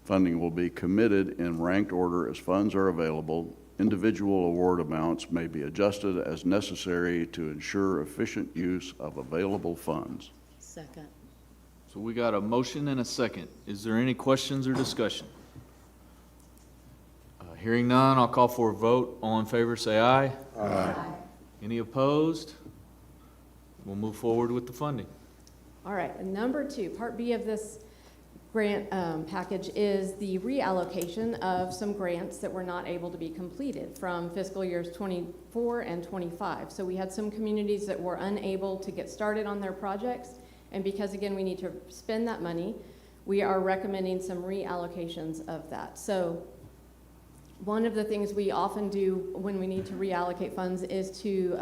Funding will be committed in ranked order as funds are available. Individual award amounts may be adjusted as necessary to ensure efficient use of available funds. Second. So we got a motion and a second. Is there any questions or discussion? Hearing none, I'll call for a vote. All in favor, say aye. Aye. Any opposed? We'll move forward with the funding. All right, and number two, part B of this grant package is the reallocation of some grants that were not able to be completed from fiscal years 24 and 25. So we had some communities that were unable to get started on their projects, and because again, we need to spend that money, we are recommending some reallocations of that. So one of the things we often do when we need to reallocate funds is to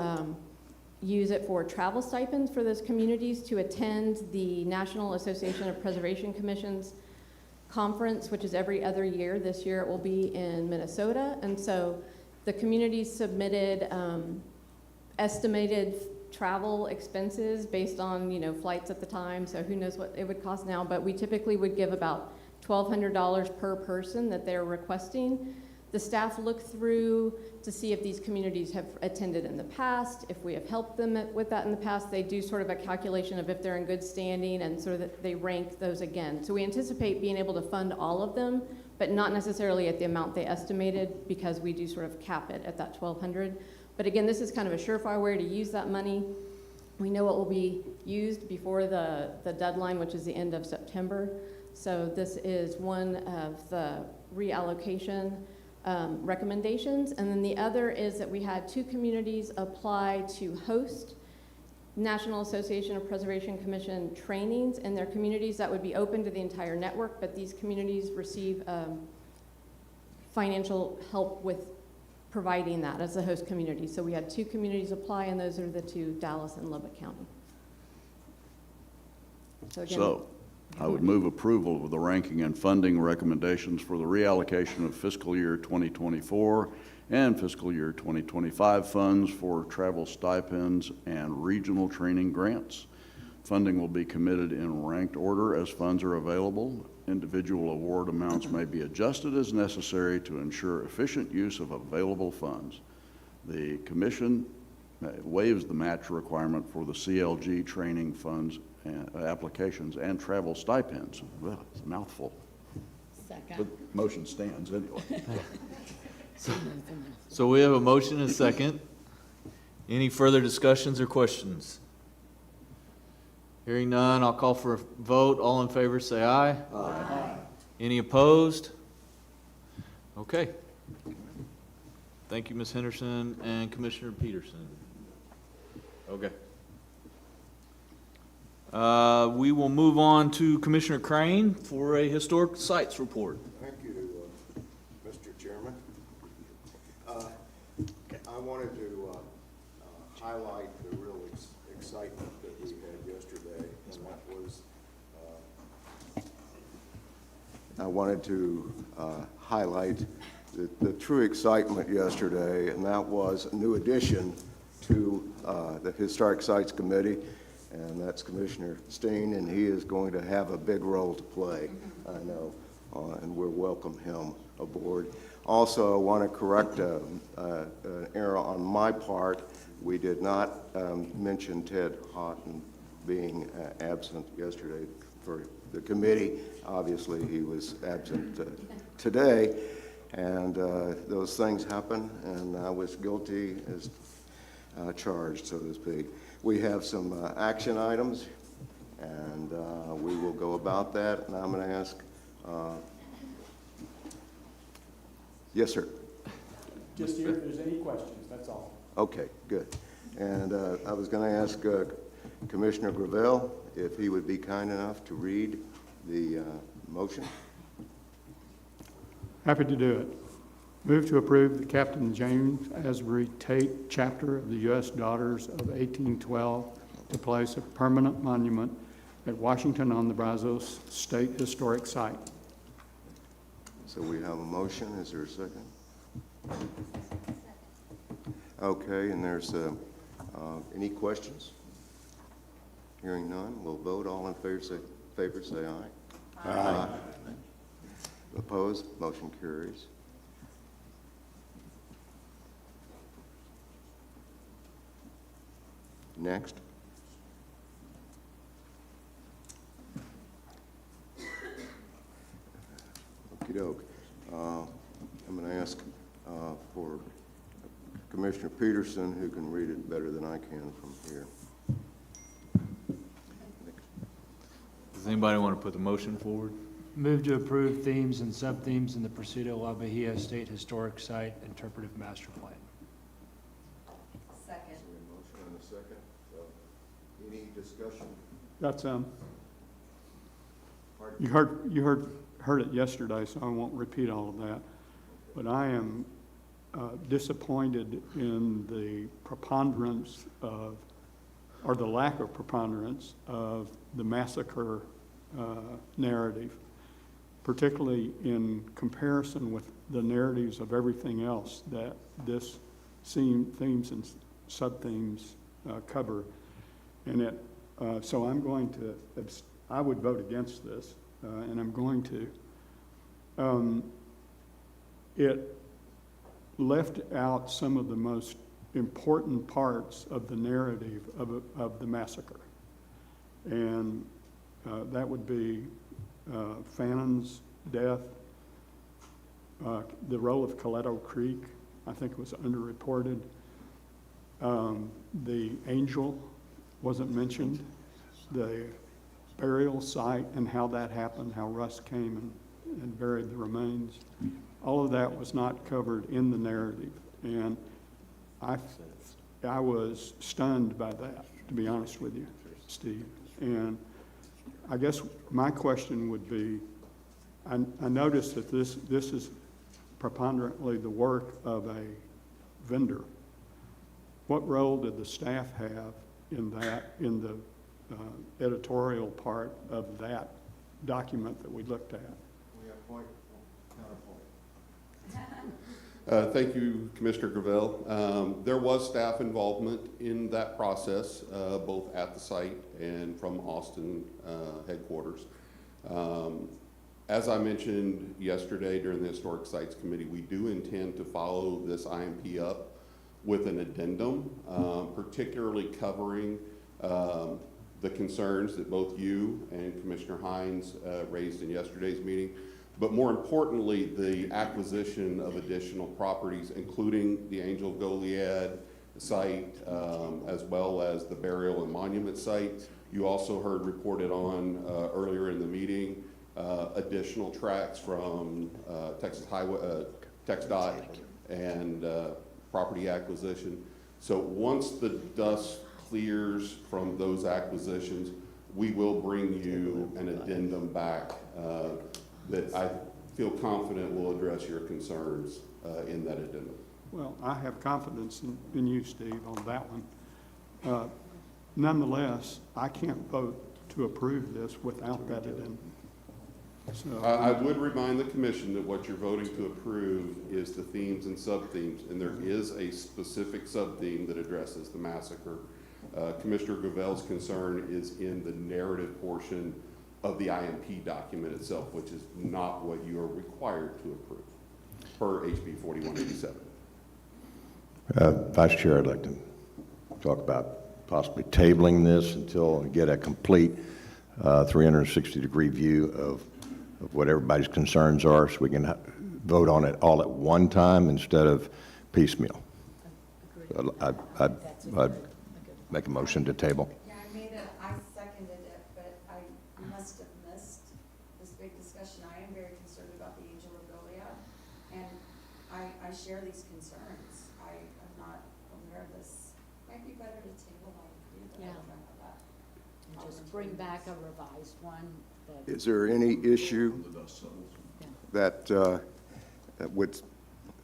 use it for travel stipends for those communities to attend the National Association of Preservation Commissions conference, which is every other year. This year it will be in Minnesota. And so the communities submitted estimated travel expenses based on, flights at the time. So who knows what it would cost now, but we typically would give about $1,200 per person that they're requesting. The staff look through to see if these communities have attended in the past, if we have helped them with that in the past. They do sort of a calculation of if they're in good standing, and sort of that they rank those again. So we anticipate being able to fund all of them, but not necessarily at the amount they estimated, because we do sort of cap it at that $1,200. But again, this is kind of a surefire way to use that money. We know it will be used before the deadline, which is the end of September. So this is one of the reallocation recommendations. And then the other is that we had 2 communities apply to host National Association of Preservation Commission trainings in their communities. That would be open to the entire network, but these communities receive financial help with providing that as a host community. So we had 2 communities apply, and those are the 2, Dallas and Lubbock County. So I would move approval of the ranking and funding recommendations for the reallocation of fiscal year 2024 and fiscal year 2025 funds for travel stipends and regional training grants. Funding will be committed in ranked order as funds are available. Individual award amounts may be adjusted as necessary to ensure efficient use of available funds. The Commission waives the match requirement for the CLG training funds applications and travel stipends. Well, it's a mouthful. Second. But motion stands anyway. So we have a motion and a second. Any further discussions or questions? Hearing none, I'll call for a vote. All in favor, say aye. Aye. Any opposed? Okay. Thank you, Ms. Henderson and Commissioner Peterson. Okay. We will move on to Commissioner Crane for a historic sites report. Thank you, Mr. Chairman. I wanted to highlight the real excitement that we had yesterday, and that was, I wanted to highlight the true excitement yesterday, and that was a new addition to the Historic Sites Committee, and that's Commissioner Steen, and he is going to have a big role to play, I know, and we'll welcome him aboard. Also, I want to correct an error on my part. We did not mention Ted Houghton being absent yesterday for the committee. Obviously, he was absent today, and those things happen, and I was guilty as charged, so to speak. We have some action items, and we will go about that, and I'm going to ask, yes, sir. Just here if there's any questions, that's all. Okay, good. And I was going to ask Commissioner Gravel if he would be kind enough to read the motion. Happy to do it. Move to approve the Captain James Asbury Tate chapter of the U.S. Daughters of 1812 to place a permanent monument at Washington on the Brazos State Historic Site. So we have a motion. Is there a second? Okay, and there's any questions? Hearing none, we'll vote. All in favor say aye. Aye. Opposed? Motion carries. Next. Okey-doke. I'm going to ask for Commissioner Peterson, who can read it better than I can from here. Does anybody want to put the motion forward? Move to approve themes and sub-themes in the Presidio La Bahia State Historic Site Interpretive Master Plan. Second. Motion and a second. So, any discussion? That's you heard it yesterday, so I won't repeat all of that. But I am disappointed in the preponderance of, or the lack of preponderance of the massacre narrative, particularly in comparison with the narratives of everything else that this themes and sub-themes cover. And so I'm going to, I would vote against this, and I'm going to. It left out some of the most important parts of the narrative of the massacre. And that would be Fannon's death, the role of Coleto Creek, I think was underreported. The angel wasn't mentioned, the burial site and how that happened, how Russ came and buried the remains. All of that was not covered in the narrative. And I was stunned by that, to be honest with you, Steve. And I guess my question would be, I noticed that this is preponderantly the work of a vendor. What role did the staff have in that, in the editorial part of that document that we looked at? We have point, counterpoint. Thank you, Commissioner Gravel. There was staff involvement in that process, both at the site and from Austin headquarters. As I mentioned yesterday during the Historic Sites Committee, we do intend to follow this IMP up with an addendum, particularly covering the concerns that both you and Commissioner Hines raised in yesterday's meeting. But more importantly, the acquisition of additional properties, including the Angel Goliad site, as well as the burial and monument site, You also heard reported on earlier in the meeting, additional tracks from Texas Highway, TxDOT, and property acquisition. So once the dust clears from those acquisitions, we will bring you an addendum back that I feel confident will address your concerns in that addendum. Well, I have confidence in you, Steve, on that one. Nonetheless, I can't vote to approve this without that addendum. So, I would remind the commission that what you're voting to approve is the themes and sub-themes, and there is a specific sub-theme that addresses the massacre. Commissioner Gravel's concern is in the narrative portion of the IMP document itself, which is not what you are required to approve per HB 4187. Vice Chair, I'd like to talk about possibly tabling this until we get a complete 360-degree view of what everybody's concerns are, so we can vote on it all at one time instead of piecemeal. I'd make a motion to table. Yeah, I seconded it, but I must have missed this big discussion. I am very concerned about the Angel of Gilead, and I share these concerns. I am not aware of this. Might be better to table, I agree, but I don't know about that. And just bring back a revised one. Is there any issue that that would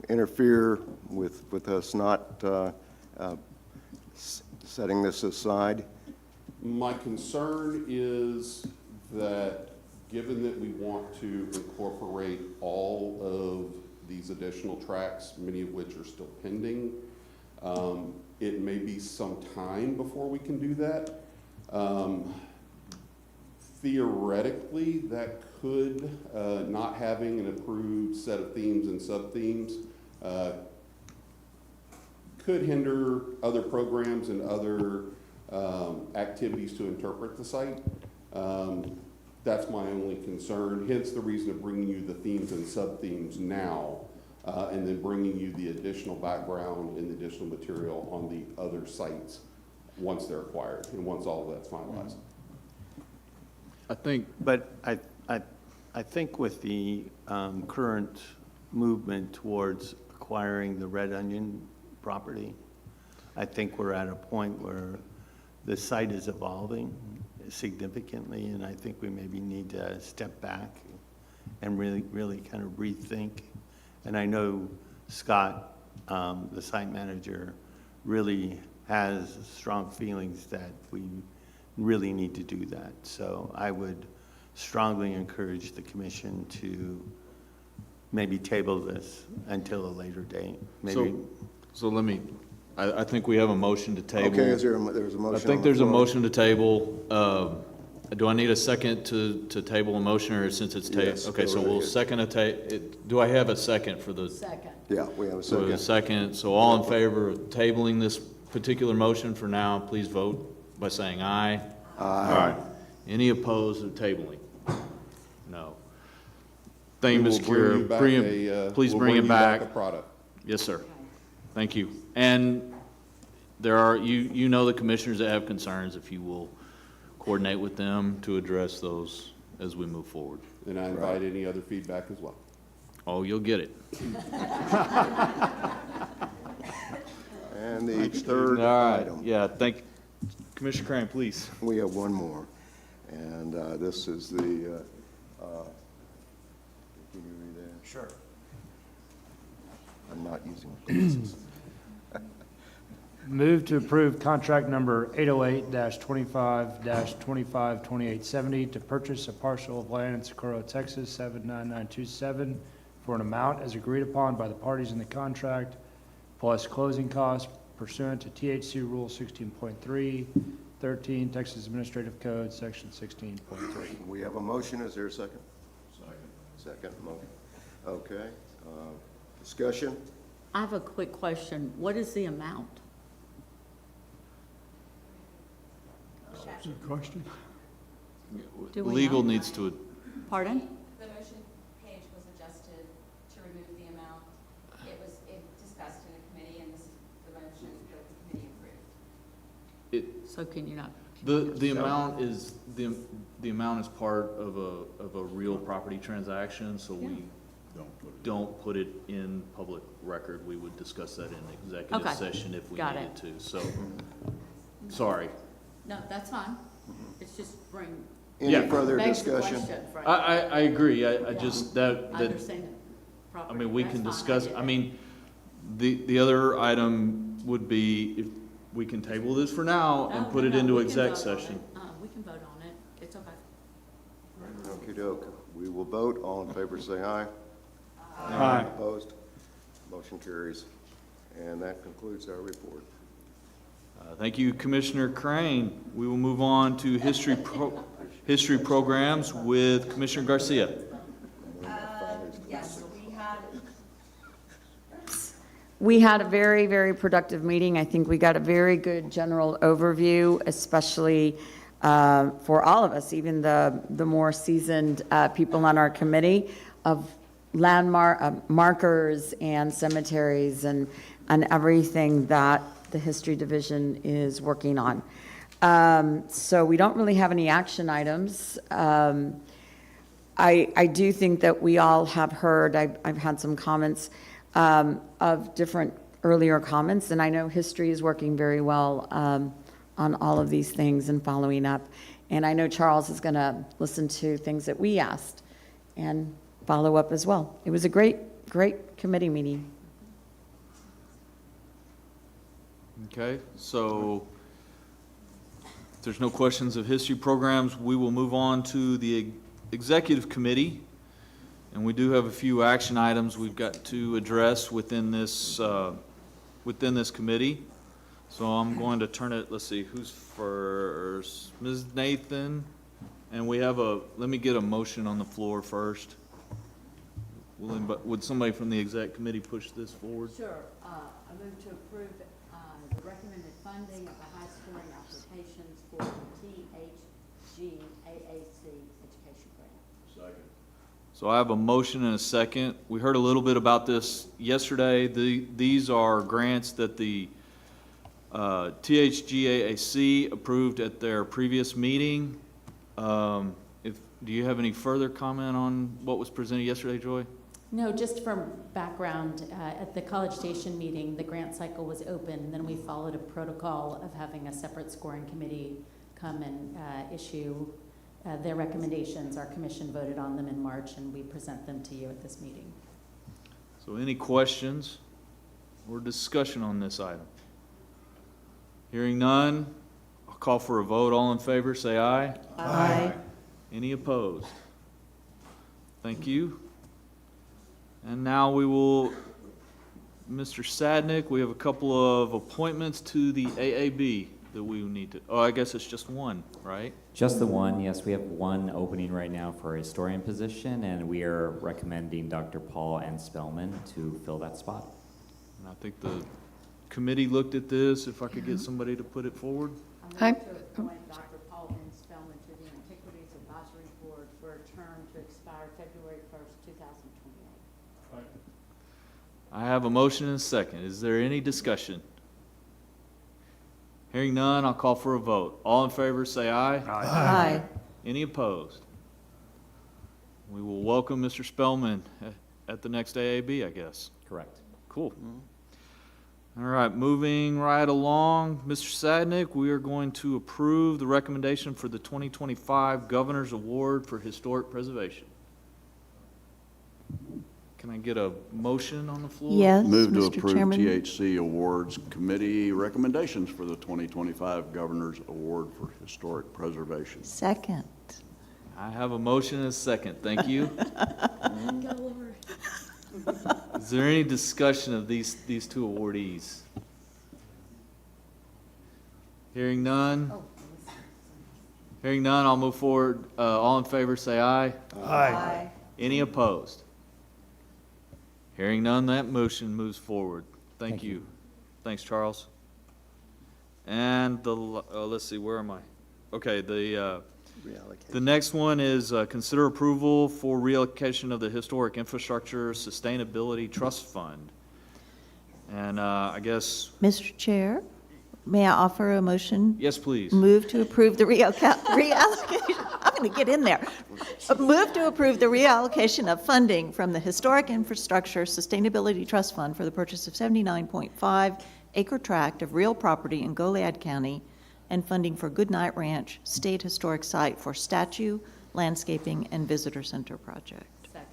interfere with us not setting this aside? My concern is that given that we want to incorporate all of these additional tracks, many of which are still pending, it may be some time before we can do that. Theoretically, that could, not having an approved set of themes and sub-themes, could hinder other programs and other activities to interpret the site. That's my only concern, hence the reason of bringing you the themes and sub-themes now, and then bringing you the additional background and the additional material on the other sites once they're acquired and once all of that's finalized. But I think with the current movement towards acquiring the Red Onion property, I think we're at a point where the site is evolving significantly, and I think we maybe need to step back and really kind of rethink. And I know Scott, the site manager, really has strong feelings that we really need to do that. So I would strongly encourage the commission to maybe table this until a later date. Maybe. So let me, I think we have a motion to table. Okay, there's a motion I think on the there's a floor. motion to table. Do I need a second to table a motion, or since it's tabled? Yes, Okay, go so right we'll ahead. second do I have a second for the? Second. Yeah, we have a So second. a second, so all in favor of tabling this particular motion for now, please vote by saying aye. Aye. Any opposed of tabling? No. Thank you, We will Mr. bring you back Kira. Please we'll bring you it back. a product. Yes, sir. Thank you. And there are, you know the commissioners that have concerns, if you will coordinate with them to address those as we move forward. And I invite any other feedback as well. Oh, you'll get it. And the third All right, item. yeah, Commissioner Crane, please. We have one more, and this is the, can you read that? Sure. I'm not using glasses. Move to approve contract number 808-25-252870 to purchase a parcel of land in Socorro, Texas, 79927, for an amount as agreed upon by the parties in the contract, plus closing costs pursuant to THC Rule 16.3, 13, Texas Administrative Code, Section 16.3. We have a motion, is there a second? Second motion. Okay, discussion? I have a quick question. What is the amount? That's a question. Do we Legal know? needs to, Pardon? The motion page was adjusted to remove the amount. It was discussed in a committee, and this is the motion that the committee approved. So can you not? The amount is, the amount is part of a real property transaction, so we don't put it in public record. We would discuss that in executive Okay. session if we Got needed to, so, sorry. No, that's fine. It's just bring. Any further begs the discussion? question, Frank. I agree, I just, I that, understand it I properly. mean, we That's can fine. discuss, get I that. mean, the other item would be if we can table this for now and No, put no, it no, into we can exec vote on session. it. We can vote on it. It's okay. Okey-doke. We will vote. All in favor, say aye. Aye. Opposed? Motion carries. And that concludes our report. Thank you, Commissioner Crane. We will move on to history programs with Commissioner Garcia. Yes, we had a very, very productive meeting. I think we got a very good general overview, especially for all of us, even the more seasoned people on our committee, of landmark markers and cemeteries and everything that the History Division is working on. So we don't really have any action items. I do think that we all have heard, I've had some comments of different earlier comments, and I know history is working very well on all of these things and following up. And I know Charles is going to listen to things that we asked and follow up as well. It was a great committee meeting. Okay, so if there's no questions of history programs, we will move on to the executive committee. And we do have a few action items we've got to address within this committee. So I'm going to turn it, let's see, who's first? Ms. Nathan? And we have let me get a motion on the floor first. Would somebody from the exec committee push this forward? Sure. I move to approve the recommended funding of the high-scoring applications for the THG AAC education grant. Second. So I have a motion and a second. We heard a little bit about this yesterday. These are grants that the THGAAC approved at their previous meeting. Do you have any further comment on what was presented yesterday, Joy? No, just from background, at the College Station meeting, the grant cycle was open, and then we followed a protocol of having a separate scoring committee come and issue their recommendations. Our commission voted on them in March, and we present them to you at this meeting. So any questions or discussion on this item? Hearing none, I'll call for a vote. All in favor, say aye. Aye. Any opposed? Thank you. And now we will, Mr. Sadnick, we have a couple of appointments to the AAB that we need to, I guess it's just one, right? Just the one, yes. We have one opening right now for a historian position, and we are recommending Dr. Paul N. Spellman to fill that spot. And I think the committee looked at this, if I could get somebody to put it forward. I move to appoint Dr. Paul N. Spellman to the Antiquities Advisory Board for a term to expire February 1st, 2028. I have a motion and a second. Is there any discussion? Hearing none, I'll call for a vote. All in favor, say aye. Aye. Any opposed? We will welcome Mr. Spellman at the next AAB, I guess. Correct. Cool. All right, moving right along, Mr. Sadnick, we are going to approve the recommendation for the 2025 Governor's Award for Historic Preservation. Can I get a motion on the floor? Yes, Move to Mr. approve Chairman. THC Awards Committee recommendations for the 2025 Governor's Award for Historic Preservation. Second. I have a motion and a second. Thank you. Is there any discussion of these two awardees? Hearing none? Hearing none, I'll move forward. All in favor, say aye. Aye. Any opposed? Hearing none, that motion moves forward. Thank you. Thanks, Charles. And let's see, where am I? Okay, the next one is consider approval for reallocation of the Historic Infrastructure Sustainability Trust Fund. And I guess, Mr. Chair, May I offer a motion? Yes, please. Move to approve the reallocation, I'm going to get in there. Move to approve the reallocation of funding from the Historic Infrastructure Sustainability Trust Fund for the purchase of 79.5 acre tract of real property in Goliad County and funding for Goodnight Ranch State Historic Site for statue, landscaping, and visitor center project. Second.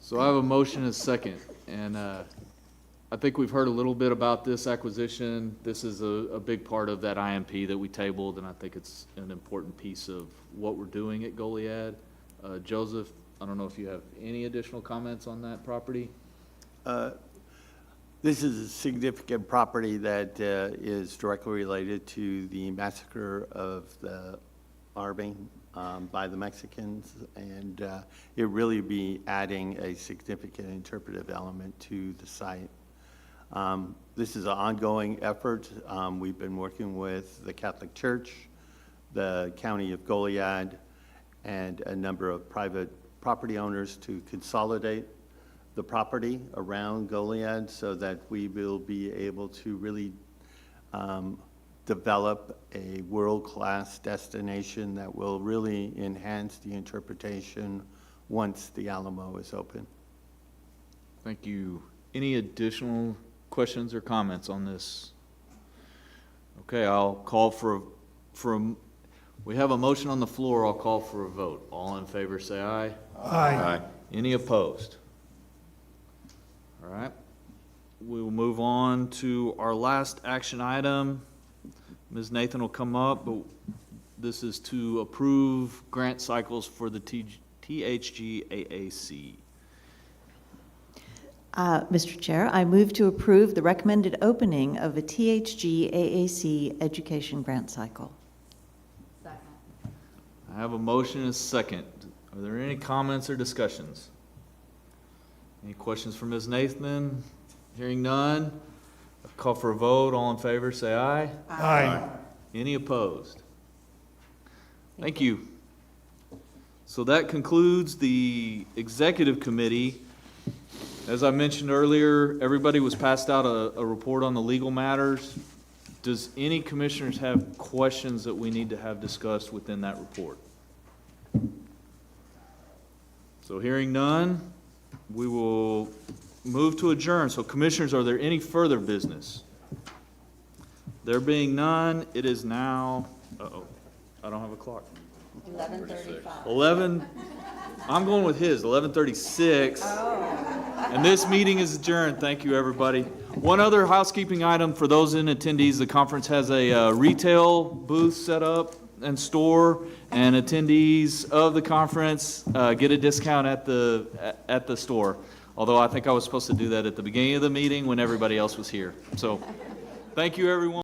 So I have a motion and a second, and I think we've heard a little bit about this acquisition. This is a big part of that IMP that we tabled, and I think it's an important piece of what we're doing at Goliad. Joseph, I don't know if you have any additional comments on that property? This is a significant property that is directly related to the massacre of the Army by the Mexicans, and it really be adding a significant interpretive element to the site. This is an ongoing effort. We've been working with the Catholic Church, the County of Goliad, and a number of private property owners to consolidate the property around Goliad so that we will be able to really develop a world-class destination that will really enhance the interpretation once the Alamo is open. Thank you. Any additional questions or comments on this? Okay, I'll call we have a motion on the floor. I'll call for a vote. All in favor, say aye. Aye. Any opposed? All right. We will move on to our last action item. Ms. Nathan will come up, but this is to approve grant cycles for the THG-AAC. Mr. Chair, I move to approve the recommended opening of a THG-AAC education grant cycle. Second. I have a motion and a second. Are there any comments or discussions? Any questions for Ms. Nathan? Hearing none, I'll call for a vote. All in favor, say aye. Aye. Any opposed? Thank you. So that concludes the executive committee. As I mentioned earlier, everybody was passed out a report on the legal matters. Does any commissioners have questions that we need to have discussed within that report? So hearing none, we will move to adjourn. So commissioners, are there any further business? There being none, it is now, I don't have a clock. 11:35. I'm going with his, 11:36. And this meeting is adjourned. Thank you, everybody. One other housekeeping item for those in attendees, the conference has a retail booth set up and store, and attendees of the conference get a discount at the store. Although I think I was supposed to do that at the beginning of the meeting when everybody else was here. So, thank you, everyone.